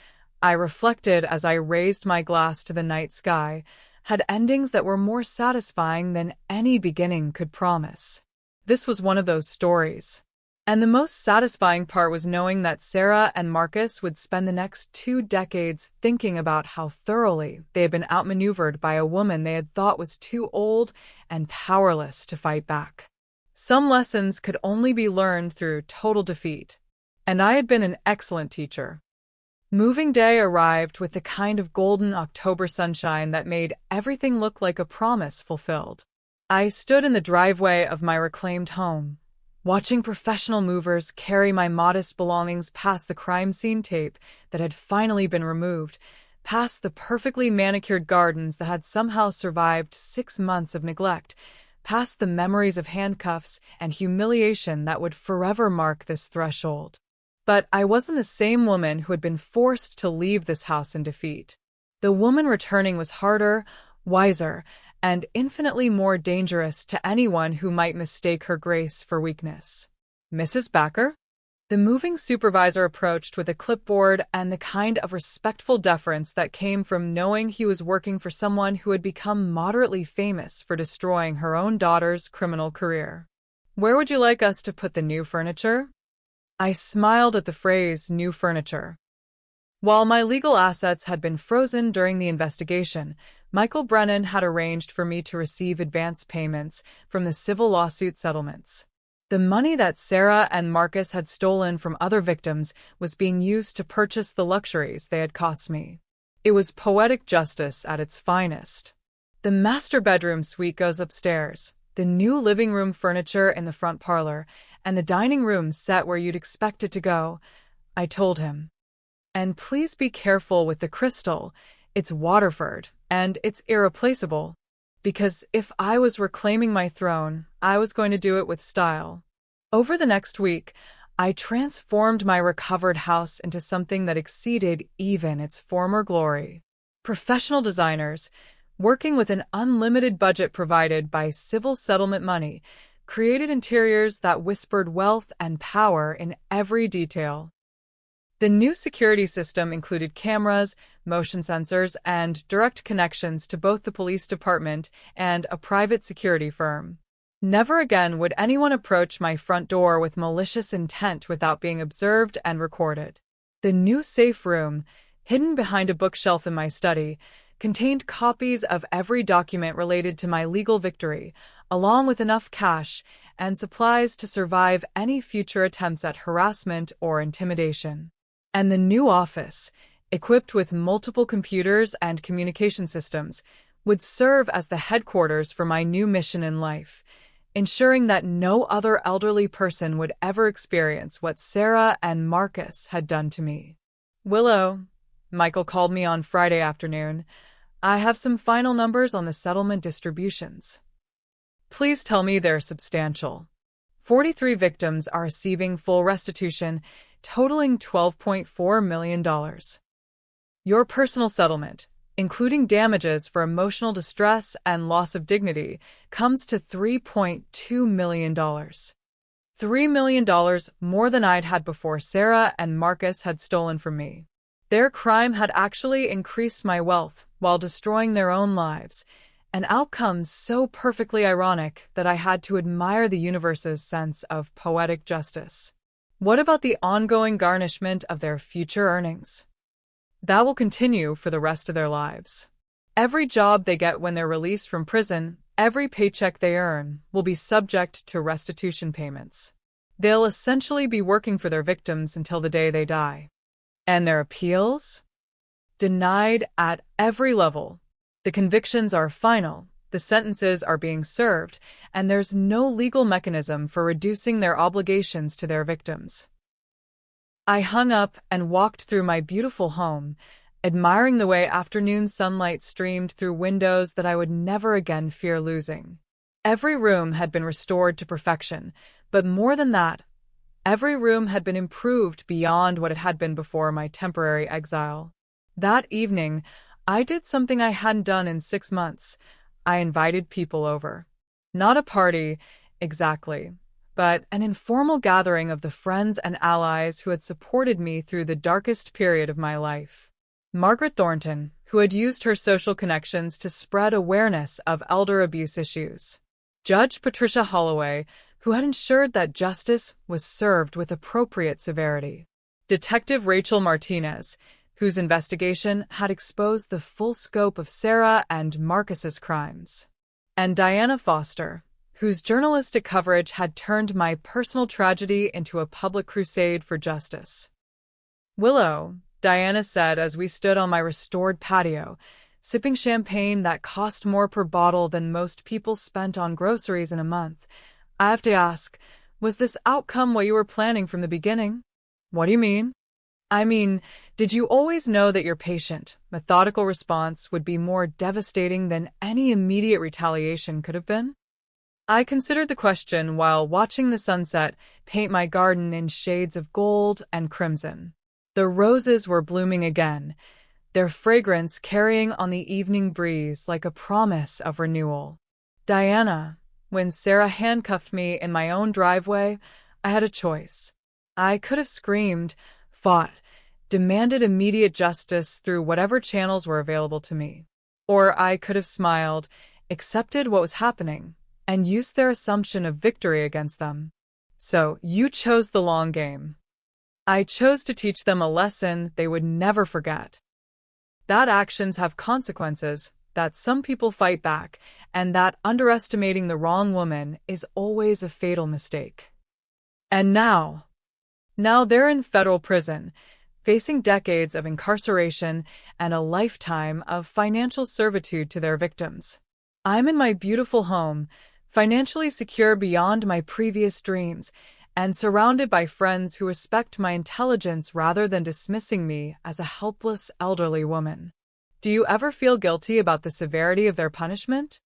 I reflected as I raised my glass to the night sky, had endings that were more satisfying than any beginning could promise. This was one of those stories. And the most satisfying part was knowing that Sarah and Marcus would spend the next 2 decades thinking about how thoroughly they had been outmaneuvered by a woman they had thought was too old and powerless to fight back. Some lessons could only be learned through total defeat, and I had been an excellent teacher. Moving day arrived with the kind of golden October sunshine that made everything look like a promise fulfilled. I stood in the driveway of my reclaimed home, watching professional movers carry my modest belongings past the crime scene tape that had finally been removed, past the perfectly manicured gardens that had somehow survived 6 months of neglect, past the memories of handcuffs and humiliation that would forever mark this threshold. But I wasn't the same woman who had been forced to leave this house in defeat. The woman returning was harder, wiser, and infinitely more dangerous to anyone who might mistake her grace for weakness. Mrs. Backer? The moving supervisor approached with a clipboard and the kind of respectful deference that came from knowing he was working for someone who had become moderately famous for destroying her own daughter's criminal career. Where would you like us to put the new furniture? I smiled at the phrase new furniture. While my legal assets had been frozen during the investigation, Michael Brennan had arranged for me to receive advance payments from the civil lawsuit settlements. The money that Sarah and Marcus had stolen from other victims was being used to purchase the luxuries they had cost me. It was poetic justice at its finest. The master bedroom suite goes upstairs, the new living room furniture in the front parlor, and the dining room set where you'd expect it to go, I told him. And please be careful with the crystal. It's Waterford, and it's irreplaceable. Because if I was reclaiming my throne, I was going to do it with style. Over the next week, I transformed my recovered house into something that exceeded even its former glory. Professional designers, working with an unlimited budget provided by civil settlement money, created interiors that whispered wealth and power in every detail. The new security system included cameras, motion sensors, and direct connections to both the police department and a private security firm. Never again would anyone approach my front door with malicious intent without being observed and recorded. The new safe room, hidden behind a bookshelf in my study, contained copies of every document related to my legal victory, along with enough cash and supplies to survive any future attempts at harassment or intimidation. And the new office, equipped with multiple computers and communication systems, would serve as the headquarters for my new mission in life, ensuring that no other elderly person would ever experience what Sarah and Marcus had done to me. Willow, Michael called me on Friday afternoon. I have some final numbers on the settlement distributions. Please tell me they're substantial. 43 victims are receiving full restitution, totaling $12.4 million. Your personal settlement, including damages for emotional distress and loss of dignity, comes to $3.2 million. $3 million more than I'd had before Sarah and Marcus had stolen from me. Their crime had actually increased my wealth while destroying their own lives, an outcome so perfectly ironic that I had to admire the universe's sense of poetic justice. What about the ongoing garnishment of their future earnings? That will continue for the rest of their lives. Every job they get when they're released from prison, every paycheck they earn, will be subject to restitution payments. They'll essentially be working for their victims until the day they die. And their appeals? Denied at every level. The convictions are final, the sentences are being served, and there's no legal mechanism for reducing their obligations to their victims. I hung up and walked through my beautiful home, admiring the way afternoon sunlight streamed through windows that I would never again fear losing. Every room had been restored to perfection, but more than that, every room had been improved beyond what it had been before my temporary exile. That evening, I did something I hadn't done in 6 months. I invited people over. Not a party, exactly, but an informal gathering of the friends and allies who had supported me through the darkest period of my life. Margaret Thornton, who had used her social connections to spread awareness of elder abuse issues. Judge Patricia Holloway, who had ensured that justice was served with appropriate severity. Detective Rachel Martinez, whose investigation had exposed the full scope of Sarah and Marcus's crimes. And Diana Foster, whose journalistic coverage had turned my personal tragedy into a public crusade for justice. Willow, Diana said as we stood on my restored patio, sipping champagne that cost more per bottle than most people spent on groceries in a month. I have to ask, was this outcome what you were planning from the beginning? What do you mean? I mean, did you always know that your patient, methodical response would be more devastating than any immediate retaliation could have been? I considered the question while watching the sunset paint my garden in shades of gold and crimson. The roses were blooming again, their fragrance carrying on the evening breeze like a promise of renewal. Diana, when Sarah handcuffed me in my own driveway, I had a choice. I could have screamed, fought, demanded immediate justice through whatever channels were available to me. Or I could have smiled, accepted what was happening, and used their assumption of victory against them. So you chose the long game. I chose to teach them a lesson they would never forget. That actions have consequences, that some people fight back, and that underestimating the wrong woman is always a fatal mistake. And now they're in federal prison, facing decades of incarceration and a lifetime of financial servitude to their victims. I'm in my beautiful home, financially secure beyond my previous dreams, and surrounded by friends who respect my intelligence rather than dismissing me as a helpless elderly woman. Do you ever feel guilty about the severity of their punishment?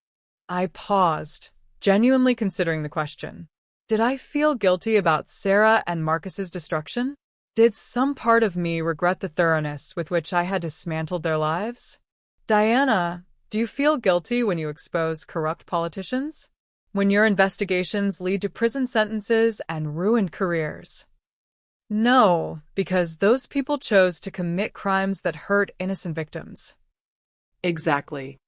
I paused, genuinely considering the question. Did I feel guilty about Sarah and Marcus's destruction? Did some part of me regret the thoroughness with which I had dismantled their lives? Diana, do you feel guilty when you expose corrupt politicians? When your investigations lead to prison sentences and ruined careers? No, because those people chose to commit crimes that hurt innocent victims. Exactly.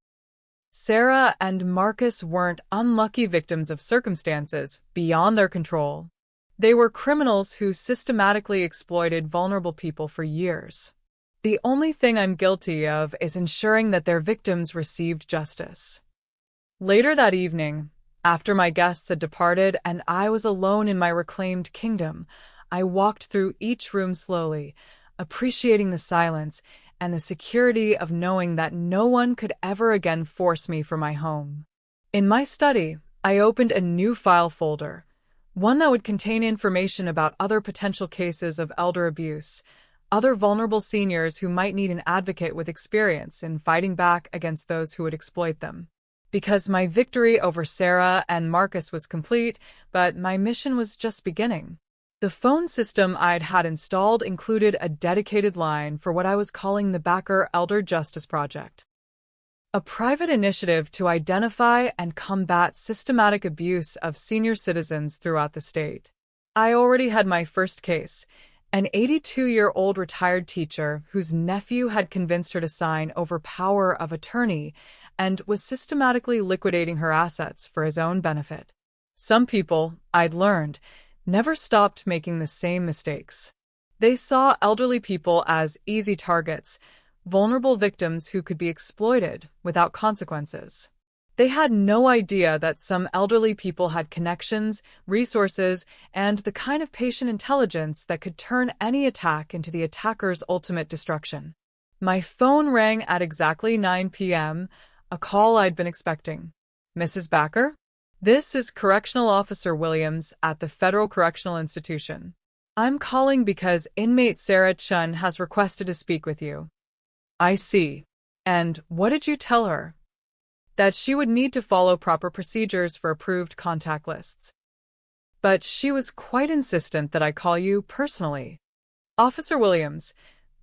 Sarah and Marcus weren't unlucky victims of circumstances beyond their control. They were criminals who systematically exploited vulnerable people for years. The only thing I'm guilty of is ensuring that their victims received justice. Later that evening, after my guests had departed and I was alone in my reclaimed kingdom, I walked through each room slowly, appreciating the silence and the security of knowing that no one could ever again force me from my home. In my study, I opened a new file folder, one that would contain information about other potential cases of elder abuse, other vulnerable seniors who might need an advocate with experience in fighting back against those who would exploit them. Because my victory over Sarah and Marcus was complete, but my mission was just beginning. The phone system I'd had installed included a dedicated line for what I was calling the Backfired Elder Justice Project, a private initiative to identify and combat systematic abuse of senior citizens throughout the state. I already had my first case, an 82-year-old retired teacher whose nephew had convinced her to sign over power of attorney and was systematically liquidating her assets for his own benefit. Some people, I'd learned, never stopped making the same mistakes. They saw elderly people as easy targets, vulnerable victims who could be exploited without consequences. They had no idea that some elderly people had connections, resources, and the kind of patient intelligence that could turn any attack into the attacker's ultimate destruction. My phone rang at exactly 9 p.m., a call I'd been expecting. Mrs. Backer? This is Correctional Officer Williams at the Federal Correctional Institution. I'm calling because inmate Sarah Chun has requested to speak with you. I see. And what did you tell her? That she would need to follow proper procedures for approved contact lists. But she was quite insistent that I call you personally. Officer Williams,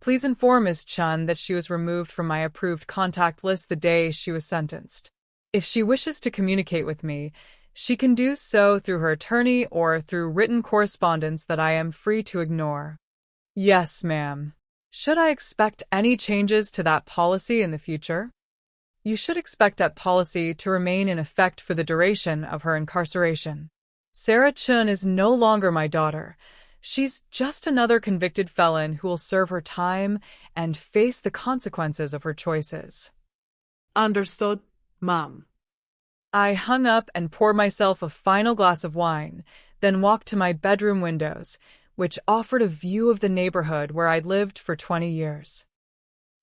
please inform Ms. Chun that she was removed from my approved contact list the day she was sentenced. If she wishes to communicate with me, She can do so through her attorney or through written correspondence that I am free to ignore. Yes, ma'am. Should I expect any changes to that policy in the future? You should expect that policy to remain in effect for the duration of her incarceration. Sarah Chun is no longer my daughter. She's just another convicted felon who will serve her time and face the consequences of her choices. Understood, Mom. I hung up and poured myself a final glass of wine, then walked to my bedroom windows, which offered a view of the neighborhood where I'd lived for 20 years.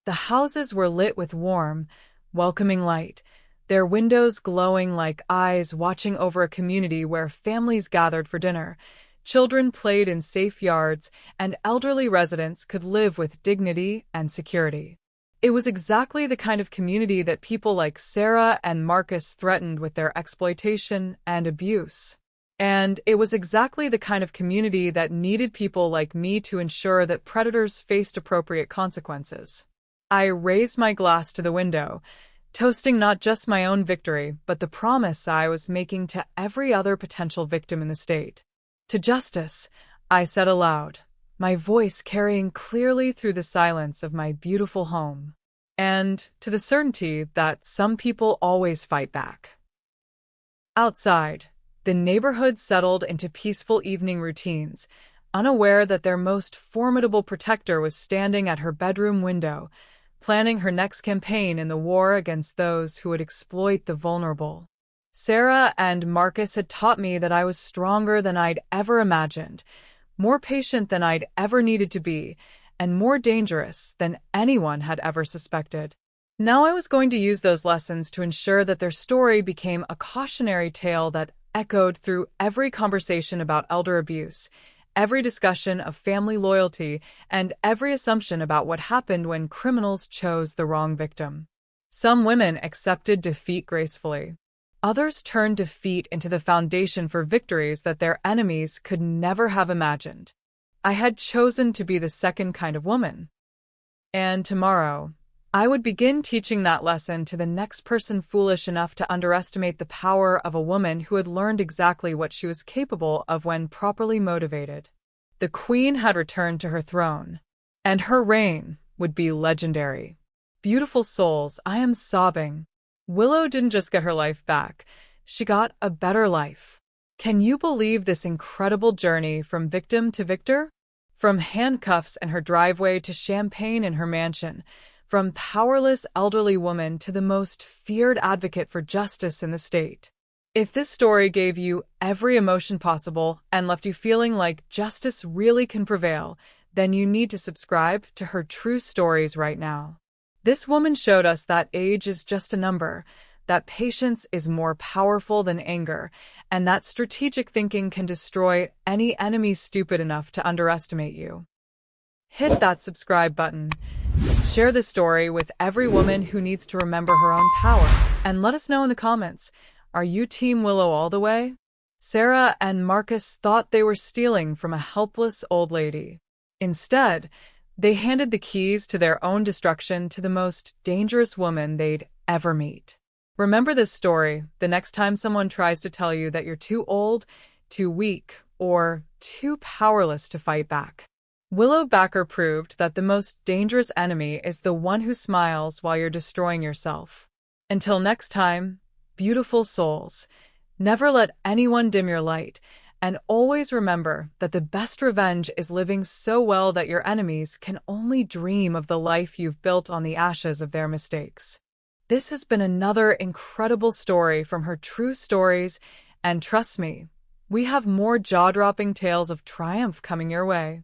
The houses were lit with warm, welcoming light, their windows glowing like eyes watching over a community where families gathered for dinner, children played in safe yards, and elderly residents could live with dignity and security. It was exactly the kind of community that people like Sarah and Marcus threatened with their exploitation and abuse. And it was exactly the kind of community that needed people like me to ensure that predators faced appropriate consequences. I raised my glass to the window, toasting not just my own victory, but the promise I was making to every other potential victim in the state. To justice, I said aloud, my voice carrying clearly through the silence of my beautiful home. And to the certainty that some people always fight back. Outside, the neighborhood settled into peaceful evening routines, unaware that their most formidable protector was standing at her bedroom window, planning her next campaign in the war against those who would exploit the vulnerable. Sarah and Marcus had taught me that I was stronger than I'd ever imagined, more patient than I'd ever needed to be, and more dangerous than anyone had ever suspected. Now I was going to use those lessons to ensure that their story became a cautionary tale that echoed through every conversation about elder abuse, every discussion of family loyalty, and every assumption about what happened when criminals chose the wrong victim. Some women accepted defeat gracefully. Others turned defeat into the foundation for victories that their enemies could never have imagined. I had chosen to be the second kind of woman. And tomorrow, I would begin teaching that lesson to the next person foolish enough to underestimate the power of a woman who had learned exactly what she was capable of when properly motivated. The queen had returned to her throne, and her reign would be legendary. Beautiful souls, I am sobbing. Willow didn't just get her life back, she got a better life. Can you believe this incredible journey from victim to victor? From handcuffs in her driveway to champagne in her mansion, from powerless elderly woman to the most feared advocate for justice in the state. If this story gave you every emotion possible and left you feeling like justice really can prevail, then you need to subscribe to her true stories right now. This woman showed us that age is just a number, that patience is more powerful than anger, and that strategic thinking can destroy any enemy stupid enough to underestimate you. Hit that subscribe button. Share this story with every woman who needs to remember her own power, and let us know in the comments, are you Team Willow all the way? Sarah and Marcus thought they were stealing from a helpless old lady. Instead, they handed the keys to their own destruction to the most dangerous woman they'd ever meet. Remember this story the next time someone tries to tell you that you're too old, too weak, or too powerless to fight back. Willow Backer proved that the most dangerous enemy is the one who smiles while you're destroying yourself. Until next time, beautiful souls, never let anyone dim your light, and always remember that the best revenge is living so well that your enemies can only dream of the life you've built on the ashes of their mistakes. This has been another incredible story from her true stories, and trust me, we have more jaw-dropping tales of triumph coming your way.